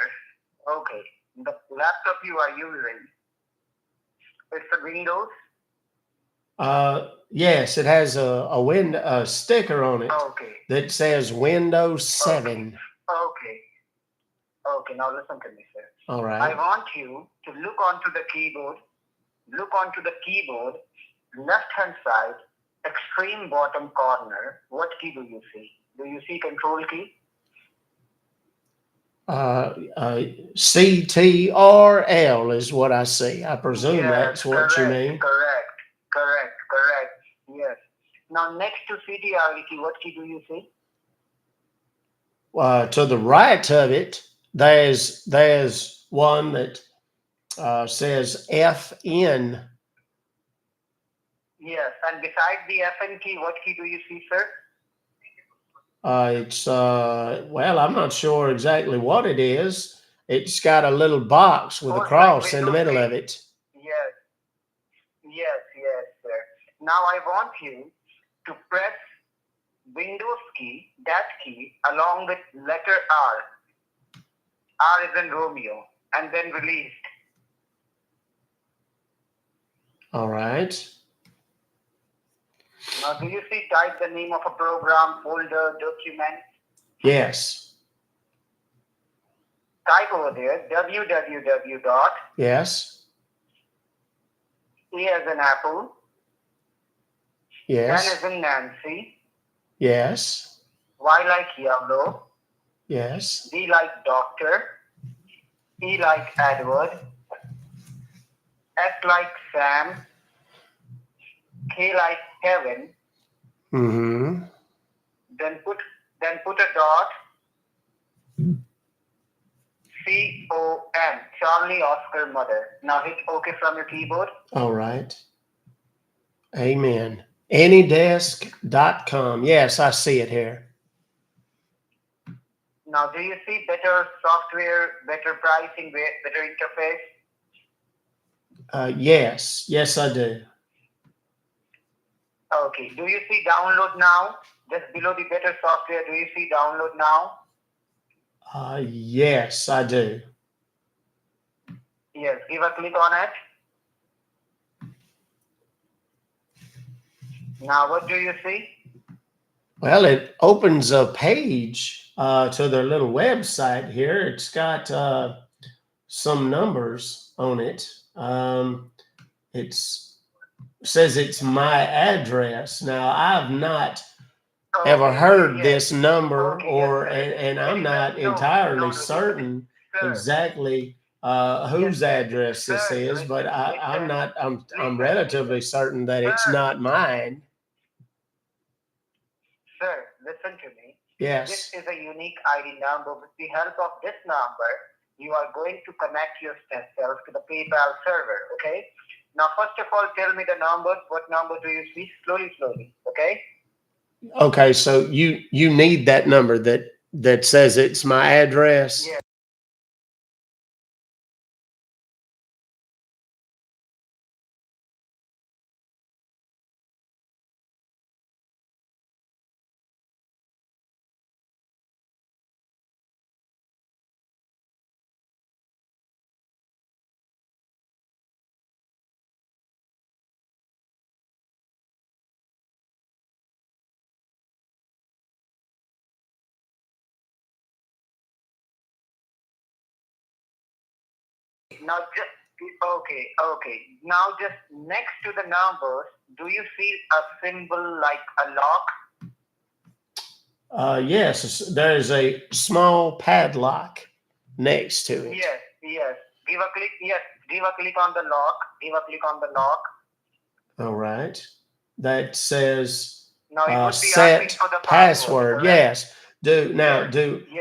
Okay. The laptop you are using, it's a Windows? Yes, it has a sticker on it Okay. that says Windows 7. Okay. Okay, now listen to me, sir. All I right. want you to look onto the keyboard, left hand side, extreme bottom corner. What key do you see? Do you see control key? CTRL is what I see. I presume Yes, that's what you mean. correct. Yes. Now next to CTRL key, what key do you see? To the right of it, there's one that says FN. Yes, and beside the FN key, what key do you see, sir? It's well, I'm not sure exactly what it is. It's got a little box with a Oh, it's like cross in the Windows middle key. of it. Yes, sir. Now I want you to press Windows key, that key, along with letter R. R is in Romeo, and then released. All right. Now, do you see type the name of a program, folder, document? Yes. Type over there www dot Yes. A as in Apple, N Yes. as in Nancy, Yes. Y like yellow, Yes. D like doctor, E like Edward, S like Sam, K like Kevin, Mm-hmm. then put a dot, COM, Charlie Oscar Mother. Now hit OK from your keyboard. All right. Amen. Anydesk.com. Yes, I see it here. Now, do you see better software, better pricing, better interface? Yes. Yes, I do. Okay. Do you see download now? Just below the better software, do you see download now? Yes, I do. Yes. Give a click on it. Now, what do you see? Well, it opens a page to their little website here. It's got some numbers on it. It says it's my address. Now, I've not ever heard this number, and I'm not entirely certain exactly whose address this is, but I'm relatively certain that it's not mine. Sir, listen to me. Yes. This is a unique ID number. With the help of this number, you are going to connect yourself to the PayPal server, okay? Now, first of all, tell me the numbers. What number do you see? Slowly, okay? Okay, so you need that number that says it's my address. Yes. Now just okay. Now just next to the numbers, do you see a symbol like a lock? Yes, there's a small padlock next to it. Yes. Give a click. Yes, give a click on the lock. Give a click on the lock. All right. That says Now it would be asking set for the password. correct? Yes. Do Yes.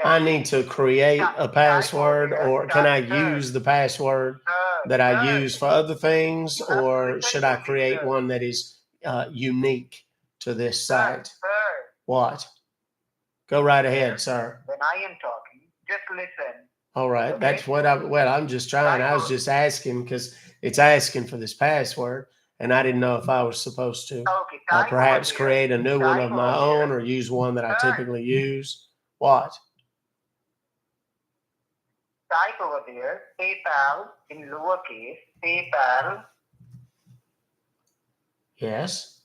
I need to create a password, or can I Sir. use the password that I use for other things, or should I create one that is unique to this site? Sir, What? Go right ahead, sir. when I am talking, just listen. All right. Okay. That's what I'm just trying. I was just asking because it's asking for this password, and I didn't know if I was supposed to Okay. perhaps create a new one of my own Here. or use one that I Sir. typically use. What? Type over there, PayPal in lowercase, PayPal, Yes.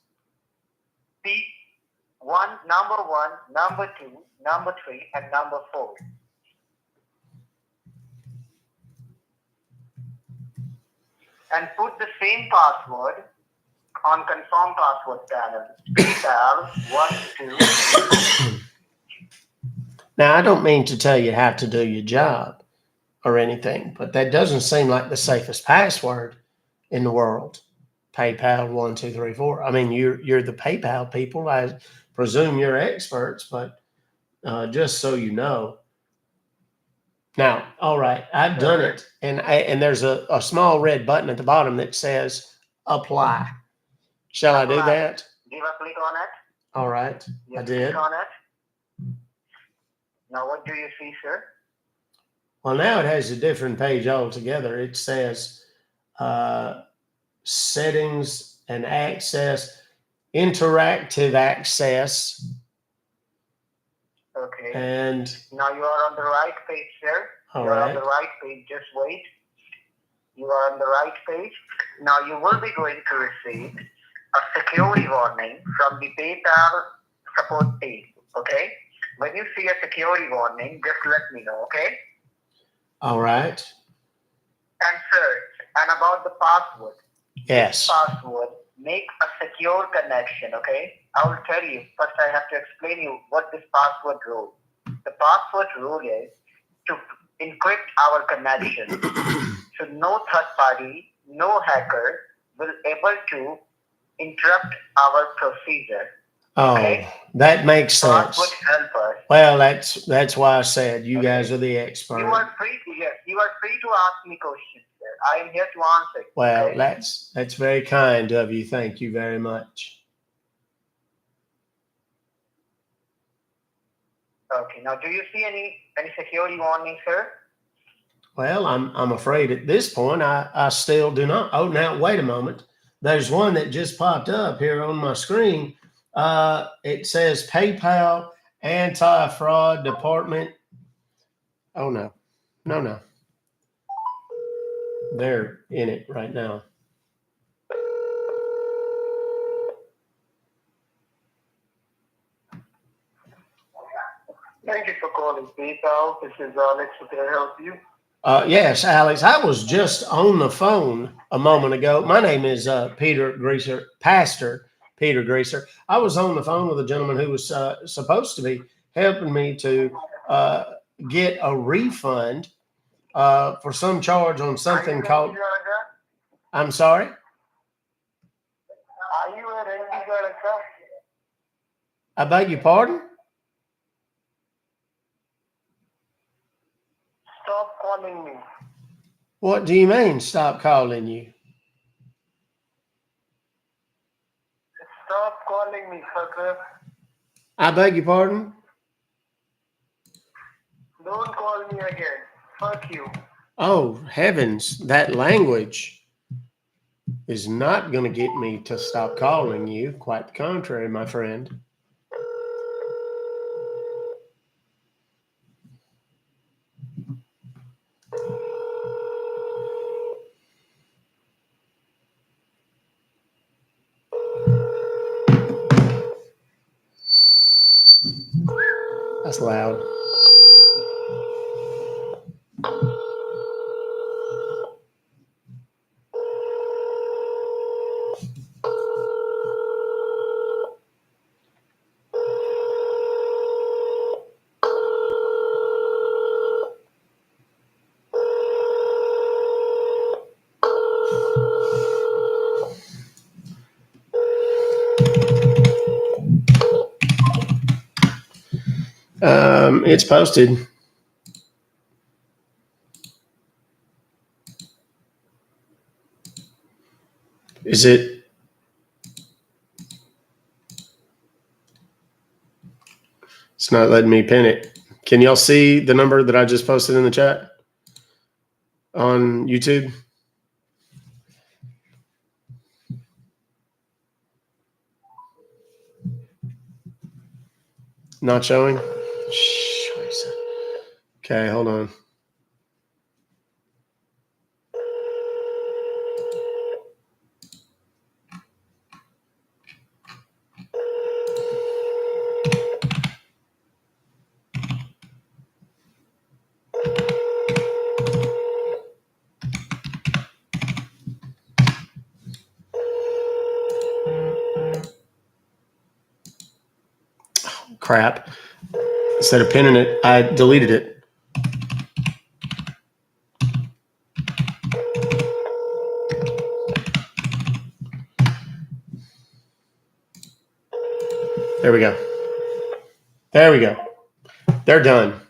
number 1, number 2, number 3, and number 4. And put the same password on confirm password panel. PayPal 1, 2. Now, I don't mean to tell you how to do your job or anything, but that doesn't seem like the safest password in the world. PayPal 1, 2, 3, 4. I mean, you're the PayPal people. I presume you're experts, but just so you know. Now, all right, I've done it, and there's a small red button at the bottom that says apply. Shall I do that? Give a click on it. All right, I did. Click on it. Now, what do you see, sir? Well, now it has a different page altogether. It says settings and access, interactive access. Okay. And now you are on the right page, sir. All right. On the right page. Just wait. You are on the right page. Now you will be going to receive a security warning from the PayPal support team. Okay. When you see a security warning, just let me know. Okay. All right. And sir, and about the password. Yes. This password, make a secure connection. Okay. I will tell you. First, I have to explain you what this password rule. The password rule is to encrypt our connection. So no third party, no hacker will able to interrupt our procedure. Okay? Oh, that makes sense. Password help us. Well, that's why I said you guys are the expert. You are free to ask me questions, sir. I am here to answer. Well, okay? that's very kind of you. Thank you very much. Okay. Now, do you see any security warning, sir? Well, I'm afraid at this point I still do not. Oh, now wait a moment. There's one that just popped up here on my screen. It says PayPal Anti-Fraud Department. Oh no. They're in it right now. Thank you for calling PayPal. This is Alex. Can I help you? Yes, Alex. I was just on the phone a moment ago. My name is Peter Greaser, Pastor Peter Greaser. I was on the phone with a gentleman who was supposed to be helping me to get a refund for some charge on something called. I'm sorry? Are you a registered account? I beg your pardon? Stop calling me. What do you mean, stop calling you? Stop calling me, sucker. I beg your pardon? Don't call me again. Fuck you. Oh, heavens, that language is not going to get me to stop calling you. Quite the contrary, my friend. That's loud. It's posted. Is it? It's not letting me pin it. Can y'all see the number that I just posted in the chat on YouTube? Not showing? Okay, hold on. Crap. Instead of pinning it, I deleted it. There we go. There we go. They're done.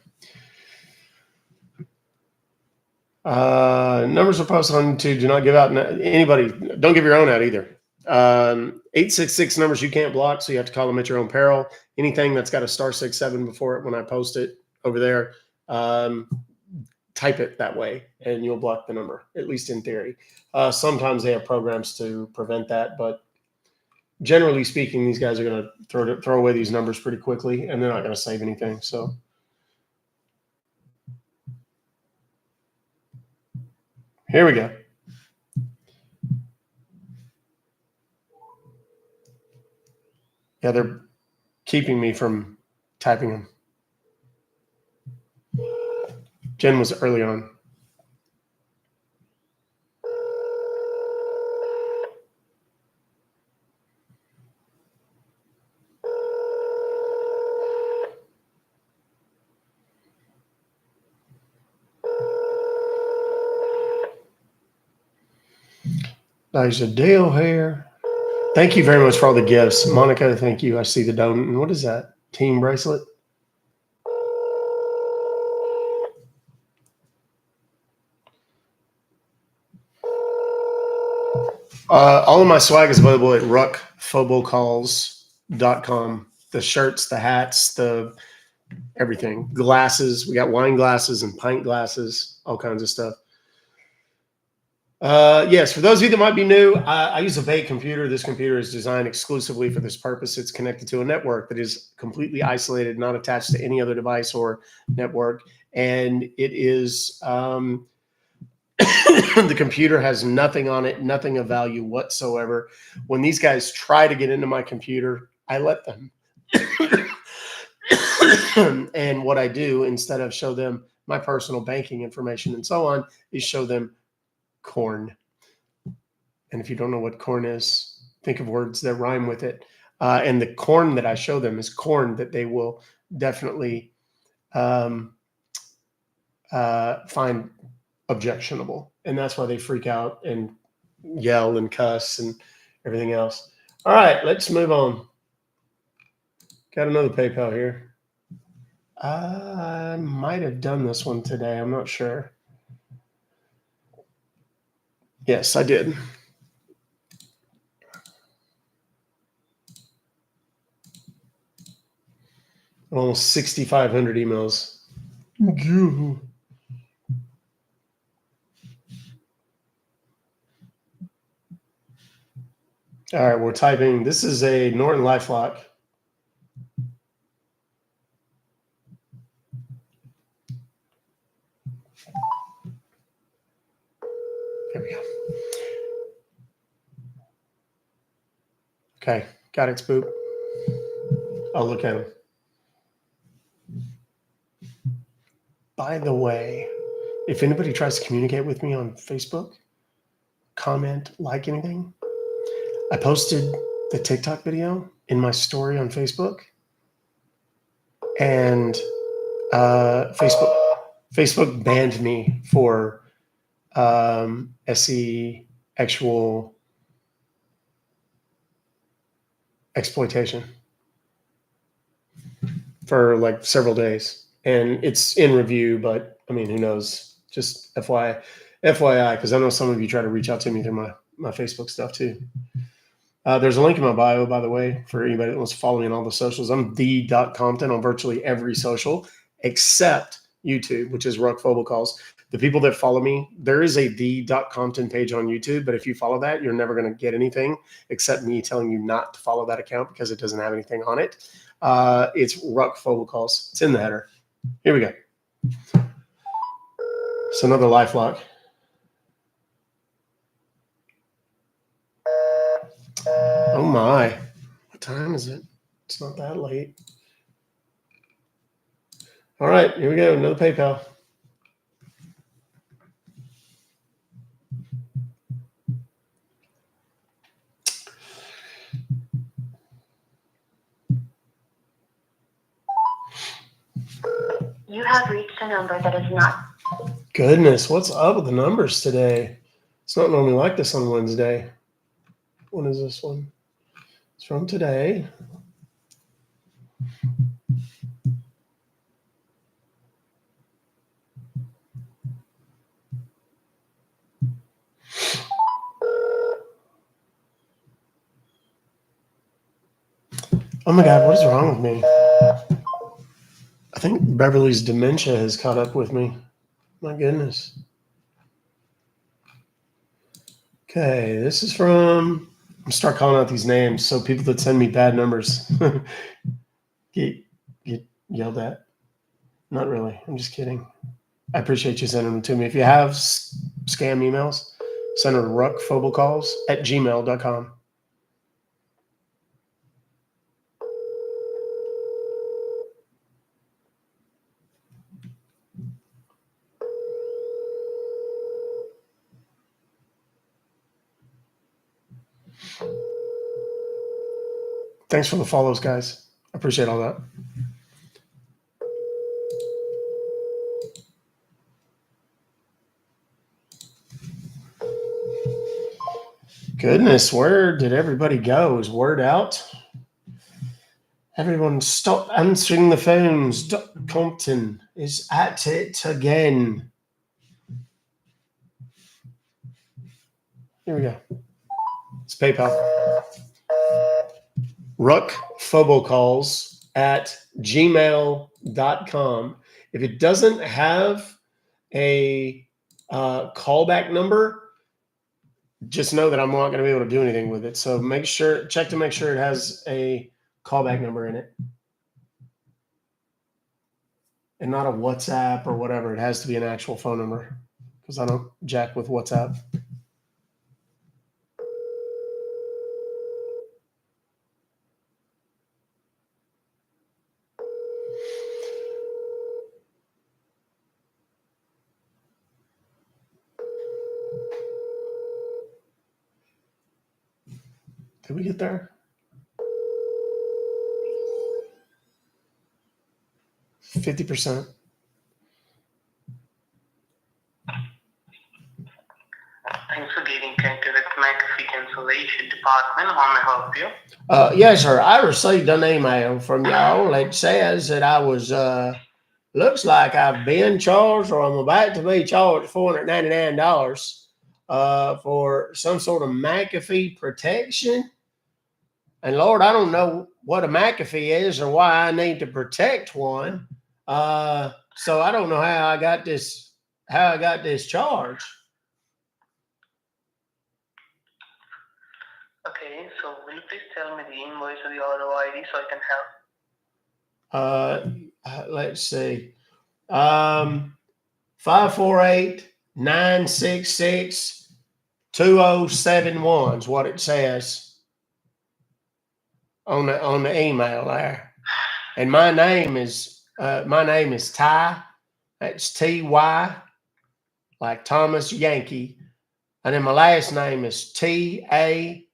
Numbers are posted on YouTube. Do not give out anybody. Don't give your own out either. 866 numbers you can't block, so you have to call them at your own peril. Anything that's got a *67 before it when I post it over there, type it that way, and you'll block the number, at least in theory. Sometimes they have programs to prevent that, but generally speaking, these guys are going to throw away these numbers pretty quickly, and they're not going to save anything. So. Here we go. Yeah, they're keeping me from typing them. Jen was early on. There's a Dale here. Thank you very much for all the gifts. Monica, thank you. I see the donut. And what is that? Team bracelet? All of my swag is available at Ruck, Fobocalls.com. The shirts, the hats, the everything. Glasses. We got wine glasses and pint glasses, all kinds of stuff. Yes, for those of you that might be new, I use a Vape computer. This computer is designed exclusively for this purpose. It's connected to a network that is completely isolated, not attached to any other device or network. And it is, the computer has nothing on it, nothing of value whatsoever. When these guys try to get into my computer, I let them. And what I do, instead of show them my personal banking information and so on, is show them corn. And if you don't know what corn is, think of words that rhyme with it. And the corn that I show them is corn that they will definitely find objectionable. And that's why they freak out and yell and cuss and everything else. All right, let's move on. Got another PayPal here. I might have done this one today. I'm not sure. Yes, I did. Almost 6,500 emails. All right, we're typing. This is a Norton LifeLock. There we go. Okay, got it, Spook. I'll look at him. By the way, if anybody tries to communicate with me on Facebook, comment, like anything, I posted the TikTok video in my story on Facebook, and Facebook banned me for SE actual exploitation. for like several days, and it's in review. But I mean, who knows? Just FYI, because I know some of you try to reach out to me through my Facebook stuff too. There's a link in my bio, by the way, for anybody that wants to follow me on all the socials. I'm the.compton on virtually every social except YouTube, which is Ruck Fobocalls. The people that follow me, there is a the.compton page on YouTube, but if you follow that, you're never going to get anything except me telling you not to follow that account because it doesn't have anything on it. It's Ruck Fobocalls. It's in the header. Here we go. It's another LifeLock. Oh my. What time is it? It's not that late. All right, here we go. Another PayPal. You have reached a number that is not. Goodness, what's up with the numbers today? It's not normally like this on Wednesday. When is this one? It's from today. Oh my God, what is wrong with me? I think Beverly's dementia has caught up with me. My goodness. Okay, this is from, I'm start calling out these names so people that send me bad numbers get yelled at. Not really. I'm just kidding. I appreciate you sending them to me. If you have scam emails, send them to ruckfobocalls@gmail.com. Thanks for the follows, guys. I appreciate all that. Goodness, where did everybody go? Is word out? Everyone stop answering the phones. Compton is at it again. Here we go. It's PayPal. ruckfobocalls@gmail.com. If it doesn't have a callback number, just know that I'm not going to be able to do anything with it. So check to make sure it has a callback number in it. And not a WhatsApp or whatever. It has to be an actual phone number because I don't jack with WhatsApp. Did we get there? 50%. Thanks for getting connected with McAfee Cancellation Department. How may I help you? Yes, sir. I received an email from y'all that says that I was, looks like I've been charged or I'm about to be charged $499 for some sort of McAfee protection. And Lord, I don't know what a McAfee is or why I need to protect one. So I don't know how I got this charge. Okay, so will you please tell me the invoice or the order ID so I can help? Let's see. 548-966-2071 is what it says on the email there. And my name is Ty. That's Ty, like Thomas Yankee. And then my last name is TASSOLE.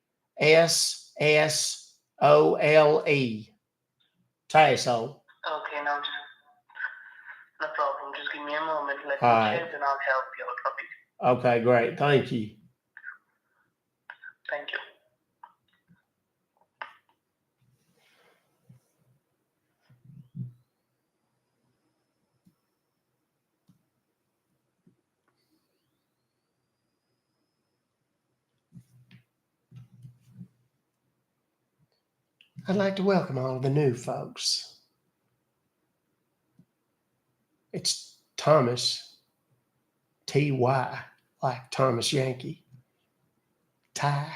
Tassole. Okay, now no problem. Just give me a moment. Let me All right. check and I'll help you out. Okay. Okay, great. Thank you. Thank you. I'd like to welcome all the new folks. It's Thomas, T-Y, like Thomas Yankee, Ty.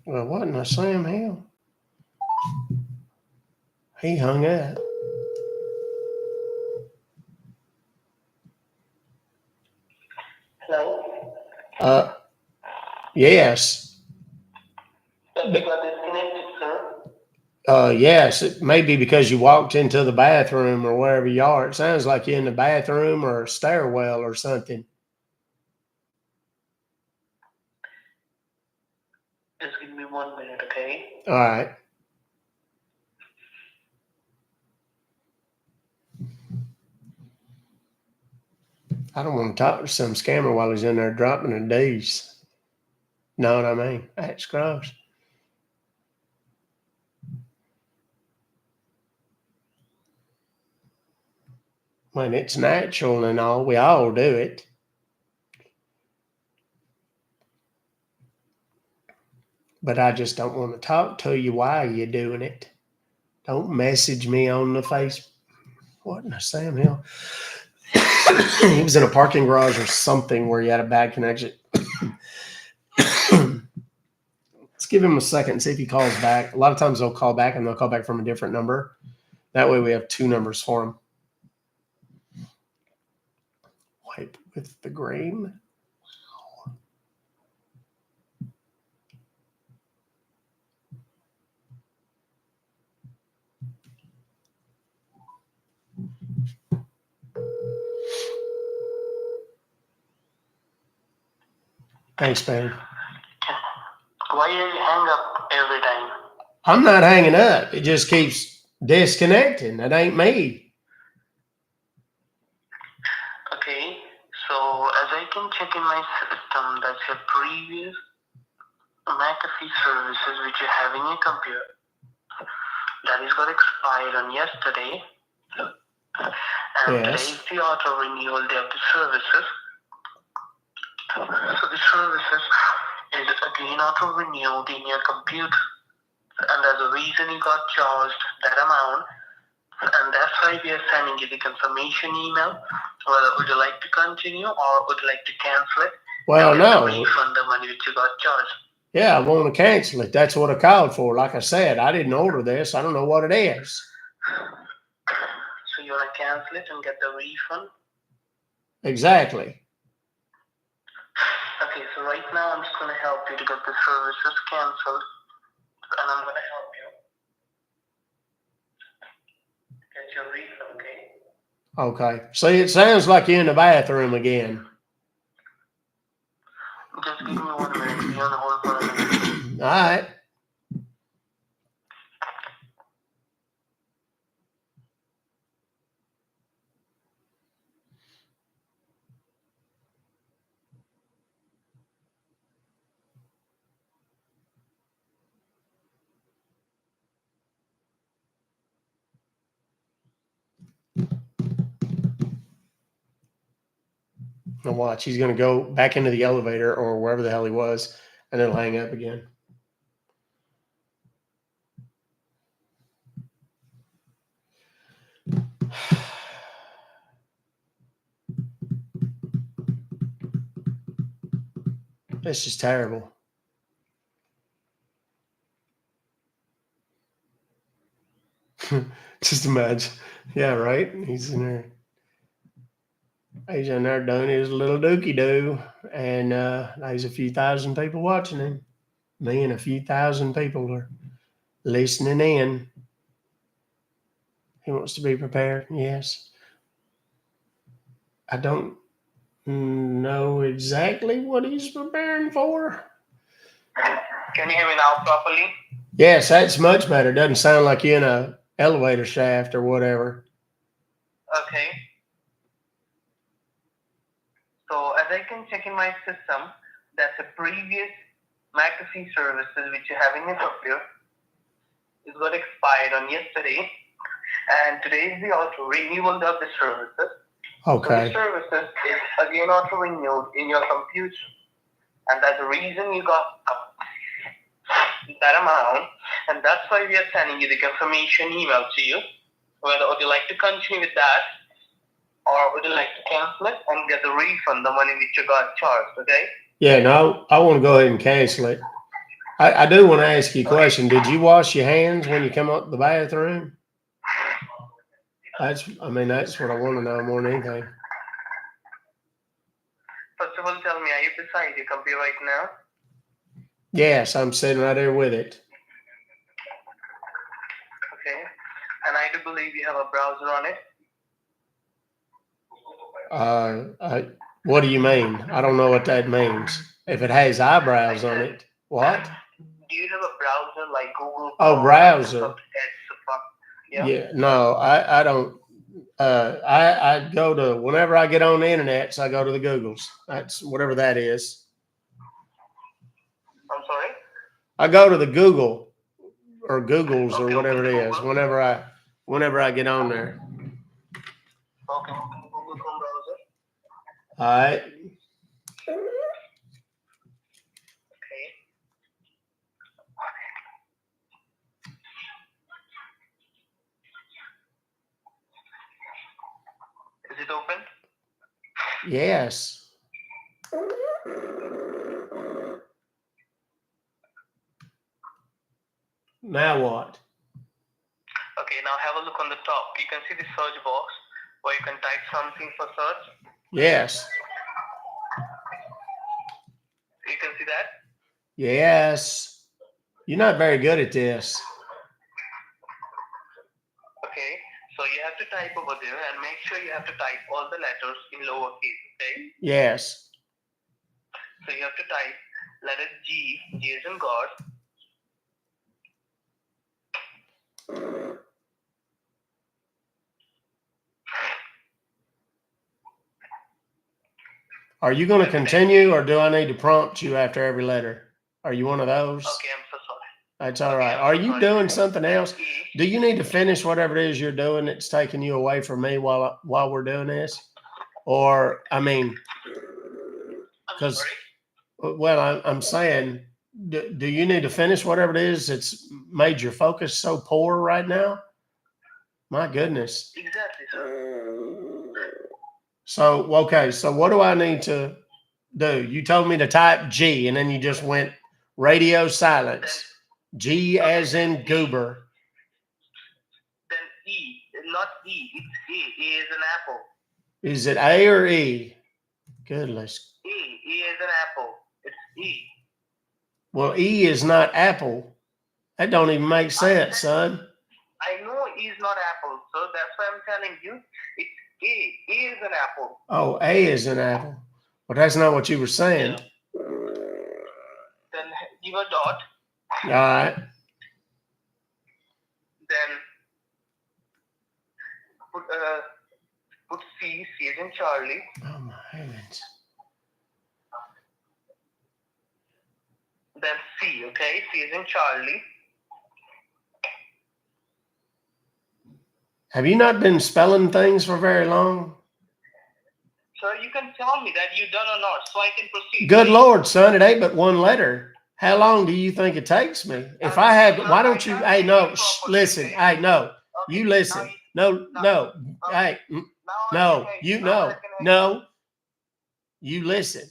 Well, wasn't a Sam Hill? He hung up. Hello? Yes. You got disconnected, sir? Yes, it may be because you walked into the bathroom or wherever you are. It sounds like you're in the bathroom or a stairwell or something. Just give me 1 minute, okay? All right. I don't want to talk to some scammer while he's in there dropping a D's. Know what I mean? That's gross. When it's natural and all, we all do it. But I just don't want to talk to you while you're doing it. Don't message me on the face. What in the Sam Hill? He was in a parking garage or something where you had a bad connection. Let's give him a second and see if he calls back. A lot of times they'll call back and they'll call back from a different number. That way we have two numbers for him. Wipe with the green. Thanks, man. Why do you hang up every time? I'm not hanging up. It just keeps disconnecting. That ain't me. Okay, so as I can check in my system, that's your previous McAfee services which you have in your computer. That is got expired on yesterday. And Yes. today is the auto renewal day of the services. So the services is again auto renewed in your computer. And there's a reason you got charged that amount. And that's why we are sending you the confirmation email. Whether would you like to continue or would you like to cancel it? Well, no. Refund the money which you got charged. Yeah, I want to cancel it. That's what I called for. Like I said, I didn't order this. I don't know what it is. So you want to cancel it and get the refund? Exactly. Okay, so right now I'm just going to help you to get the services cancelled. And I'm going to help you get your refund, okay? Okay. See, it sounds like you're in the bathroom again. Just give me 1 minute. Be on the hold for a minute. All right. Now watch. He's going to go back into the elevator or wherever the hell he was, and it'll hang up again. This is terrible. Just imagine. Yeah, right? He's in there. He's in there doing his little dookie doo. And there's a few thousand people watching him. Me and a few thousand people are listening in. He wants to be prepared. Yes. I don't know exactly what he's preparing for. Can you hear me now properly? Yes, that's much better. Doesn't sound like you're in a elevator shaft or whatever. Okay. So as I can check in my system, that's a previous McAfee services which you have in your computer. It got expired on yesterday. And today is the auto renewal of the services. So Okay. the services is again not renewed in your computer, and that's the reason you got that amount, and that's why we are sending you the confirmation email to you. Whether would you like to continue with that, or would you like to cancel it and get the refund, the money which you got charged? Okay. Yeah, no, I want to go ahead and cancel it. I do want to ask you a question. Did you wash your hands when you come out the bathroom? That's what I want to know more than anything. First of all, tell me, are you beside your computer right now? Yes, I'm sitting right there with it. Okay. And I do believe you have a browser on it. What do you mean? I don't know what that means. If it has eyebrows on it, what? Do you have a browser like Google? Oh, browser. Microsoft Edge? Yeah. Yeah, no, I don't. I go to whenever I get on the internet, so I go to the Googles. That's whatever that is. I'm sorry. I go to the Google or Googles or Okay, whatever it is. Google. Whenever I get on there. Okay. Google Chrome browser. All right. Okay. Is it open? Yes. Now what? Okay, now have a look on the top. You can see the search box where you can type something for search. Yes. You can see that? Yes. You're not very good at this. Okay, so you have to type over there and make sure you have to type all the letters in lowercase, okay? Yes. So you have to type letter G, G as in God. Are you going to continue, or do I need to prompt you after every letter? Are you one of those? Okay, I'm so sorry. That's all right. Are you doing something else? Do you need to finish whatever it is you're doing that's taking you away from me while we're doing this? Or, because, well, I'm saying, do you need to finish whatever it is that's made your focus so poor right now? My goodness. Exactly, sir. So, okay, so what do I need to do? You told me to type G, and then you just went radio silence. G as in goober. Then E, not E, it's A. A is an apple. Is it A or E? Goodness. A is an apple. It's E. Well, E is not apple. That don't even make sense, son. I know E is not apple, so that's why I'm telling you. It's A. A is an apple. Oh, A is an apple. Well, that's not what you were saying. Yeah. Then give a dot. All right. Then put C. C as in Charlie. Oh, my heavens. Then C, okay? C as in Charlie. Have you not been spelling things for very long? Sir, you can tell me that you done or not, so I can proceed. Good Lord, son, it ain't but one letter. How long do you think it takes me? If I had, why don't you, hey, no, listen, hey, no, you listen. No, hey, no, you listen.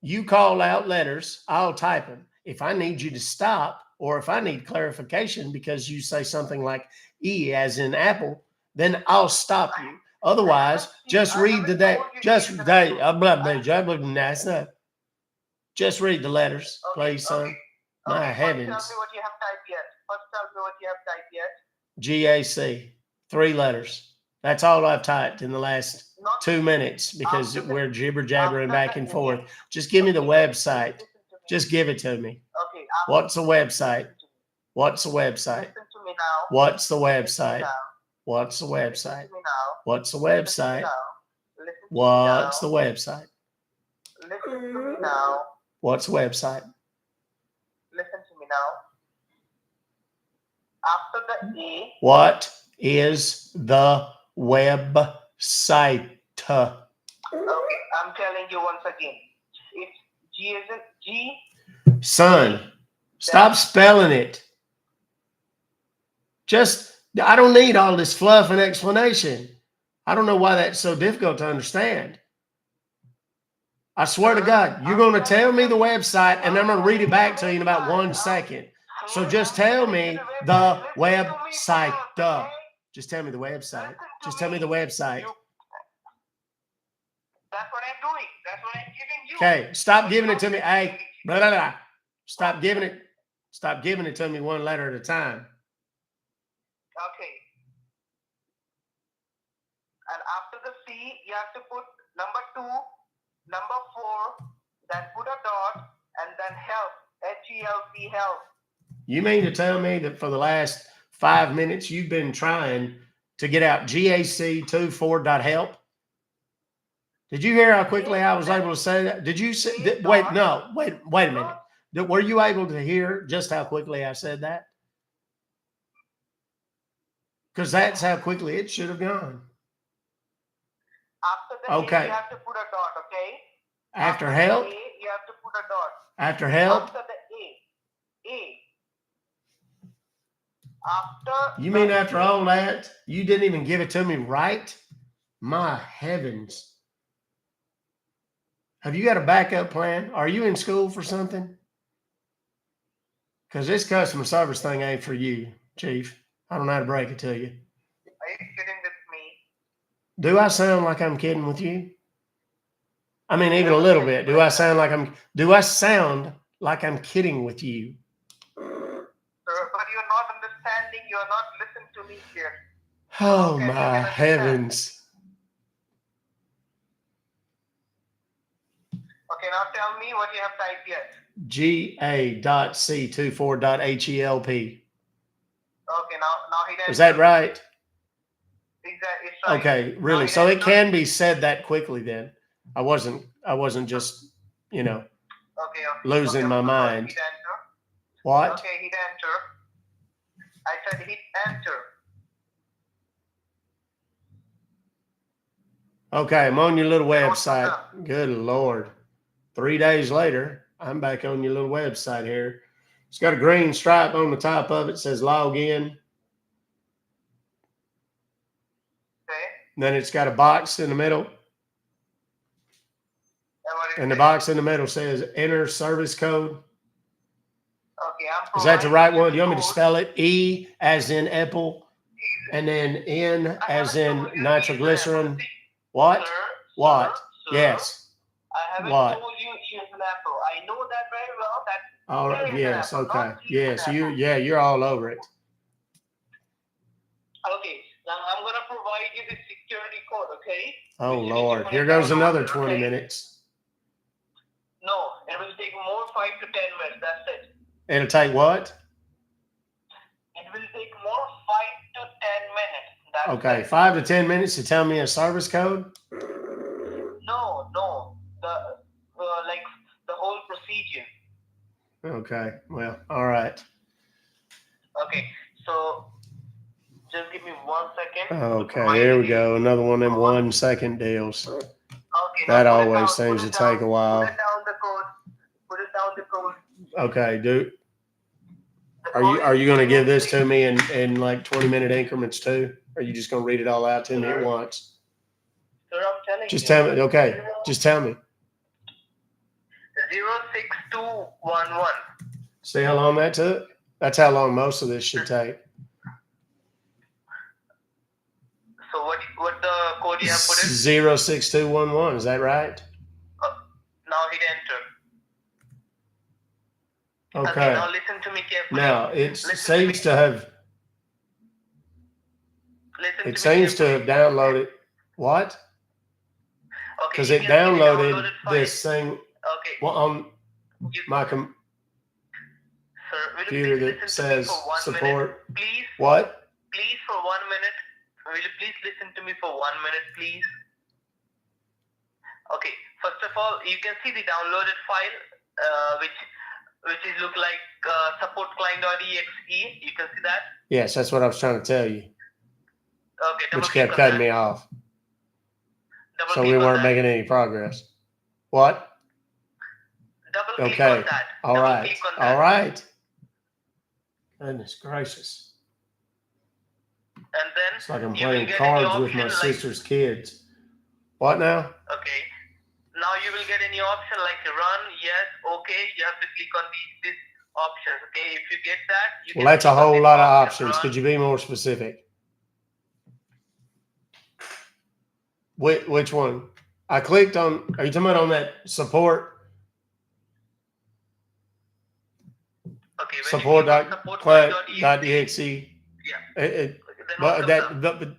You call out letters, I'll type them. If I need you to stop, or if I need clarification because you say something like E as in apple, then I'll stop you. Otherwise, just read the day. Just read the letters, please, son. My heavens. Tell me what you have typed yet. First, tell me what you have typed yet. GAC, 3 letters. That's all I've typed in the last 2 minutes because we're jibber jabbering back and forth. Just give me the website. Just give it to me. Okay. What's the website? What's the website? Listen to me now. What's the website? What's the website? What's the website? What's the website? Listen to me now. What's the website? Listen to me now. After the A. What is the website? Tuh. Okay, I'm telling you once again. It's G as in G. Son, stop spelling it. I don't need all this fluff and explanation. I don't know why that's so difficult to understand. I swear to God, you're going to tell me the website and I'm going to read it back to you in about 1 second. So just tell me the website. Duh. Just tell me the website. Just tell me the website. That's what I'm doing. That's what I'm giving you. Okay, stop giving it to me. Hey, blah, blah, blah. Stop giving it to me one letter at a time. Okay. And after the C, you have to put number 2, number 4, then put a dot, and then help. H-E-L-P, help. You mean to tell me that for the last 5 minutes you've been trying to get out GAC24.help? Did you hear how quickly I was able to say that? Did you say? Wait a minute. Were you able to hear just how quickly I said that? Because that's how quickly it should have gone. After the Okay. A, you have to put a dot, okay? After the help? A, you have to put a dot. After help? After the A. After. You mean after all that, you didn't even give it to me right? My heavens. Have you got a backup plan? Are you in school for something? Because this customer service thing ain't for you, Chief. I don't know how to break it to you. Are you kidding with me? Do I sound like I'm kidding with you? I mean, even a little bit. Do I sound like I'm kidding with you? Sir, but you're not understanding. You're not listening to me here. Oh Okay, my heavens. Okay, now tell me what you have typed yet. GA.C24.HELP. Okay, now hit enter. Is that right? Exactly, it's right. Okay, really. So it can be said that quickly then. I wasn't just, Okay, losing my mind. Hit enter. What? Okay, hit enter. I said hit enter. Okay, I'm on your little website. Good Lord. 3 days later, I'm back on your little website here. It's got a green stripe on the top of it. Says log in. Okay. Then it's got a box in the middle. And the box in the middle says enter service code. Okay, Is that the right one? Do you want me to spell it? E as in apple, and then N as in nitroglycerin. What? What? Yes. I haven't What? told you E as an apple. I know that very well. That All right. Yes. Okay. Yes. You're all over it. Okay. Now I'm gonna provide you the security code. Okay. Oh Lord. Here goes another 20 minutes. No, it will take more 5 to 10 minutes. That's it. It'll take what? It will take more 5 to 10 minutes. That's Okay, it. 5 to 10 minutes to tell me a service code? No. Like the whole procedure. Okay, well, all right. Okay, so just give me 1 second. Okay, here we go. Another one of them 1 second deals. Okay, That now put it always down, seems put to it down, take a while. Put it down the code. Put it down the code. Okay, dude. The Are code you is gonna give this 06. to me in like 20-minute increments too? Or are you just gonna read it all out to me at once? Sir, I'm telling Just you. tell me, okay. Just tell me. 06211. See how long that took? That's how long most of this should take. So what the code you have put in? 06211, is that right? Now hit enter. Okay. Now listen to me carefully. Now it seems to have downloaded what? Okay. Because you it can see the downloaded file. this thing Okay. on my Sir, will you computer please that listen says to me for 1 support. minute? Please. What? Please for 1 minute. Will you please listen to me for 1 minute, please? Okay. First of all, you can see the downloaded file, which is look like support client.exe. You can see that. Yes, that's what I was trying to tell you. Okay. Which kept cutting me off. Double So click we on weren't that. making any progress. What? Double click Okay. on that. All Double right. click on that. All right. Goodness gracious. And then It's like I'm you will playing get cards any with my option like, sister's kids. What now? okay. Now you will get any option like run, yes, okay. You have to click on these options. Okay. If you get that, you Well, can that's a click on whole this lot of option, options. run. Could you be more specific? Which one? I clicked on, are you talking about on that support? Okay, when you click on Support.exe. yeah. It, Then what but comes up? but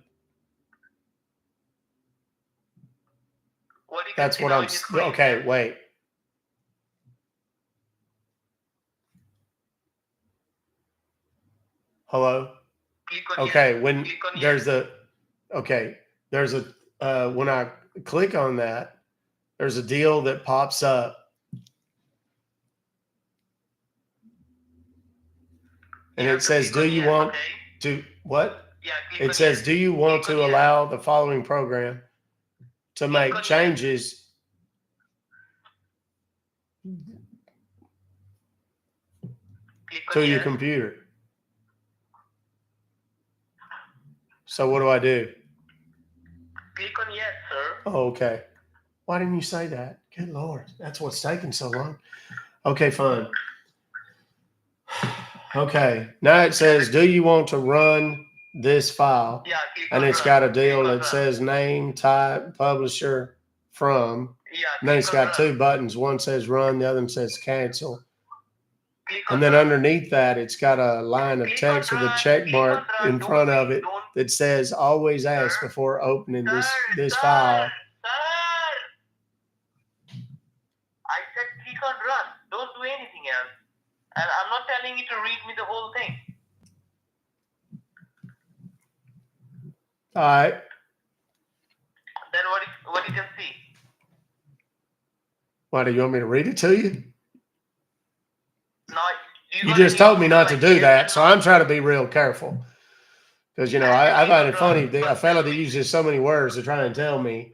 What you can that's see what now I'm. in your screen. Okay, wait. Hello. Click on Okay, yes. when Click on there's yes. there's a when I click on that, there's a deal that pops up, and You have it to says, click "Do on you yes, want okay? to what?" Yeah, click It on says, yes. "Do you want Click to on yes. allow the following program to Click make on yes. changes?" Click on To your yes. computer. So what do I do? Click on yes, sir. Oh, okay. Why didn't you say that? Good Lord. That's what's taking so long. Okay, fine. Okay. Now it says, do you want to run this file? Yeah, click And on it's run. got a Click deal on that run. says name, type, publisher, from. Yeah, And then click it's on got run. two buttons. One says run, the other one says cancel. Click on And then run. underneath that, it's got a line of Click text on with a run. check Click mark on run. in Don't front of wait. it Don't. that says always ask Sir. before opening this Sir. file. I said click on run. Don't do anything else. And I'm not telling you to read me the whole thing. All right. Then what you can see? Why, do you want me to read it to you? Now You just told me not to do that, so I'm trying to be real careful. Because, you know, I find it funny, a fella that uses so many words to try and tell me,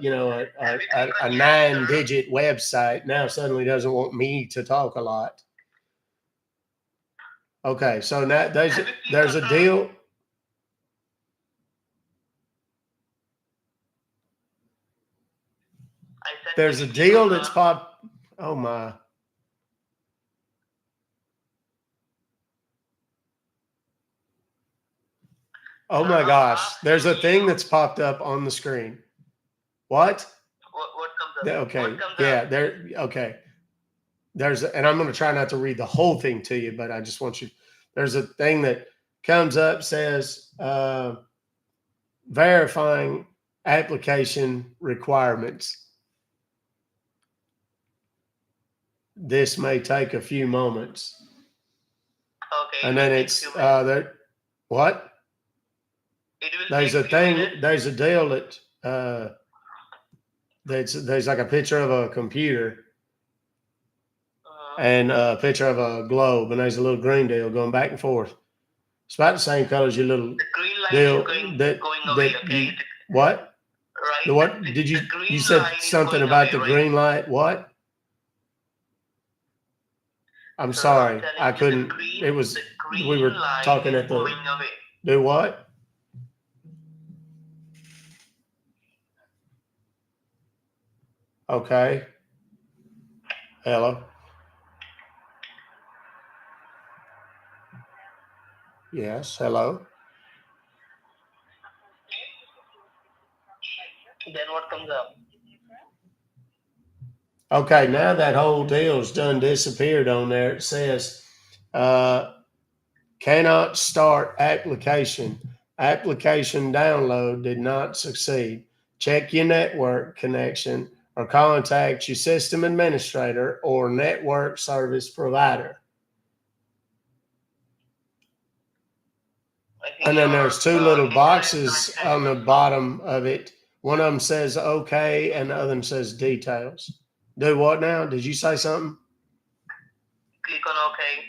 you know, a 9-digit website now suddenly doesn't want me to talk a lot. Okay, so now there's a deal. There's a deal that's popped. Oh my. Oh my gosh. There's a thing that's popped up on the screen. What? What comes up? Okay. What comes Yeah, up? there. Okay. And I'm going to try not to read the whole thing to you, but I just want you. There's a thing that comes up, says verifying application requirements. This may take a few moments. Okay. And then it's there. What? There's a thing. There's a deal that there's like a picture of a computer and a picture of a globe, and there's a little green deal going back and forth. It's about the same color as your little the green line deal is going away. Okay. What? Right. The what? Did you said something about the green light? What? I'm sorry. I couldn't. It was we were talking at the. Do what? Okay. Hello. Yes. Hello. Then what comes up? Okay. Now that whole deal's done disappeared on there. It says, cannot start application. Application download did not succeed. Check your network connection or contact your system administrator or network service provider. And then there's two little boxes on the bottom of it. One of them says okay, and the other one says details. Do what now? Did you say something? Click on okay.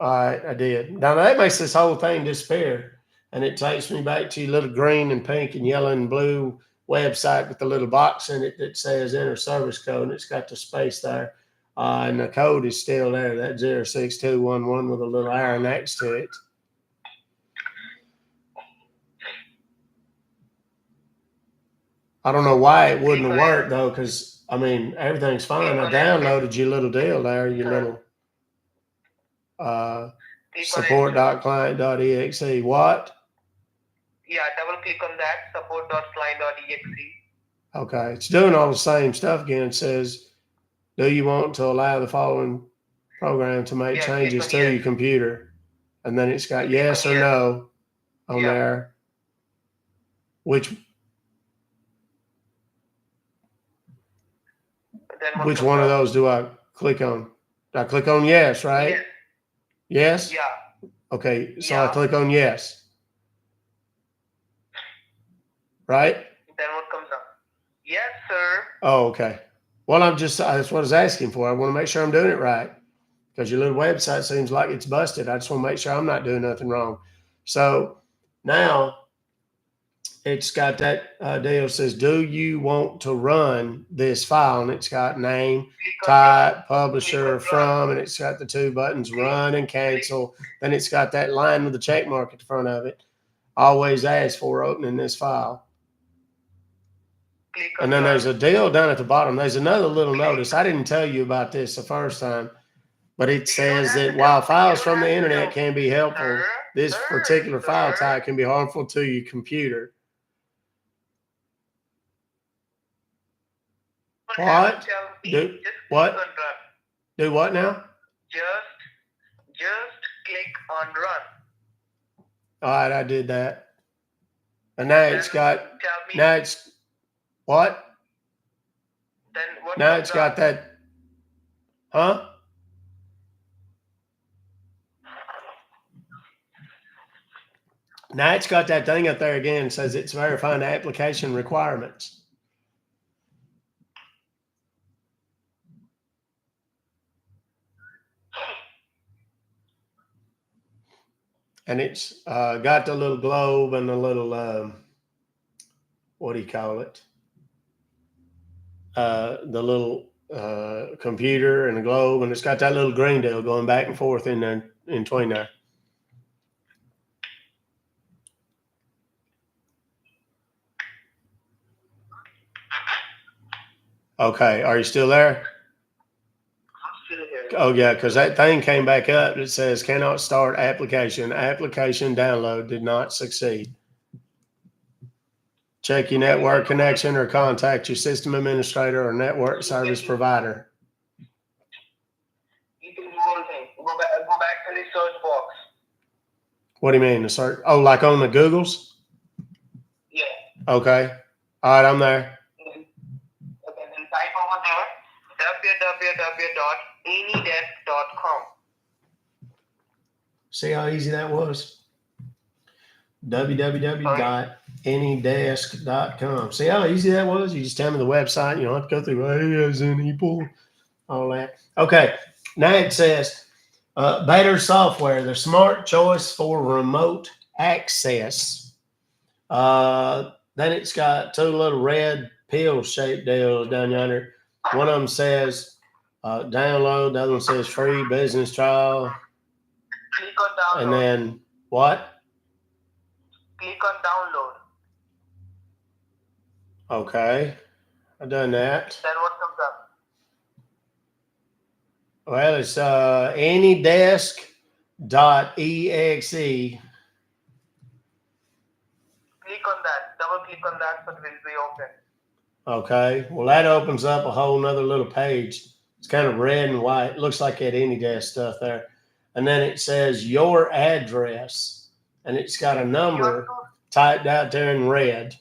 All right, I did. Now that makes this whole thing disappear, and it takes me back to your little green and pink and yellow and blue website with the little box in it that says enter service code, and it's got the space there. And the code is still there, that 06211 with a little arrow next to it. I don't know why it wouldn't have worked though, because I mean everything's fine. I downloaded your little deal there, your little support.client.exe. What? Yeah, double click on that, support.client.exe. Okay, it's doing all the same stuff again. It says, do you want to allow the following program to make changes to your computer? And then it's got yes or no on there. Which one of those do I click on? I click on yes, right? Yes? Yeah. Okay, so I click on yes. Right? Then what comes up? Yes, sir. Oh, okay. Well, that's what I was asking for. I want to make sure I'm doing it right, because your little website seems like it's busted. I just want to make sure I'm not doing nothing wrong. So now it's got that deal says, do you want to run this file? And it's got name, type, publisher, from, and it's got the two buttons, run and cancel. Then it's got that line with the check mark at the front of it. Always ask for opening this file. And then there's a deal down at the bottom. There's another little notice. I didn't tell you about this the first time, but it says that while files from the internet can be helpful, this particular file type can be harmful to your computer. What? Do what? Do what now? Just click on run. All right, I did that. And now it's got, now it's, what? Then what? Now it's got that, huh? Now it's got that thing up there again, says it's verifying the application requirements. And it's got the little globe and the little, what do you call it? The little computer and the globe, and it's got that little green deal going back and forth in there, in between there. Okay, are you still there? I'm still here. Oh yeah, because that thing came back up. It says cannot start application. Application download did not succeed. Check your network connection or contact your system administrator or network service provider. You can do one thing. Go back to the search box. What do you mean the search? Oh, like on the Googles? Yeah. Okay. All right, I'm there. Okay, then type over there www.anydesk.com. See how easy that was? www.anydesk.com. See how easy that was? You just tell me the website. You don't have to go through, hey, as in Apple, all that. Okay. Now it says, better software, the smart choice for remote access. Then it's got two little red pill-shaped deals down yonder. One of them says download. The other one says free business trial. Click on download. And then what? Click on download. Okay, I've done that. Then what comes up? Well, it's anydesk.exe. Click on that. Double click on that so it will be open. Okay, well that opens up a whole nother little page. It's kind of red and white. It looks like that AnyDesk stuff there. And then it says your address, and it's got a number typed out there in red.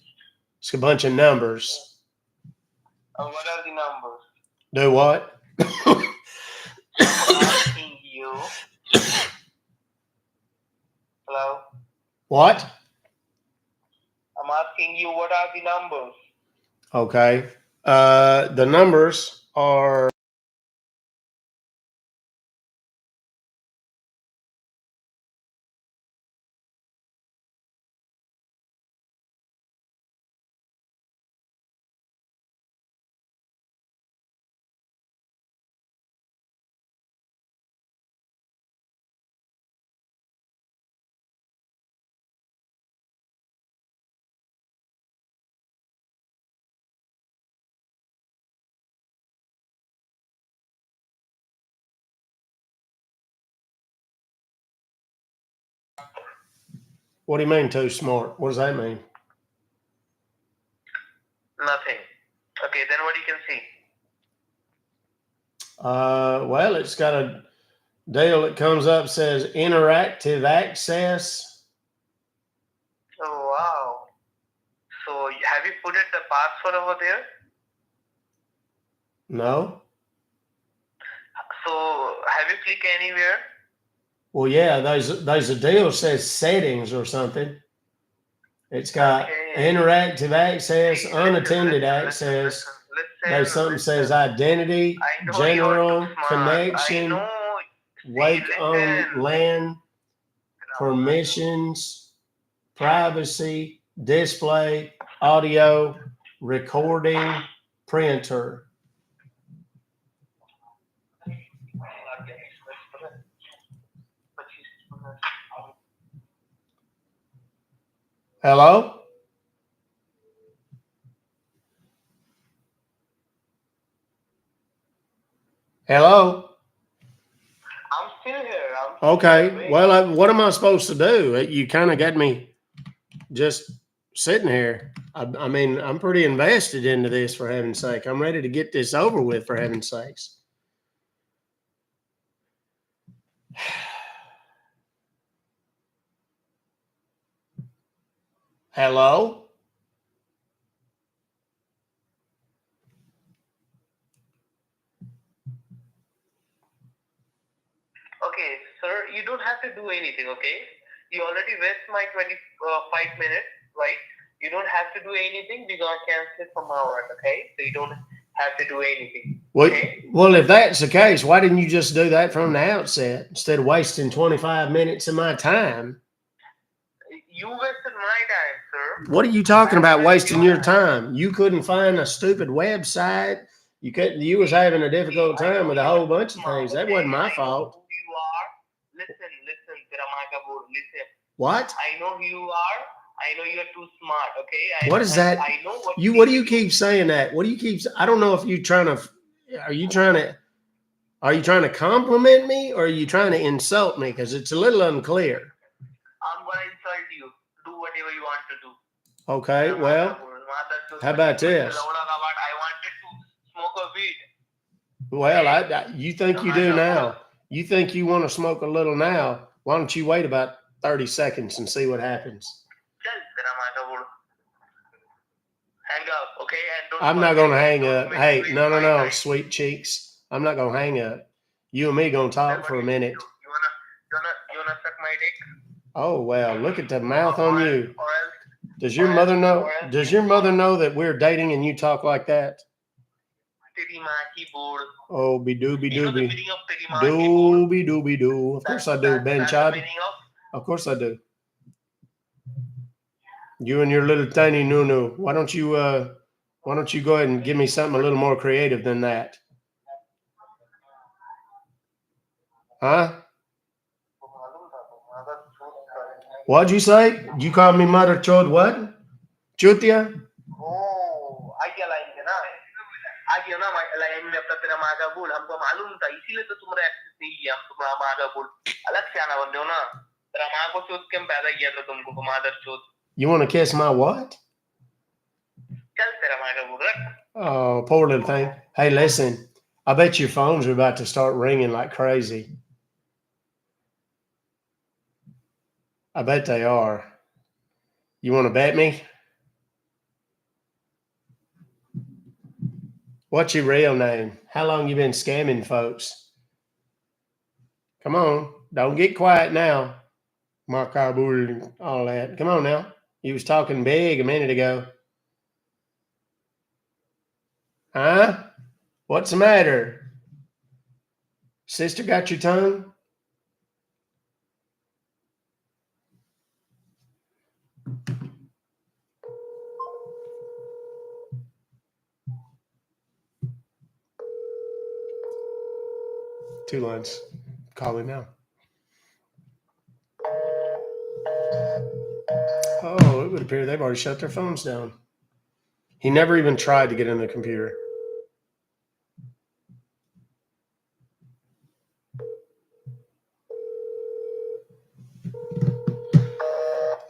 It's a bunch of numbers. What are the numbers? Do what? I'm asking you. Hello? What? I'm asking you, what are the numbers? Okay. The numbers are What do you mean too smart? What does that mean? Nothing. Okay, then what you can see? Well, it's got a deal that comes up says interactive access. Oh wow. So have you put it the password over there? No. So have you clicked anywhere? Well, yeah, there's a deal says settings or something. It's got interactive access, unattended access. There's something says identity, I know general, you are too smart. connection, I know. wake on Listen. LAN, permissions, privacy, display, audio, recording, printer. Hello? Hello? I'm still here. Okay. Well, what am I supposed to do? You kind of got me just sitting here. I mean, I'm pretty invested into this, for heaven's sake. I'm ready to get this over with, for heaven's sakes. Hello? Okay, sir, you don't have to do anything, okay? You already waste my 25 minutes, right? You don't have to do anything. We're going to cancel it from our end, okay? So you don't have to do anything. Okay? Well, if that's the case, why didn't you just do that from the outset instead of wasting 25 minutes of my time? You wasted my time, sir. What are you talking about wasting your time? You couldn't find a stupid website. You couldn't. You was having a difficult time with a whole bunch of things. That wasn't my fault. Who you are? Listen, listen. What? I know who you are. I know you're too smart, okay? What is that? I know what What do you keep saying that? What do you keep? I don't know if you trying to. Are you trying to compliment me or are you trying to insult me? Because it's a little unclear. I'm gonna insult you. Do whatever you want to do. Okay. Well, how about this? I wanted to smoke a weed. Well, you think you do now. You think you want to smoke a little now. Why don't you wait about 30 seconds and see what happens? Hang up, okay? And don't I'm not going to hang don't up. make Hey, me no, waste my time. sweet cheeks. I'm not going to hang up. You and me going to talk for a minute. You wanna suck my dick? Oh, well, look at the mouth on you. Or else, Does your mother know? Does your mother know that we're dating and you talk like that? Oh, be doobie You know the doobie. meaning of teri maa ki board? Doobie doobie doo. Of course I do, Ben That's the Chad. meaning of? Of course I do. You and your little tiny nunu. Why don't you go ahead and give me something a little more creative than that? Huh? What'd you say? You called me mother chod what? Chutia? Oh, आ गया line पे ना आ गया ना line में अपना तेरा माँ का बोल हमको मालूम था इसीलिए तो तुम्हारा एक्सेस नहीं लिया हम तुम्हारा माँ का बोल अलग से आना बंदे हो ना तेरा माँ को चोद के हम पैदा किया था तुमको मादर चोद You want to kiss my what? चल तेरा माँ का बोल रख Oh, poor little thing. Hey, listen, I bet your phones are about to start ringing like crazy. I bet they are. You want to bet me? What's your real name? How long you been scamming folks? Come on, don't get quiet now. Markabul, all that. Come on now. You was talking big a minute ago. Huh? What's the matter? Sister got your tongue? Two lines. Call him now. Oh, it would appear they've already shut their phones down. He never even tried to get in the computer.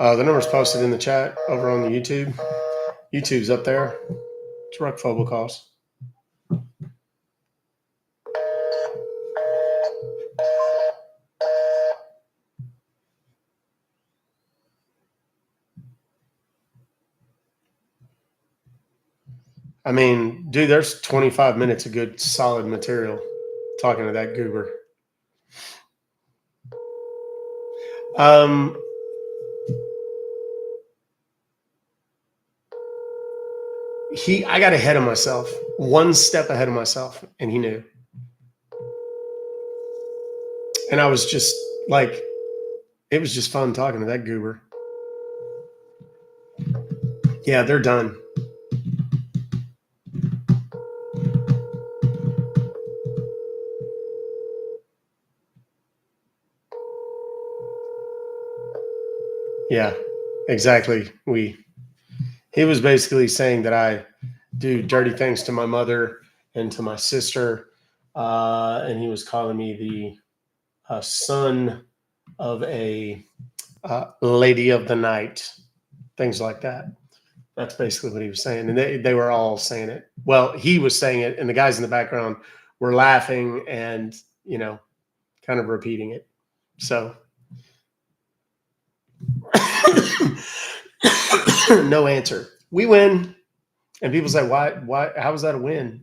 The number's posted in the chat over on the YouTube. YouTube's up there. It's Ruck Fobocalls. I mean, dude, there's 25 minutes of good, solid material talking to that goober. I got ahead of myself, one step ahead of myself, and he knew. And I was just like, it was just fun talking to that goober. Yeah, they're done. Yeah, exactly. He was basically saying that I do dirty things to my mother and to my sister. And he was calling me the son of a lady of the night, things like that. That's basically what he was saying. And they were all saying it. Well, he was saying it, and the guys in the background were laughing and, kind of repeating it. So no answer. We win. And people say, why, how is that a win?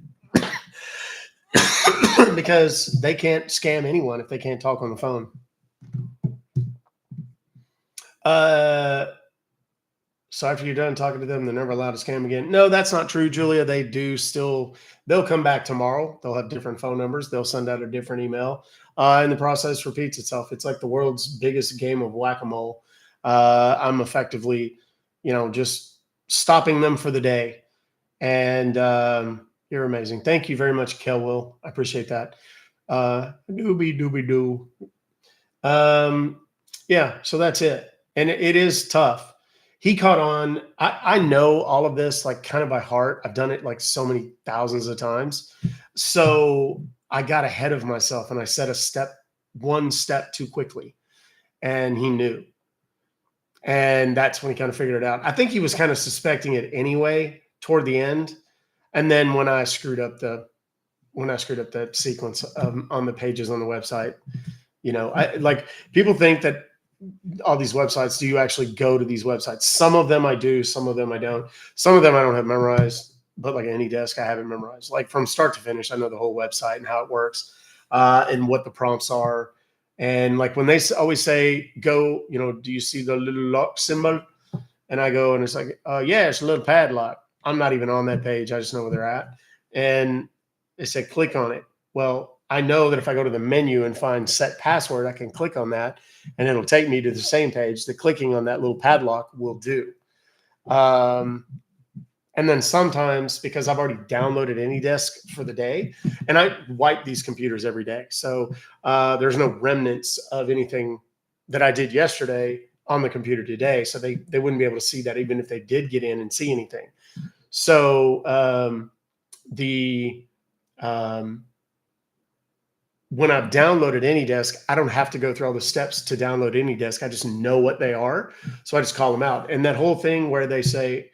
Because they can't scam anyone if they can't talk on the phone. So after you're done talking to them, they're never allowed to scam again. No, that's not true, Julia. They do still, they'll come back tomorrow. They'll have different phone numbers. They'll send out a different email. And the process repeats itself. It's like the world's biggest game of whack-a-mole. I'm effectively, just stopping them for the day. And you're amazing. Thank you very much, Kelwill. I appreciate that. Doobie-doo. Yeah, so that's it. And it is tough. He caught on. I know all of this like kind of by heart. I've done it like so many thousands of times. So I got ahead of myself and I set one step too quickly. And he knew. And that's when he kind of figured it out. I think he was kind of suspecting it anyway toward the end. And then when I screwed up the sequence on the pages on the website, like people think that all these websites, do you actually go to these websites? Some of them I do, some of them I don't. Some of them I don't have memorized, but like AnyDesk, I haven't memorized. Like from start to finish, I know the whole website and how it works and what the prompts are. And like when they always say, go, do you see the little lock symbol? And I go and it's like, yeah, it's a little padlock. I'm not even on that page. I just know where they're at. And they say, click on it. Well, I know that if I go to the menu and find set password, I can click on that and it'll take me to the same page. The clicking on that little padlock will do. And then sometimes, because I've already downloaded AnyDesk for the day, and I wipe these computers every day. So there's no remnants of anything that I did yesterday on the computer today. So they wouldn't be able to see that even if they did get in and see anything. So when I've downloaded AnyDesk, I don't have to go through all the steps to download AnyDesk. I just know what they are. So I just call them out. And that whole thing where they say,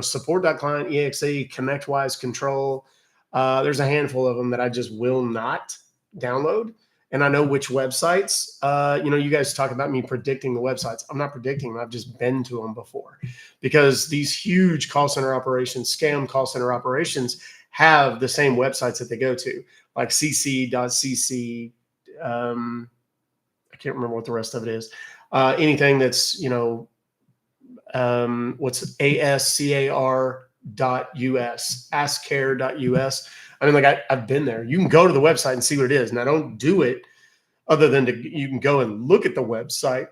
support.client, exe, ConnectWise, control, there's a handful of them that I just will not download. And I know which websites, you guys talk about me predicting the websites. I'm not predicting them. I've just been to them before because these huge call center operations, scam call center operations have the same websites that they go to, like cc.cc. I can't remember what the rest of it is. Anything that's, what's ascar.us, askcare.us. I mean, like I've been there. You can go to the website and see what it is. And I don't do it other than you can go and look at the website,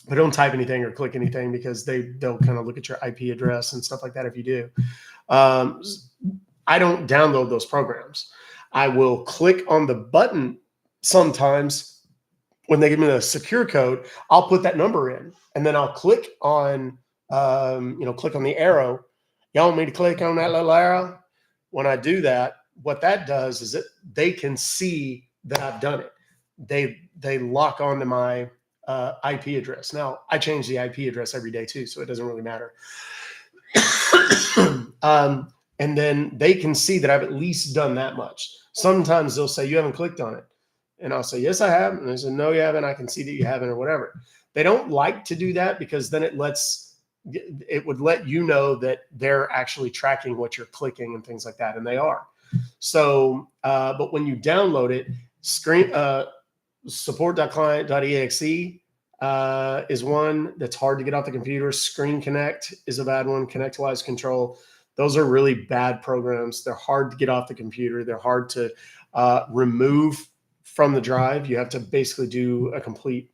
but don't type anything or click anything because they'll kind of look at your IP address and stuff like that if you do. I don't download those programs. I will click on the button sometimes when they give me the secure code. I'll put that number in, and then I'll click on, click on the arrow. Y'all want me to click on that little arrow? When I do that, what that does is they can see that I've done it. They lock onto my IP address. Now, I change the IP address every day too, so it doesn't really matter. And then they can see that I've at least done that much. Sometimes they'll say, you haven't clicked on it. And I'll say, yes, I have. And they say, no, you haven't. I can see that you haven't, or whatever. They don't like to do that because then it would let you know that they're actually tracking what you're clicking and things like that. And they are. So, but when you download it, support.client.exe is one that's hard to get off the computer. Screen Connect is a bad one. ConnectWise Control. Those are really bad programs. They're hard to get off the computer. They're hard to remove from the drive. You have to basically do a complete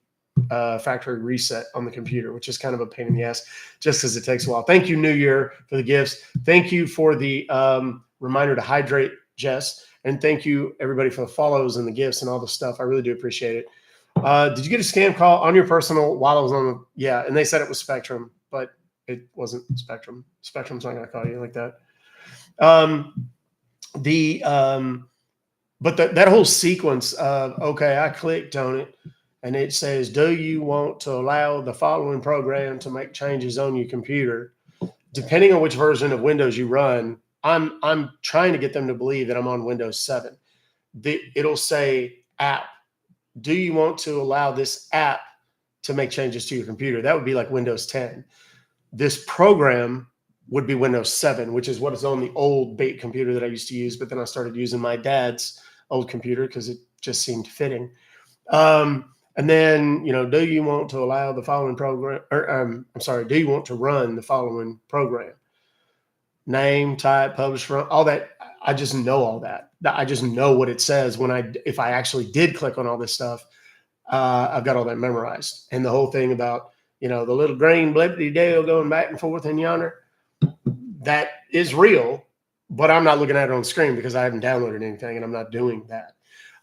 factory reset on the computer, which is kind of a pain in the ass just because it takes a while. Thank you, New Year, for the gifts. Thank you for the reminder to hydrate, Jess. And thank you, everybody, for the follows and the gifts and all the stuff. I really do appreciate it. Did you get a scam call on your personal while I was on the, yeah, and they said it was Spectrum, but it wasn't Spectrum. Spectrum's not going to call you like that. But that whole sequence of, okay, I clicked on it and it says, do you want to allow the following program to make changes on your computer? Depending on which version of Windows you run, I'm trying to get them to believe that I'm on Windows 7. It'll say app. Do you want to allow this app to make changes to your computer? That would be like Windows 10. This program would be Windows 7, which is what is on the old bait computer that I used to use. But then I started using my dad's old computer because it just seemed fitting. And then, do you want to allow the following program, or do you want to run the following program? Name, type, publish, run, all that. I just know all that. I just know what it says if I actually did click on all this stuff. I've got all that memorized. And the whole thing about, the little green blippity dale going back and forth in yonder, that is real, but I'm not looking at it on the screen because I haven't downloaded anything and I'm not doing that.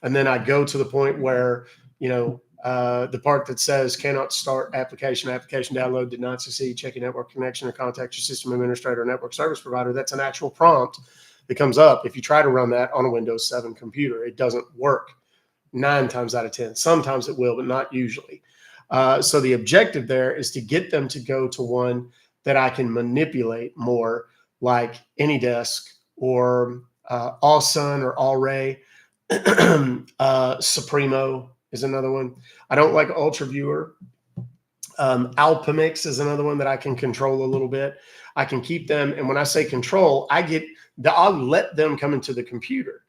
And then I go to the point where, the part that says cannot start application download did not succeed, check your network connection or contact your system administrator or network service provider. That's an actual prompt that comes up. If you try to run that on a Windows 7 computer, it doesn't work 9 times out of 10. Sometimes it will, but not usually. So the objective there is to get them to go to one that I can manipulate more, like AnyDesk or AllSun or AllRay. Supremo is another one. I don't like UltraViewer. Alpamix is another one that I can control a little bit. I can keep them. And when I say control, I'll let them come into the computer.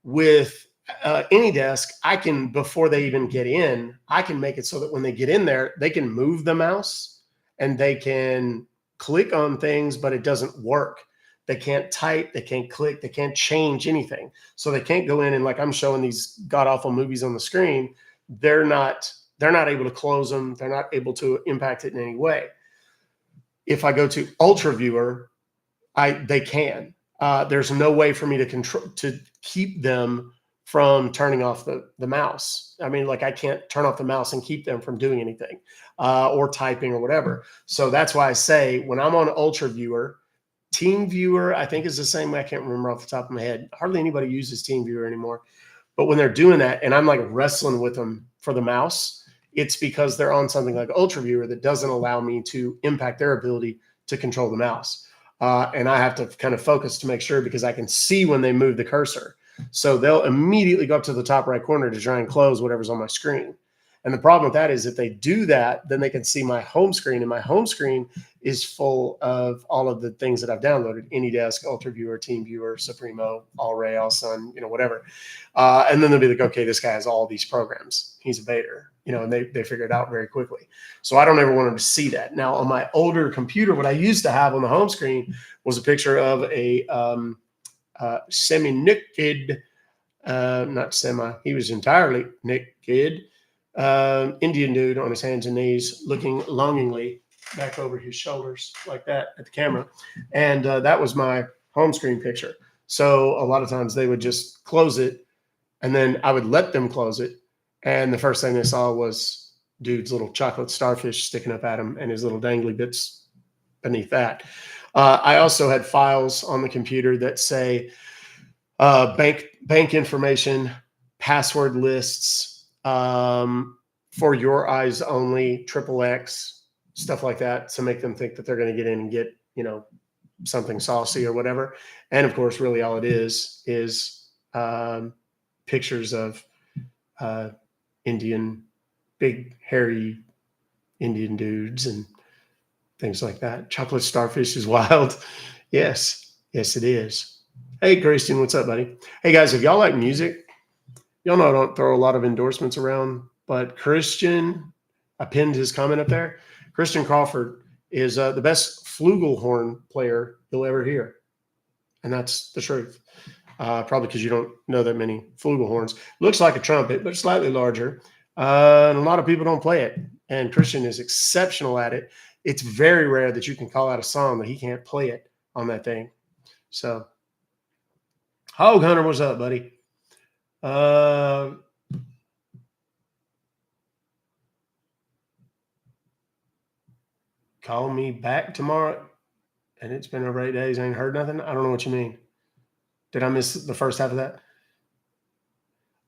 With AnyDesk, I can, before they even get in, I can make it so that when they get in there, they can move the mouse and they can click on things, but it doesn't work. They can't type, they can't click, they can't change anything. So they can't go in and, like I'm showing these god-awful movies on the screen, they're not able to close them. They're not able to impact it in any way. If I go to UltraViewer, they can. There's no way for me to keep them from turning off the mouse. I mean, like I can't turn off the mouse and keep them from doing anything or typing or whatever. So that's why I say when I'm on UltraViewer, TeamViewer, I think is the same way. I can't remember off the top of my head. Hardly anybody uses TeamViewer anymore. But when they're doing that and I'm like wrestling with them for the mouse, it's because they're on something like UltraViewer that doesn't allow me to impact their ability to control the mouse. And I have to kind of focus to make sure because I can see when they move the cursor. So they'll immediately go up to the top right corner to try and close whatever's on my screen. And the problem with that is if they do that, then they can see my home screen. And my home screen is full of all of the things that I've downloaded: AnyDesk, UltraViewer, TeamViewer, Supremo, AllRay, AllSun, whatever. And then they'll be like, okay, this guy has all these programs. He's a baiter, and they figure it out very quickly. So I don't ever want them to see that. Now, on my older computer, what I used to have on the home screen was a picture of a semi-naked, not semi, he was entirely naked, Indian dude on his hands and knees looking longingly back over his shoulders like that at the camera. And that was my home screen picture. So a lot of times they would just close it and then I would let them close it. And the first thing they saw was dude's little chocolate starfish sticking up at him and his little dangly bits beneath that. I also had files on the computer that say bank information, password lists, for your eyes only, triple X, stuff like that, to make them think that they're going to get in and get, something saucy or whatever. And of course, really all it is pictures of big, hairy Indian dudes and things like that. Chocolate starfish is wild. Yes, it is. Hey, Christian, what's up, buddy? Hey, guys, if y'all like music, y'all know I don't throw a lot of endorsements around, but Christian, I pinned his comment up there. Christian Crawford is the best flugelhorn player you'll ever hear. And that's the truth. Probably because you don't know that many flugelhorns. Looks like a trumpet, but slightly larger. And a lot of people don't play it. And Christian is exceptional at it. It's very rare that you can call out a song that he can't play it on that thing. So, Hog Hunter, what's up, buddy? Call me back tomorrow. And it's been over 8 days. I ain't heard nothing. I don't know what you mean. Did I miss the first half of that?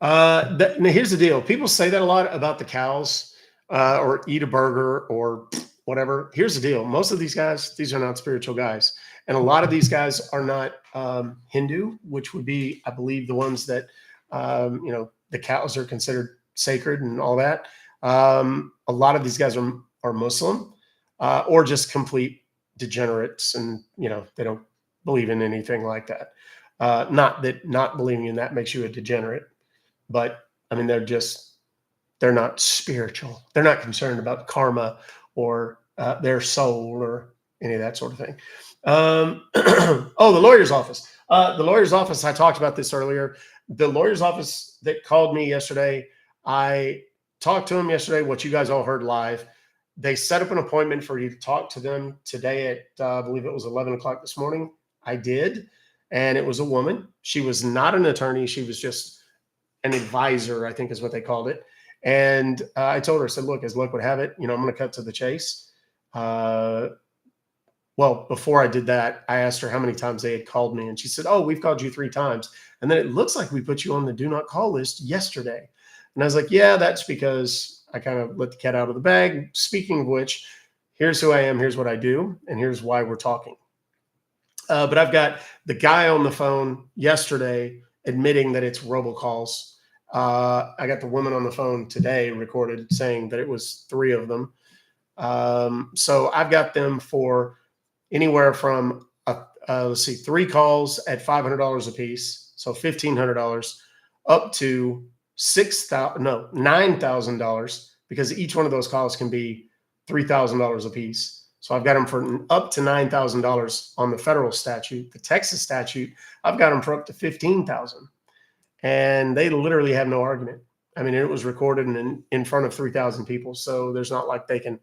Now here's the deal. People say that a lot about the cows or eat a burger or whatever. Here's the deal. Most of these guys, these are not spiritual guys. And a lot of these guys are not Hindu, which would be, I believe, the ones that, the cows are considered sacred and all that. A lot of these guys are Muslim or just complete degenerates, and they don't believe in anything like that. Not that not believing in that makes you a degenerate, but I mean they're not spiritual. They're not concerned about karma or their soul or any of that sort of thing. The lawyer's office. The lawyer's office, I talked about this earlier. The lawyer's office that called me yesterday, I talked to him yesterday, what you guys all heard live. They set up an appointment for you to talk to them today at, I believe it was 11 o'clock this morning. I did. And it was a woman. She was not an attorney. She was just an advisor, I think is what they called it. And I told her, I said, look, as luck would have it, I'm going to cut to the chase. Well, before I did that, I asked her how many times they had called me. And she said, we've called you 3 times. And then it looks like we put you on the do not call list yesterday. And I was like, yeah, that's because I kind of let the cat out of the bag. Speaking of which, here's who I am, here's what I do, and here's why we're talking. But I've got the guy on the phone yesterday admitting that it's robocalls. I got the woman on the phone today recorded saying that it was 3 of them. So I've got them for anywhere from, 3 calls at $500 a piece, so $1,500, up to $9,000, because each one of those calls can be $3,000 a piece. So I've got them for up to $9,000 on the federal statute. The Texas statute, I've got them for up to $15,000, and they literally have no argument. I mean, it was recorded in front of 3,000 people, so there's not like they can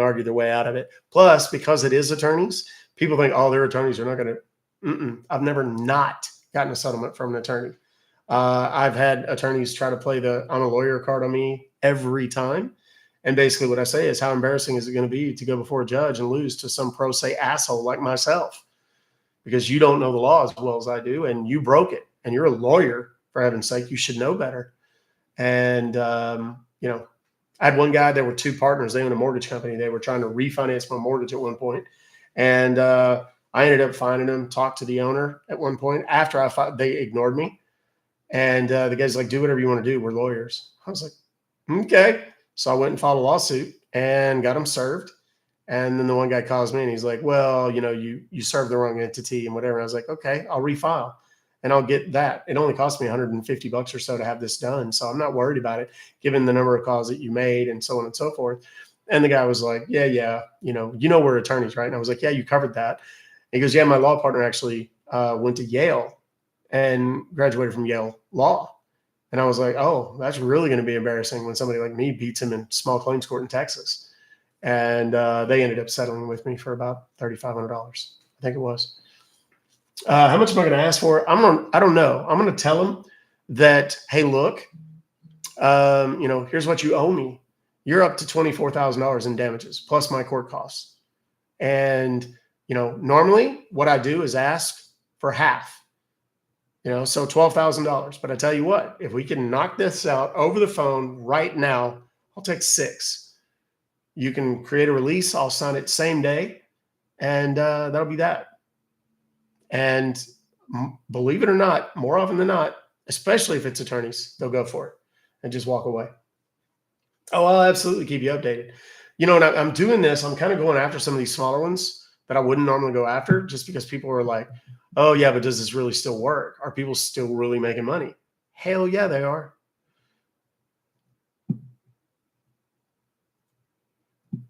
argue their way out of it. Plus, because it is attorneys, people think, their attorneys are not going to. I've never not gotten a settlement from an attorney. I've had attorneys try to play the I'm a lawyer card on me every time. And basically what I say is, how embarrassing is it going to be to go before a judge and lose to some pro se asshole like myself? Because you don't know the law as well as I do, and you broke it. And you're a lawyer, for heaven's sake. You should know better. And, I had one guy, there were 2 partners. They own a mortgage company. They were trying to refinance my mortgage at one point. And I ended up finding them, talked to the owner at one point. After they ignored me. And the guy's like, do whatever you want to do. We're lawyers. I was like, okay. So I went and filed a lawsuit and got them served. And then the one guy calls me and he's like, well, you served the wrong entity and whatever. I was like, okay, I'll refile and I'll get that. It only cost me $150 or so to have this done. So I'm not worried about it, given the number of calls that you made and so on and so forth. And the guy was like, yeah, we're attorneys, right? And I was like, yeah, you covered that. And he goes, yeah, my law partner actually went to Yale and graduated from Yale Law. And I was like, oh, that's really going to be embarrassing when somebody like me beats him in small claims court in Texas. And they ended up settling with me for about $3,500, I think it was. How much am I going to ask for? I don't know. I'm going to tell them that, hey, look, here's what you owe me. You're up to $24,000 in damages plus my court costs. And, normally what I do is ask for half. So $12,000. But I tell you what, if we can knock this out over the phone right now, I'll take 6. You can create a release. I'll sign it same day, and that'll be that. And believe it or not, more often than not, especially if it's attorneys, they'll go for it and just walk away. Oh, I'll absolutely keep you updated. You know, and I'm doing this. I'm kind of going after some of these smaller ones that I wouldn't normally go after, just because people are like, oh, yeah, but does this really still work? Are people still really making money? Hell yeah, they are.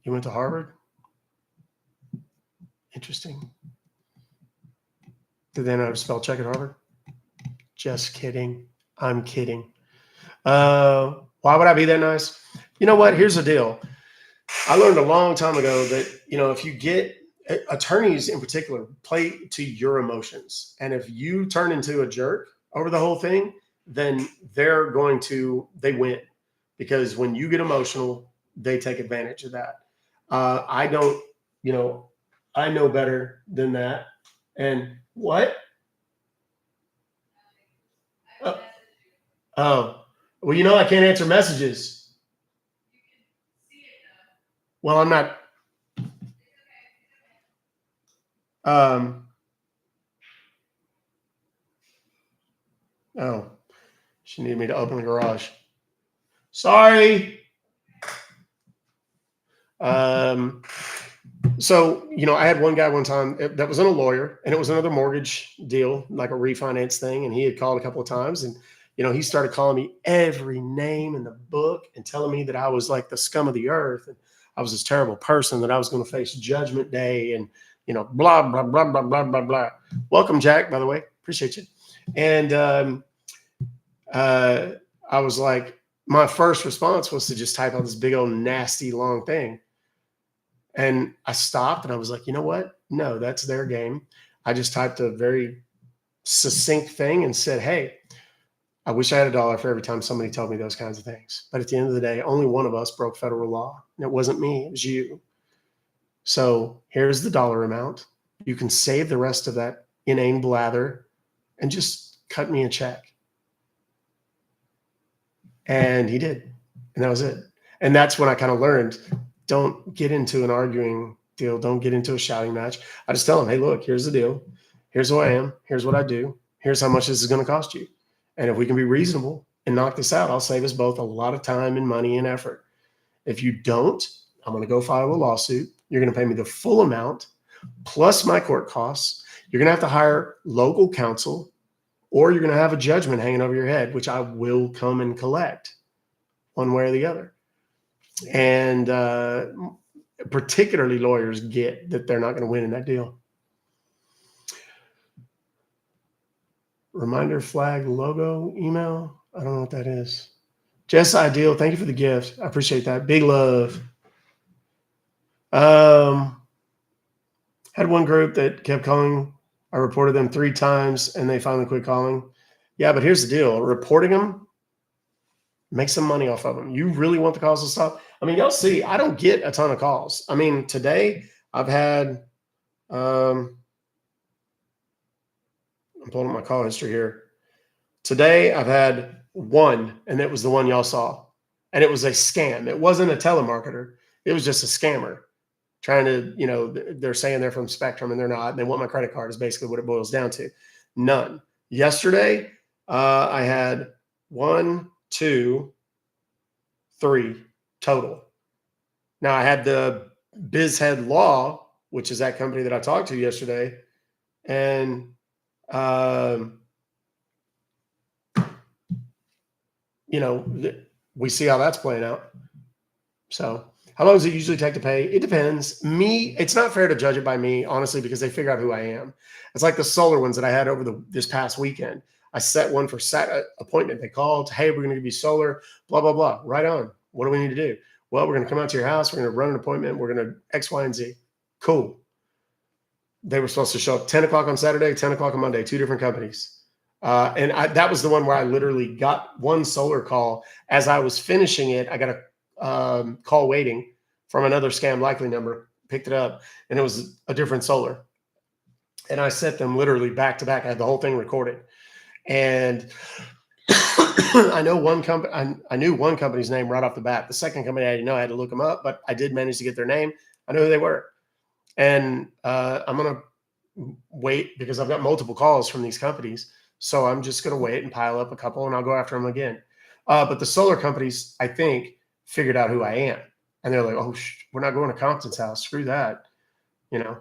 You went to Harvard? Interesting. Did they know how to spell check at Harvard? Just kidding. I'm kidding. Why would I be that nice? You know what? Here's the deal. I learned a long time ago that, you know, if you get attorneys in particular play to your emotions, and if you turn into a jerk over the whole thing, then they win, because when you get emotional, they take advantage of that. I don't, you know, I know better than that. And what? Oh, well, you know, I can't answer messages. Well, I'm not. Oh, she needed me to open the garage. Sorry. So, you know, I had one guy one time that wasn't a lawyer, and it was another mortgage deal, like a refinance thing. And he had called a couple of times, and, you know, he started calling me every name in the book and telling me that I was like the scum of the earth, and I was this terrible person, that I was going to face judgment day, and, you know, blah, blah, blah, blah, blah, blah, blah. Welcome, Jack, by the way. Appreciate you. And I was like, my first response was to just type out this big old nasty long thing. And I stopped and I was like, you know what? No, that's their game. I just typed a very succinct thing and said, hey, I wish I had $1 for every time somebody told me those kinds of things. But at the end of the day, only one of us broke federal law. And it wasn't me, it was you. So here's the dollar amount. You can save the rest of that inane blather and just cut me a check. And he did. And that was it. And that's when I kind of learned, don't get into an arguing deal. Don't get into a shouting match. I just tell him, hey, look, here's the deal. Here's who I am. Here's what I do. Here's how much this is going to cost you. And if we can be reasonable and knock this out, I'll save us both a lot of time and money and effort. If you don't, I'm going to go file a lawsuit. You're going to pay me the full amount plus my court costs. You're going to have to hire local counsel, or you're going to have a judgment hanging over your head, which I will come and collect one way or the other. And particularly lawyers get that they're not going to win in that deal. Reminder flag logo email. I don't know what that is. Jess Ideal, thank you for the gift. I appreciate that. Big love. Had one group that kept calling. I reported them 3 times and they finally quit calling. Yeah, but here's the deal. Reporting them, make some money off of them. You really want the calls to stop? I mean, y'all see, I don't get a ton of calls. I mean, today I've had, I'm pulling up my call history here. Today I've had 1, and it was the one y'all saw. And it was a scam. It wasn't a telemarketer. It was just a scammer trying to, you know, they're saying they're from Spectrum and they're not. And they want my credit card is basically what it boils down to. None. Yesterday, I had 1, 2, 3 total. Now I had the BizHead Law, which is that company that I talked to yesterday. And, you know, we see how that's playing out. So how long does it usually take to pay? It depends. It's not fair to judge it by me, honestly, because they figure out who I am. It's like the solar ones that I had over this past weekend. I set one for appointment. They called, hey, we're going to give you solar, blah, blah, blah. Right on. What do we need to do? Well, we're going to come out to your house. We're going to run an appointment. We're going to X, Y, and Z. Cool. They were supposed to show up 10 o'clock on Saturday, 10 o'clock on Monday, 2 different companies. And that was the one where I literally got one solar call. As I was finishing it, I got a call waiting from another scam likely number, picked it up, and it was a different solar. And I set them literally back to back. I had the whole thing recorded. And I know one company. I knew one company's name right off the bat. The second company I didn't know. I had to look them up, but I did manage to get their name. I know who they were, and I'm gonna wait because I've got multiple calls from these companies. So I'm just gonna wait and pile up a couple, and I'll go after them again. But the solar companies, I think, figured out who I am, and they're like, "Oh, we're not going to Compton's house. Screw that," you know.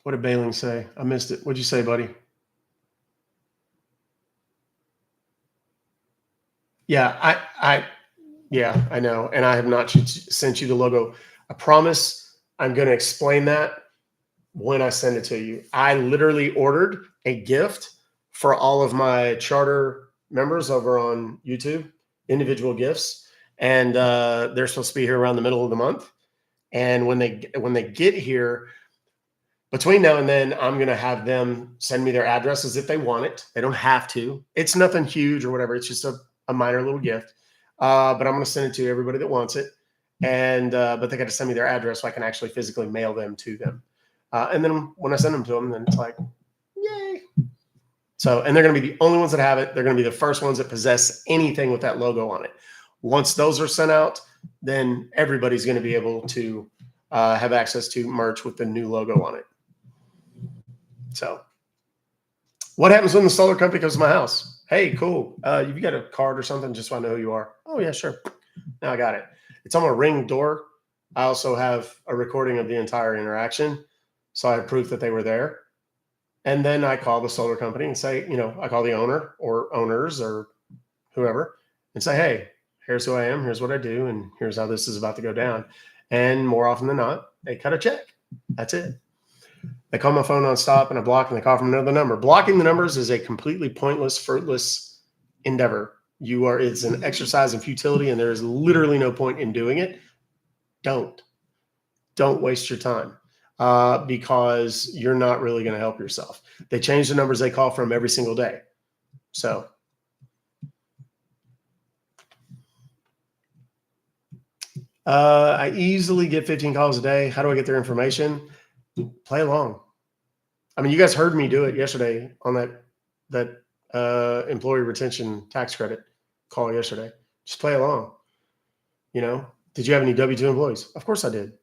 What did Bailing say? I missed it. What'd you say, buddy? Yeah, I know. And I have not sent you the logo. I promise I'm going to explain that when I send it to you. I literally ordered a gift for all of my charter members over on YouTube, individual gifts. And they're supposed to be here around the middle of the month. And when they get here, between now and then, I'm going to have them send me their addresses if they want it. They don't have to. It's nothing huge or whatever. It's just a minor little gift. But I'm going to send it to everybody that wants it. And but they got to send me their address so I can actually physically mail them to them. And then when I send them to them, then it's like, yay. So, and they're going to be the only ones that have it. They're going to be the first ones that possess anything with that logo on it. Once those are sent out, then everybody's going to be able to have access to merch with the new logo on it. So what happens when the solar company comes to my house? Hey, cool. You got a card or something just so I know who you are? Oh, yeah, sure. Now I got it. It's on a Ring door. I also have a recording of the entire interaction. So I have proof that they were there. And then I call the solar company and say, I call the owner or owners or whoever and say, hey, here's who I am. Here's what I do. And here's how this is about to go down. And more often than not, they cut a check. That's it. They call my phone nonstop and I block and they call from another number. Blocking the numbers is a completely pointless, fruitless endeavor. It's an exercise in futility and there is literally no point in doing it. Don't waste your time because you're not really going to help yourself. They change the numbers they call from every single day. So I easily get 15 calls a day. How do I get their information? Play along. I mean, you guys heard me do it yesterday on that employee retention tax credit call yesterday. Just play along. Did you have any W-2 employees? Of course I did.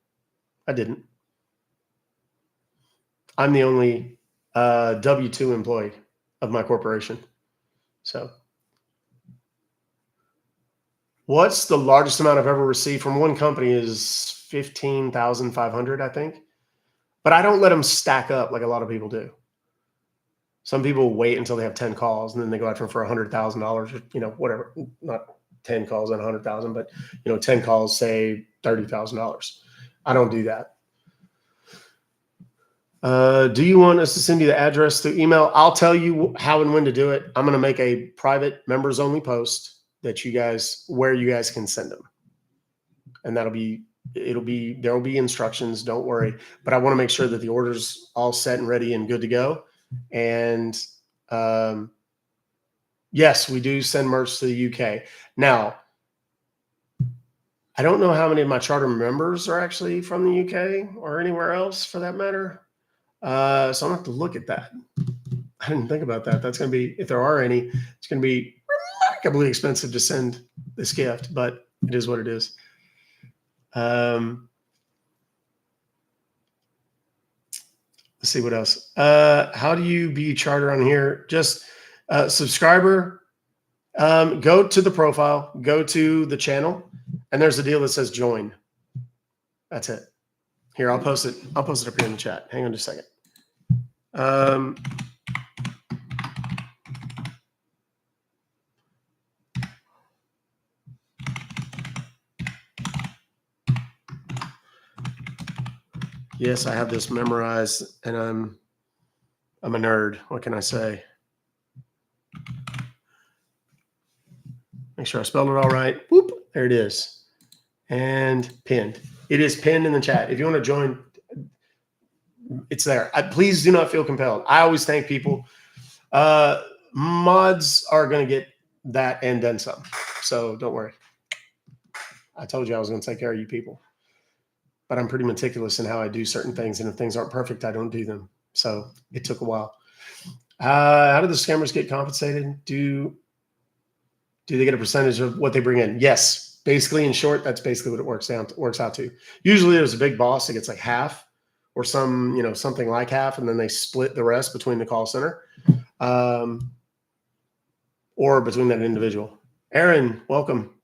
I didn't. I'm the only W-2 employee of my corporation. So what's the largest amount I've ever received from one company is 15,500, I think. But I don't let them stack up like a lot of people do. Some people wait until they have 10 calls and then they go after them for $100,000, whatever. Not 10 calls and 100,000, but 10 calls, say $30,000. I don't do that. Do you want us to send you the address through email? I'll tell you how and when to do it. I'm going to make a private members only post that where you guys can send them. And there'll be instructions. Don't worry. But I want to make sure that the order's all set and ready and good to go. And yes, we do send merch to the UK. Now, I don't know how many of my charter members are actually from the UK or anywhere else for that matter. So I'm gonna have to look at that. I didn't think about that. That's going to be, if there are any, it's going to be remarkably expensive to send this gift, but it is what it is. Let's see what else. How do you be charter on here? Just subscriber. Go to the profile, go to the channel, and there's a deal that says join. That's it. Here, I'll post it. I'll post it up here in the chat. Hang on just a second. Yes, I have this memorized, and I'm a nerd. What can I say? Make sure I spelled it all right. Whoop, there it is. And pinned. It is pinned in the chat. If you want to join, it's there. Please do not feel compelled. I always thank people. Mods are going to get that and then some. So don't worry. I told you I was going to take care of you people. But I'm pretty meticulous in how I do certain things. And if things aren't perfect, I don't do them. So it took a while. How do the scammers get compensated? Do they get a percentage of what they bring in? Yes. Basically, in short, that's basically what it works out to. Usually there's a big boss that gets like half or something like half, and then they split the rest between the call center or between that individual. Aaron, welcome.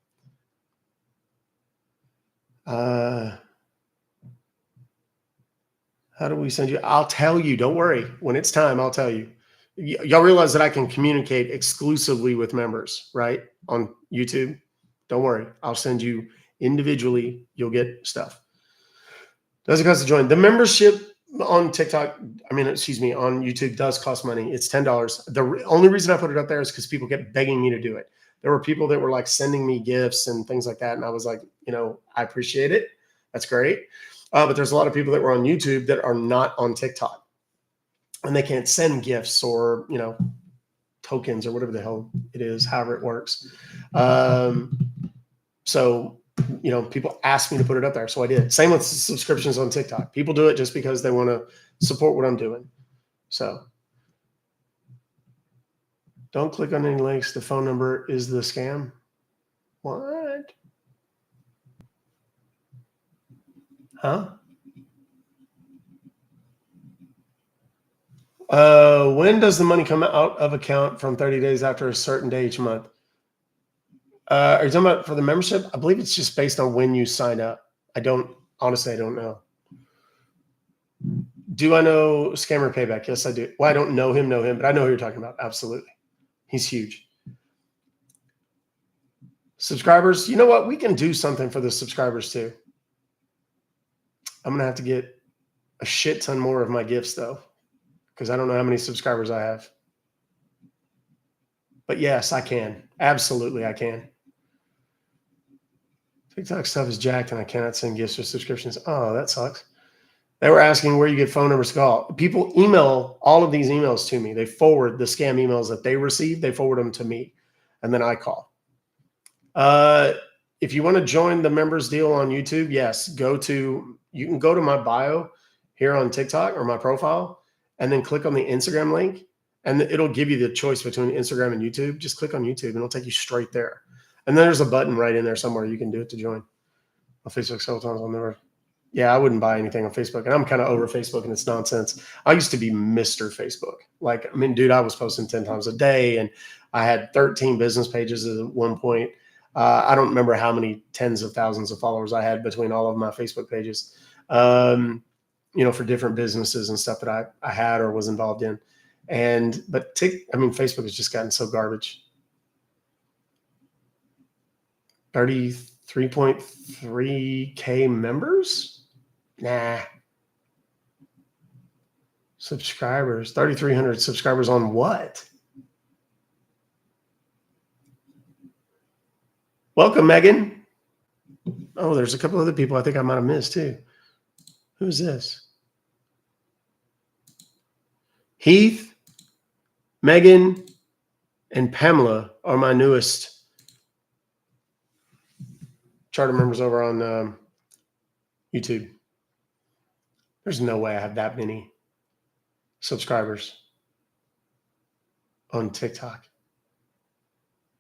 How do we send you? I'll tell you. Don't worry. When it's time, I'll tell you. Y'all realize that I can communicate exclusively with members, right? On YouTube. Don't worry. I'll send you individually. You'll get stuff. Does it cost to join? The membership on TikTok, on YouTube does cost money. It's $10. The only reason I put it up there is because people kept begging me to do it. There were people that were like sending me gifts and things like that. And I was like, I appreciate it. That's great. But there's a lot of people that were on YouTube that are not on TikTok. And they can't send gifts or, tokens or whatever the hell it is, however it works. So, people asked me to put it up there. So I did. Same with subscriptions on TikTok. People do it just because they want to support what I'm doing. So don't click on any links. The phone number is the scam. What? Huh? When does the money come out of account from 30 days after a certain day each month? Are you talking about for the membership? I believe it's just based on when you sign up. Honestly, I don't know. Do I know Scammer Payback? Yes, I do. Well, I don't know him, but I know who you're talking about. Absolutely. He's huge. Subscribers, you know what? We can do something for the subscribers too. I'm going to have to get a shit ton more of my gifts though, because I don't know how many subscribers I have. But yes, I can. Absolutely, I can. TikTok stuff is jacked and I cannot send gifts or subscriptions. Oh, that sucks. They were asking where you get phone numbers to call. People email all of these emails to me. They forward the scam emails that they receive. They forward them to me, and then I call. If you want to join the members deal on YouTube, yes, you can go to my bio here on TikTok or my profile, and then click on the Instagram link, and it'll give you the choice between Instagram and YouTube. Just click on YouTube, and it'll take you straight there. And then there's a button right in there somewhere you can do it to join. On Facebook several times on there. Yeah, I wouldn't buy anything on Facebook, and I'm kind of over Facebook and it's nonsense. I used to be Mr. Facebook. Dude, I was posting 10 times a day, and I had 13 business pages at one point. I don't remember how many tens of thousands of followers I had between all of my Facebook pages, for different businesses and stuff that I had or was involved in. But Facebook has just gotten so garbage. 33.3K members? Nah. Subscribers. 3,300 subscribers on what? Welcome, Megan. Oh, there's a couple other people I think I might have missed too. Who's this? Heath, Megan, and Pamela are my newest charter members over on YouTube. There's no way I have that many subscribers on TikTok.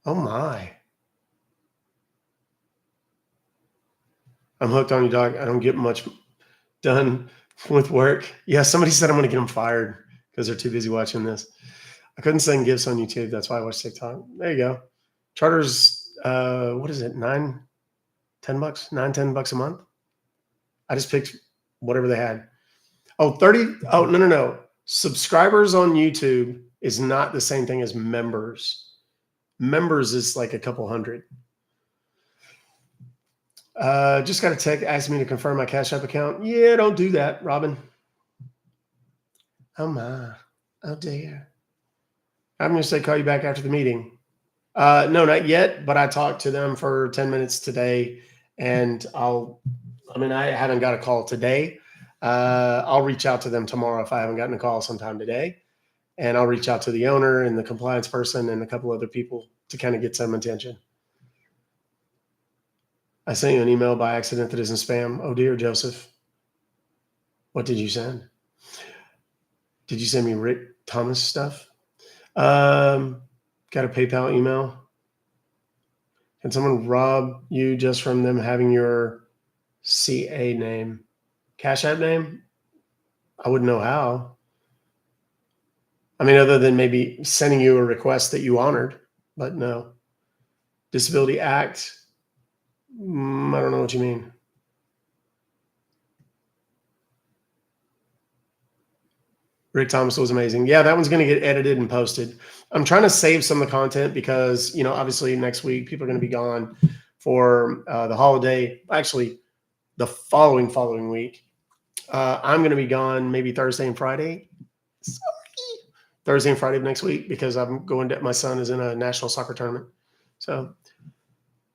Oh my. I'm hooked on you, dog. I don't get much done with work. Yeah, somebody said I'm going to get them fired because they're too busy watching this. I couldn't send gifts on YouTube. That's why I watch TikTok. There you go. Charter's, what is it? $9, $10 a month. I just picked whatever they had. Oh, 30. Oh, no. Subscribers on YouTube is not the same thing as members. Members is like a couple hundred. Just got a text asking me to confirm my Cash App account. Yeah, don't do that, Robin. Oh my. Oh dear. I'm going to say call you back after the meeting. No, not yet, but I talked to them for 10 minutes today, and I haven't got a call today. I'll reach out to them tomorrow if I haven't gotten a call sometime today, and I'll reach out to the owner and the compliance person and a couple other people to kind of get some attention. I sent you an email by accident that isn't spam. Oh dear, Joseph. What did you send? Did you send me Rick Thomas stuff? Got a PayPal email. Can someone rob you just from them having your CA name? Cash App name? I wouldn't know how. I mean, other than maybe sending you a request that you honored, but no. Disability Act? I don't know what you mean. Rick Thomas was amazing. Yeah, that one's going to get edited and posted. I'm trying to save some of the content because, you know, obviously next week people are going to be gone for the holiday. Actually, the following week. I'm going to be gone maybe Thursday and Friday. Sorry. Thursday and Friday of next week because I'm going to, my son is in a national soccer tournament. So,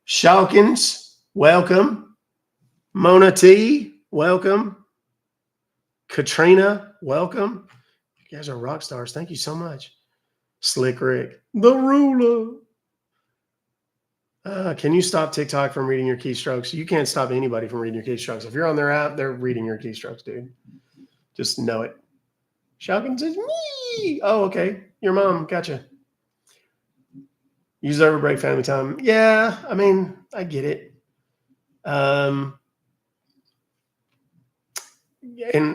Shalkins, welcome. Mona T, welcome. Katrina, welcome. You guys are rock stars. Thank you so much. Slick Rick, the ruler. Can you stop TikTok from reading your keystrokes? You can't stop anybody from reading your keystrokes. If you're on their app, they're reading your keystrokes, dude. Just know it. Shalkin says, me. Oh, okay. Your mom. Gotcha. Use over break family time. Yeah, I mean, I get it. And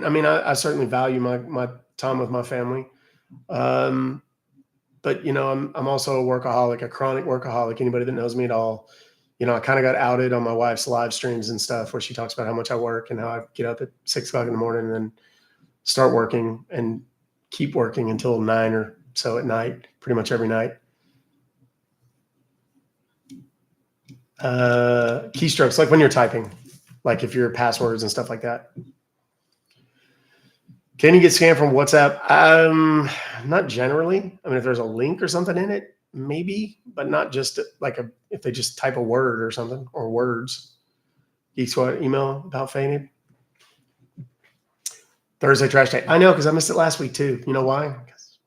I mean, I certainly value my time with my family. But you know, I'm also a workaholic, a chronic workaholic. Anybody that knows me at all, you know, I kind of got outed on my wife's live streams and stuff where she talks about how much I work and how I get up at 6 o'clock in the morning and then start working and keep working until 9 or so at night, pretty much every night. Keystrokes, like when you're typing, like if you're passwords and stuff like that. Can you get scammed from WhatsApp? Not generally. I mean, if there's a link or something in it, maybe, but not just like if they just type a word or something or words. Geek Squad email about fainted. Thursday trash day. I know because I missed it last week too. You know why? Because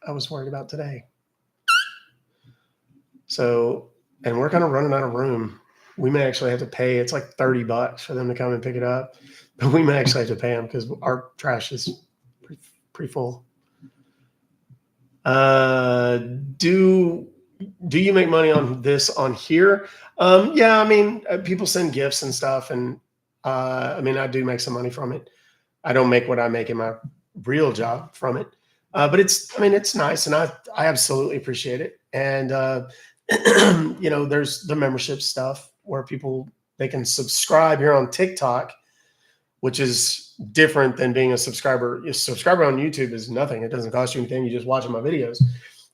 I was worried about today. So, and we're kind of running out of room. We may actually have to pay. It's like $30 for them to come and pick it up. But we may actually have to pay them because our trash is pretty full. Do you make money on this on here? Yeah, I mean, people send gifts and stuff, and I mean, I do make some money from it. I don't make what I make in my real job from it, but it's nice, and I absolutely appreciate it. And you know, there's the membership stuff where they can subscribe here on TikTok, which is different than being a subscriber. A subscriber on YouTube is nothing. It doesn't cost you anything. You just watching my videos.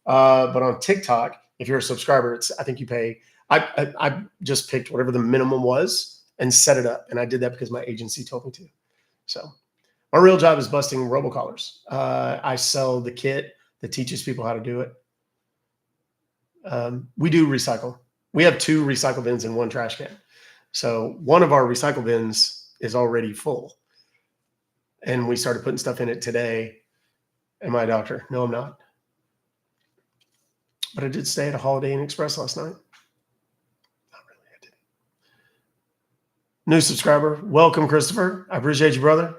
But on TikTok, if you're a subscriber, I think you pay. I just picked whatever the minimum was and set it up. And I did that because my agency told me to. So my real job is busting robocallers. I sell the kit that teaches people how to do it. We do recycle. We have 2 recycle bins and 1 trash can. So one of our recycle bins is already full. And we started putting stuff in it today. Am I a doctor? No, I'm not. But I did stay at a Holiday Inn Express last night. Not really, I didn't. New subscriber. Welcome, Christopher. I appreciate you, brother.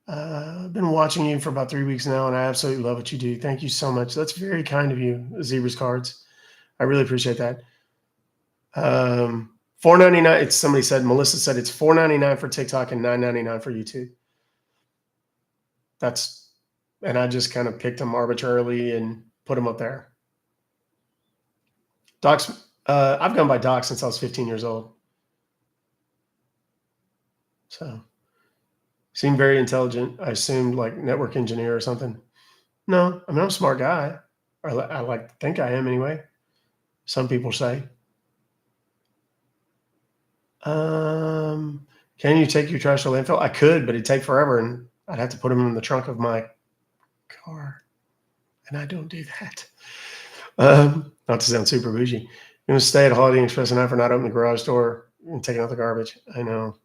I've been watching you for about 3 weeks now, and I absolutely love what you do. Thank you so much. That's very kind of you, Zebra's Cards. I really appreciate that. $4.99. It's somebody said, Melissa said it's $4.99 for TikTok and $9.99 for YouTube. And I just kind of picked them arbitrarily and put them up there. Docs, I've gone by Doc since I was 15 years old. So seemed very intelligent. I assumed like network engineer or something. No, I mean, I'm a smart guy. Or I like to think I am anyway. Some people say. Can you take your trash to landfill? I could, but it'd take forever, and I'd have to put them in the trunk of my car, and I don't do that. Not to sound super bougie. You're gonna stay at Holiday Inn Express and for not opening the garage door and taking out the garbage. I know.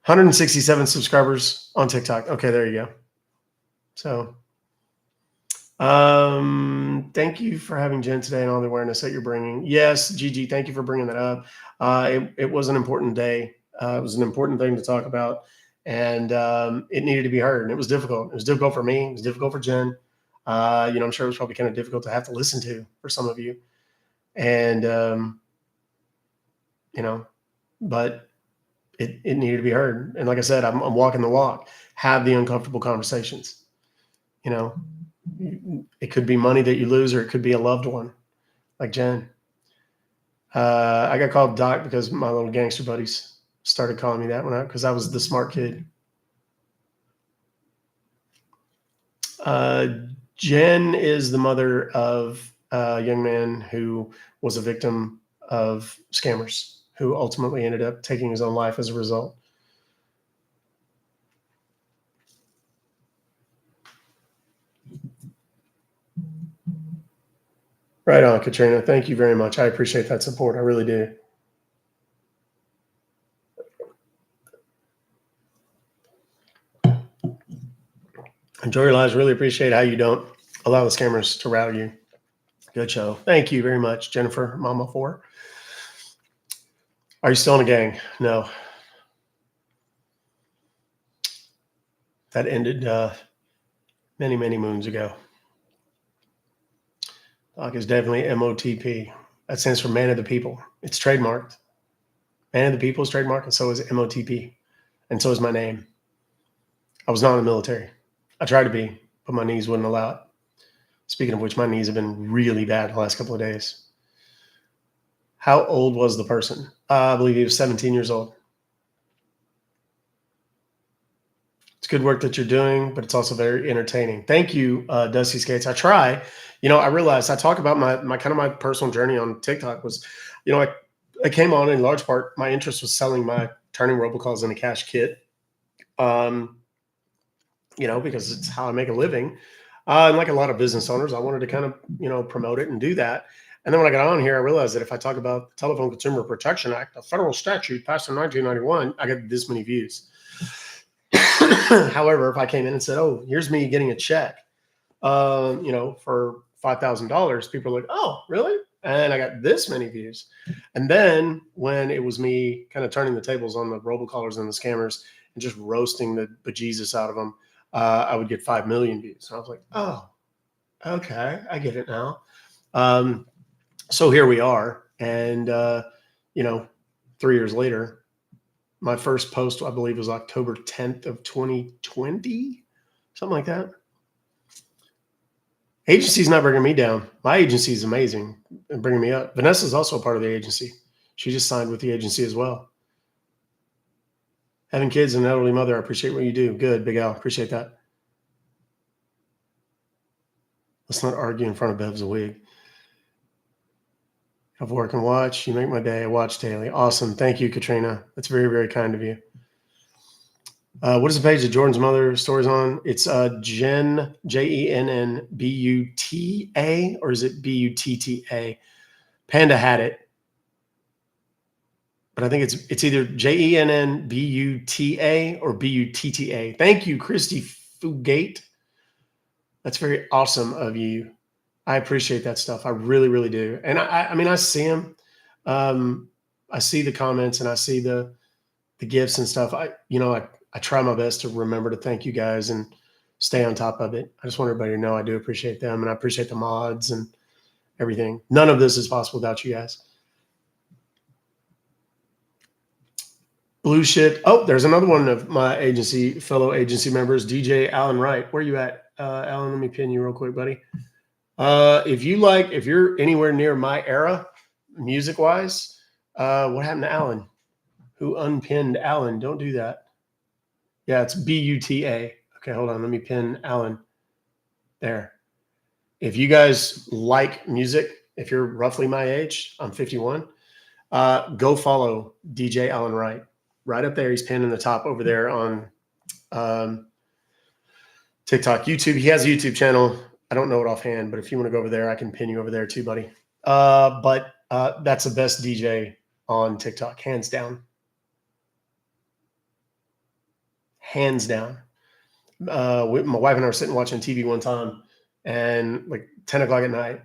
167 subscribers on TikTok. Okay, there you go. So, thank you for having Jen today and all the awareness that you're bringing. Yes, Gigi, thank you for bringing that up. It was an important day. It was an important thing to talk about, and it needed to be heard. And it was difficult. It was difficult for me. It was difficult for Jen. I'm sure it was probably kind of difficult to have to listen to for some of you. And but it needed to be heard. And like I said, I'm walking the walk. Have the uncomfortable conversations. It could be money that you lose, or it could be a loved one, like Jen. I got called Doc because my little gangster buddies started calling me that because I was the smart kid. Jen is the mother of a young man who was a victim of scammers, who ultimately ended up taking his own life as a result. Right on, Katrina. Thank you very much. I appreciate that support. I really do. Enjoy your lives. Really appreciate how you don't allow the scammers to rattle you. Good show. Thank you very much, Jennifer, Mama 4. Are you still in a gang? No. That ended many, many moons ago. Doc is definitely MOTP. That stands for Man of the People. It's trademarked. Man of the People is trademarked, and so is MOTP. And so is my name. I was not in the military. I tried to be, but my knees wouldn't allow it. Speaking of which, my knees have been really bad the last couple of days. How old was the person? I believe he was 17 years old. It's good work that you're doing, but it's also very entertaining. Thank you, Dusty Skates. I try. I realized I talk about my kind of my personal journey on TikTok was, I came on in large part. My interest was selling my turning robocalls into cash kit, because it's how I make a living. And like a lot of business owners, I wanted to kind of, promote it and do that. And then when I got on here, I realized that if I talk about the Telephone Consumer Protection Act, a federal statute passed in 1991, I get this many views. However, if I came in and said, "Oh, here's me getting a check, for $5,000," people are like, "Oh, really?" And I got this many views. And then when it was me kind of turning the tables on the robocallers and the scammers and just roasting the bejesus out of them, I would get 5 million views. And I was like, "Oh, okay, I get it now." So here we are, and 3 years later. My first post, I believe, was October 10th of 2020, something like that. Agency's not bringing me down. My agency is amazing and bringing me up. Vanessa's also a part of the agency. She just signed with the agency as well. Having kids and an elderly mother, I appreciate what you do. Good, Big Al. Appreciate that. Let's not argue in front of Bev's wig. I've work and watch. You make my day. I watch daily. Awesome. Thank you, Katrina. That's very, very kind of you. What is the page that Jordan's mother stories on? It's Jen, JENNBUTA, or is it BUTTA? Panda had it, but I think it's either JENNBUTA or BUTTA. Thank you, Christy Fugate. That's very awesome of you. I appreciate that stuff. I really, really do. And I see them. I see the comments and I see the gifts and stuff. I try my best to remember to thank you guys and stay on top of it. I just want everybody to know I do appreciate them, and I appreciate the mods and everything. None of this is possible without you guys. Blue shit. Oh, there's another one of my fellow agency members, DJ Alan Wright. Where you at? Alan, let me pin you real quick, buddy. If you're anywhere near my era, music-wise, what happened to Alan? Who unpinned Alan? Don't do that. Yeah, it's BUTA. Okay, hold on. Let me pin Alan. There. If you guys like music, if you're roughly my age, I'm 51, go follow DJ Alan Wright. Right up there. He's pinned in the top over there on TikTok, YouTube. He has a YouTube channel. I don't know it offhand, but if you want to go over there, I can pin you over there too, buddy. But that's the best DJ on TikTok, hands down. Hands down. My wife and I were sitting watching TV one time, and like 10 o'clock at night,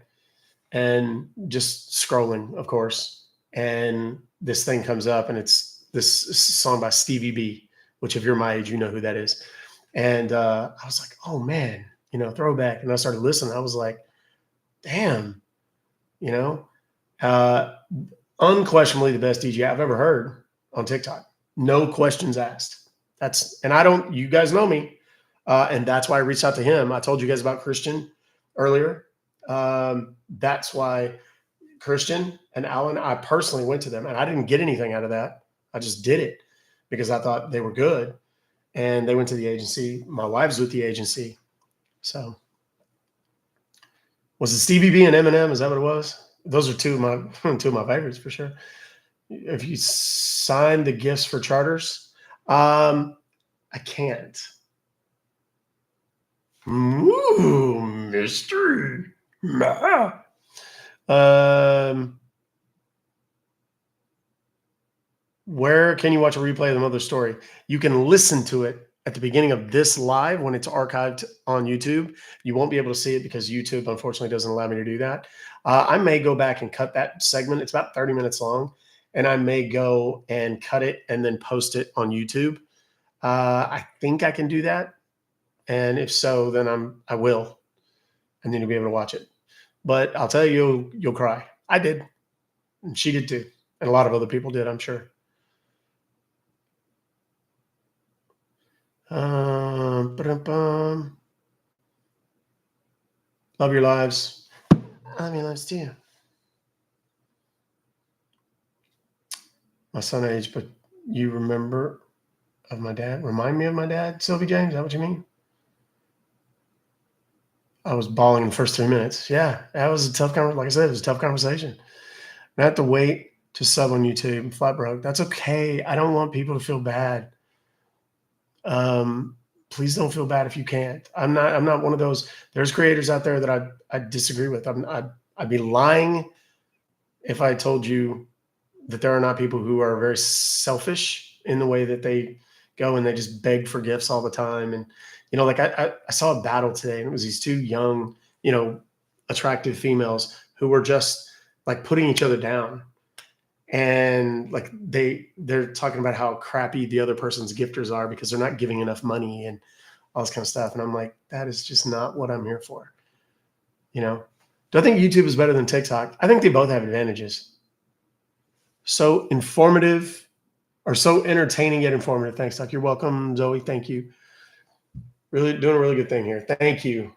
and just scrolling, of course. And this thing comes up, and it's this song by Stevie B, which if you're my age, you know who that is. And I was like, oh man, you know, throwback. And I started listening. I was like, damn, you know, unquestionably the best DJ I've ever heard on TikTok. No questions asked. You guys know me. And that's why I reached out to him. I told you guys about Christian earlier. That's why Christian and Alan, I personally went to them, and I didn't get anything out of that. I just did it because I thought they were good. And they went to the agency. My wife's with the agency. So was it Stevie B and Eminem? Is that what it was? Those are two of my favorites for sure. If you sign the gifts for charters, I can't. Ooh, mystery. Where can you watch a replay of the Mother Story? You can listen to it at the beginning of this live when it's archived on YouTube. You won't be able to see it because YouTube, unfortunately, doesn't allow me to do that. I may go back and cut that segment. It's about 30 minutes long, and I may go and cut it and then post it on YouTube. I think I can do that. And if so, then I will. And then you'll be able to watch it. But I'll tell you, you'll cry. I did. And she did too. And a lot of other people did, I'm sure. Ba-dum-bum. Love your lives. Love your lives too. My son aged, but you remember of my dad? Remind me of my dad, Sylvie James? Is that what you mean? I was bawling in the first 3 minutes. Yeah, that was a tough conversation. Like I said, it was a tough conversation. I have to wait to sub on YouTube. Flat broke. That's okay. I don't want people to feel bad. Please don't feel bad if you can't. I'm not one of those. There's creators out there that I disagree with. I'd be lying if I told you that there are not people who are very selfish in the way that they go and they just beg for gifts all the time. And, you know, like I saw a battle today, and it was these two young, you know, attractive females who were just like putting each other down. And like they're talking about how crappy the other person's gifters are because they're not giving enough money and all this kind of stuff. And I'm like, that is just not what I'm here for. You know, do I think YouTube is better than TikTok? I think they both have advantages. So informative, or so entertaining yet informative. Thanks, Doc. You're welcome, Zoe. Thank you. Really doing a really good thing here. Thank you.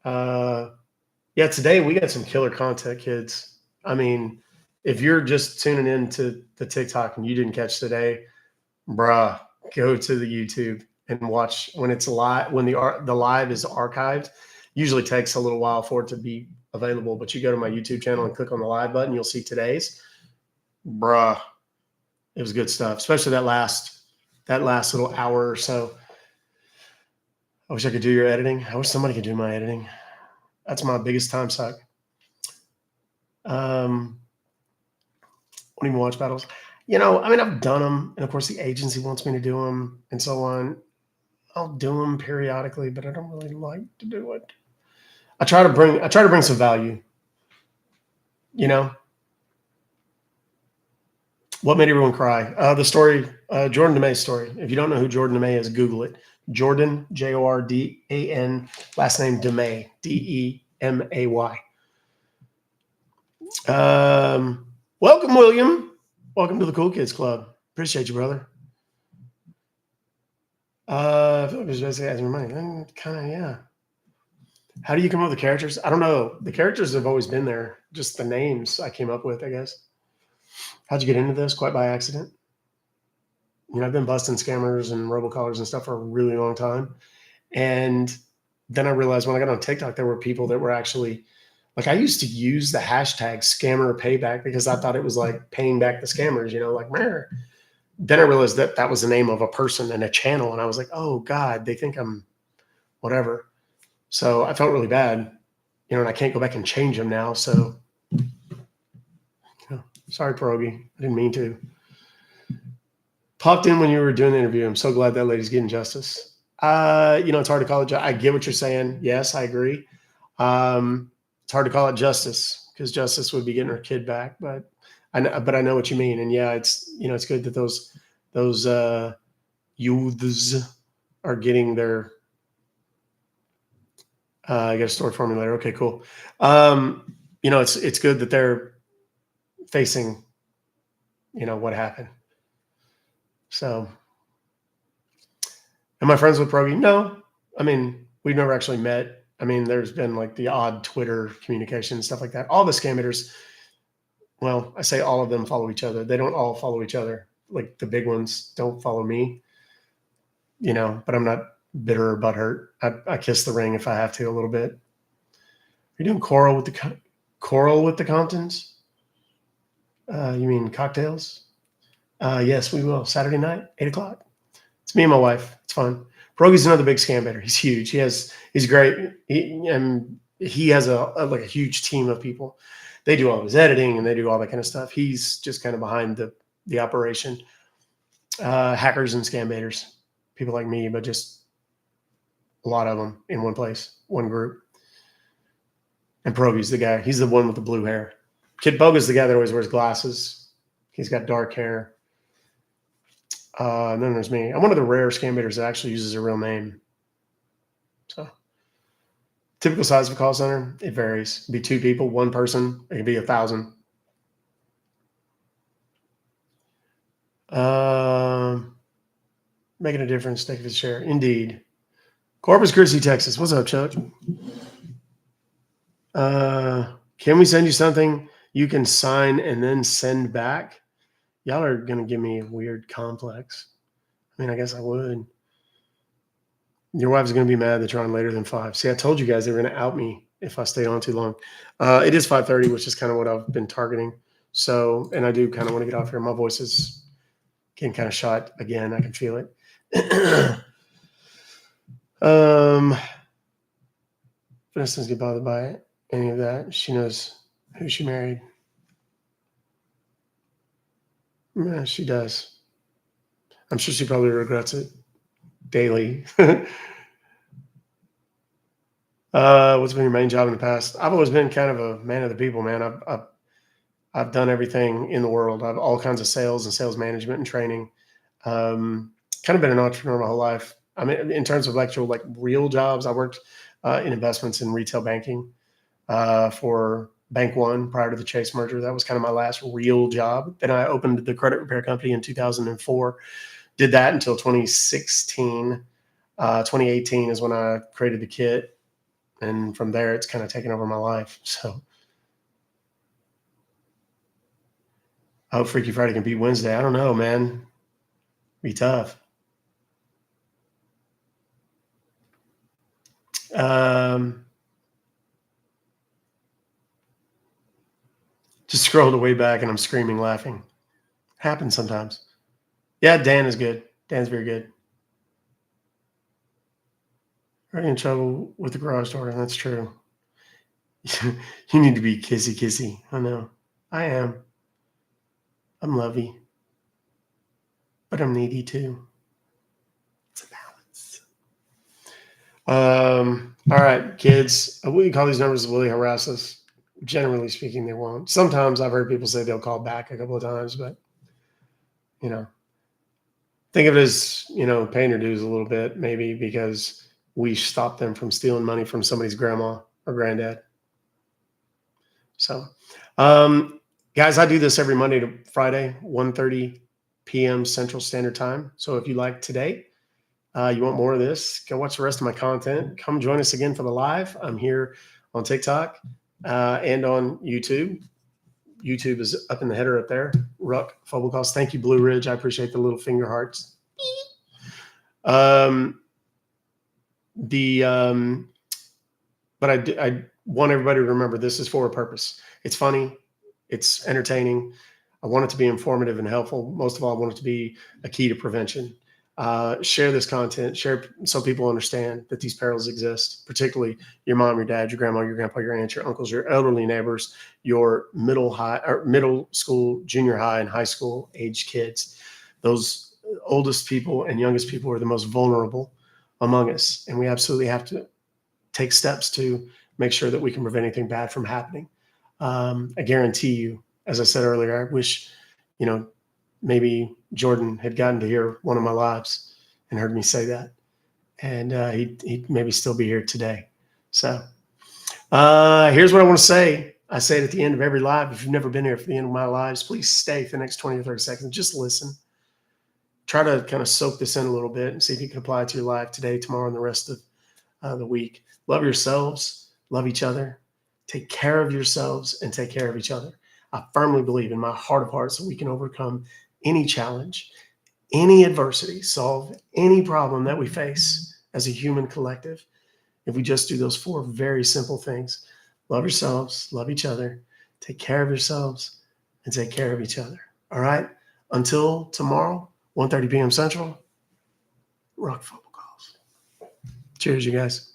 Yeah, today we got some killer content, kids. I mean, if you're just tuning in to the TikTok and you didn't catch today, bruh, go to the YouTube and watch when it's live. When the live is archived, usually takes a little while for it to be available. But you go to my YouTube channel and click on the live button, you'll see today's. Bruh, it was good stuff, especially that last little hour or so. I wish I could do your editing. I wish somebody could do my editing. That's my biggest time suck. Won't even watch battles. You know, I mean, I've done them, and of course, the agency wants me to do them, and so on. I'll do them periodically, but I don't really like to do it. I try to bring some value. You know, what made everyone cry? The story, Jordan DeMay's story. If you don't know who Jordan DeMay is, Google it. Jordan, Jordan, last name DeMay, Demay. Welcome, William. Welcome to the Cool Kids Club. Appreciate you, brother. I feel like it's basically asking for money. Kind of, yeah. How do you come up with the characters? I don't know. The characters have always been there. Just the names I came up with, I guess. How'd you get into this? Quite by accident. You know, I've been busting scammers and robocallers and stuff for a really long time. And then I realized when I got on TikTok, there were people that were actually, like, I used to use the hashtag scammer payback because I thought it was like paying back the scammers, you know, like, meh. Then I realized that that was the name of a person and a channel. And I was like, oh God, they think I'm whatever. So I felt really bad, you know, and I can't go back and change them now. So, you know, sorry, Pierogi. I didn't mean to. Popped in when you were doing the interview. I'm so glad that lady's getting justice. You know, it's hard to call it. I get what you're saying. Yes, I agree. It's hard to call it justice because justice would be getting her kid back. But but I know what you mean. And yeah, it's, it's good that those youths are getting their, I got a story for me later. Okay, cool. It's good that they're facing, what happened. So, am I friends with Progi? No. I mean, we've never actually met. I mean, there's been like the odd Twitter communication, stuff like that. All the scammers, well, I say all of them follow each other. They don't all follow each other. Like the big ones don't follow me, but I'm not bitter or butthurt. I kiss the ring if I have to a little bit. Are you doing choral with the Comptons? You mean cocktails? Yes, we will. Saturday night, 8:00. It's me and my wife. It's fun. Progi's another big scam baiter. He's huge. He's great. He has a huge team of people. They do all of his editing and they do all that kind of stuff. He's just kind of behind the operation. Hackers and scam baiters, people like me, but just a lot of them in one place, one group. And Progi's the guy. He's the one with the blue hair. Kid Boga's the guy that always wears glasses. He's got dark hair. And then there's me. I'm one of the rare scam baiters that actually uses a real name. So, typical size of a call center, it varies. It'd be 2 people, 1 person. It could be 1,000. Making a difference, take a share. Indeed. Corpus Christi, Texas. What's up, Chuck? Can we send you something you can sign and then send back? Y'all are going to give me a weird complex. I mean, I guess I would. Your wife's going to be mad that you're on later than 5. See, I told you guys they were going to out me if I stayed on too long. It is 5:30, which is kind of what I've been targeting. So, and I do kind of want to get off here. My voice is getting kind of shot again. I can feel it. Vanessa doesn't get bothered by any of that. She knows who she married. Yeah, she does. I'm sure she probably regrets it daily. What's been your main job in the past? I've always been kind of a man of the people, man. I've done everything in the world. I've all kinds of sales and sales management and training. Kind of been an entrepreneur my whole life. I mean, in terms of actual real jobs, I worked in investments in retail banking for Bank One prior to the Chase merger. That was kind of my last real job. Then I opened the credit repair company in 2004. Did that until 2016. 2018 is when I created the kit. And from there, it's kind of taken over my life. So I hope Freaky Friday can beat Wednesday. I don't know, man. Be tough. Just scrolled way back and I'm screaming, laughing. Happens sometimes. Yeah, Dan is good. Dan's very good. Already in trouble with the garage door. That's true. You need to be kissy. I know. I am. I'm lovey. But I'm needy too. It's a balance. All right, kids. We can call these numbers will they harass us? Generally speaking, they won't. Sometimes I've heard people say they'll call back a couple of times, but think of it as, paying your dues a little bit, maybe because we stopped them from stealing money from somebody's grandma or granddad. So, guys, I do this every Monday to Friday, 1:30 p.m. Central Standard Time. So if you like today, you want more of this, go watch the rest of my content. Come join us again for the live. I'm here on TikTok and on YouTube. YouTube is up in the header up there. Ruck, Fobocalls. Thank you, Blue Ridge. I appreciate the little finger hearts. But I want everybody to remember this is for a purpose. It's funny. It's entertaining. I want it to be informative and helpful. Most of all, I want it to be a key to prevention. Share this content, share so people understand that these perils exist, particularly your mom, your dad, your grandma, your grandpa, your aunt, your uncles, your elderly neighbors, your middle school, junior high, and high school age kids. Those oldest people and youngest people are the most vulnerable among us. And we absolutely have to take steps to make sure that we can prevent anything bad from happening. I guarantee you, as I said earlier, I wish, maybe Jordan had gotten to hear one of my lives and heard me say that. And he'd maybe still be here today. So here's what I want to say. I say it at the end of every live. If you've never been here for the end of my lives, please stay for the next 20 or 30 seconds. Just listen. Try to kind of soak this in a little bit and see if you can apply it to your life today, tomorrow, and the rest of the week. Love yourselves. Love each other. Take care of yourselves and take care of each other. I firmly believe in my heart of hearts that we can overcome any challenge, any adversity, solve any problem that we face as a human collective if we just do those 4 very simple things. Love yourselves, love each other, take care of yourselves, and take care of each other. All right? Until tomorrow, 1:30 p.m. Central, Ruck Fobocalls. Cheers, you guys.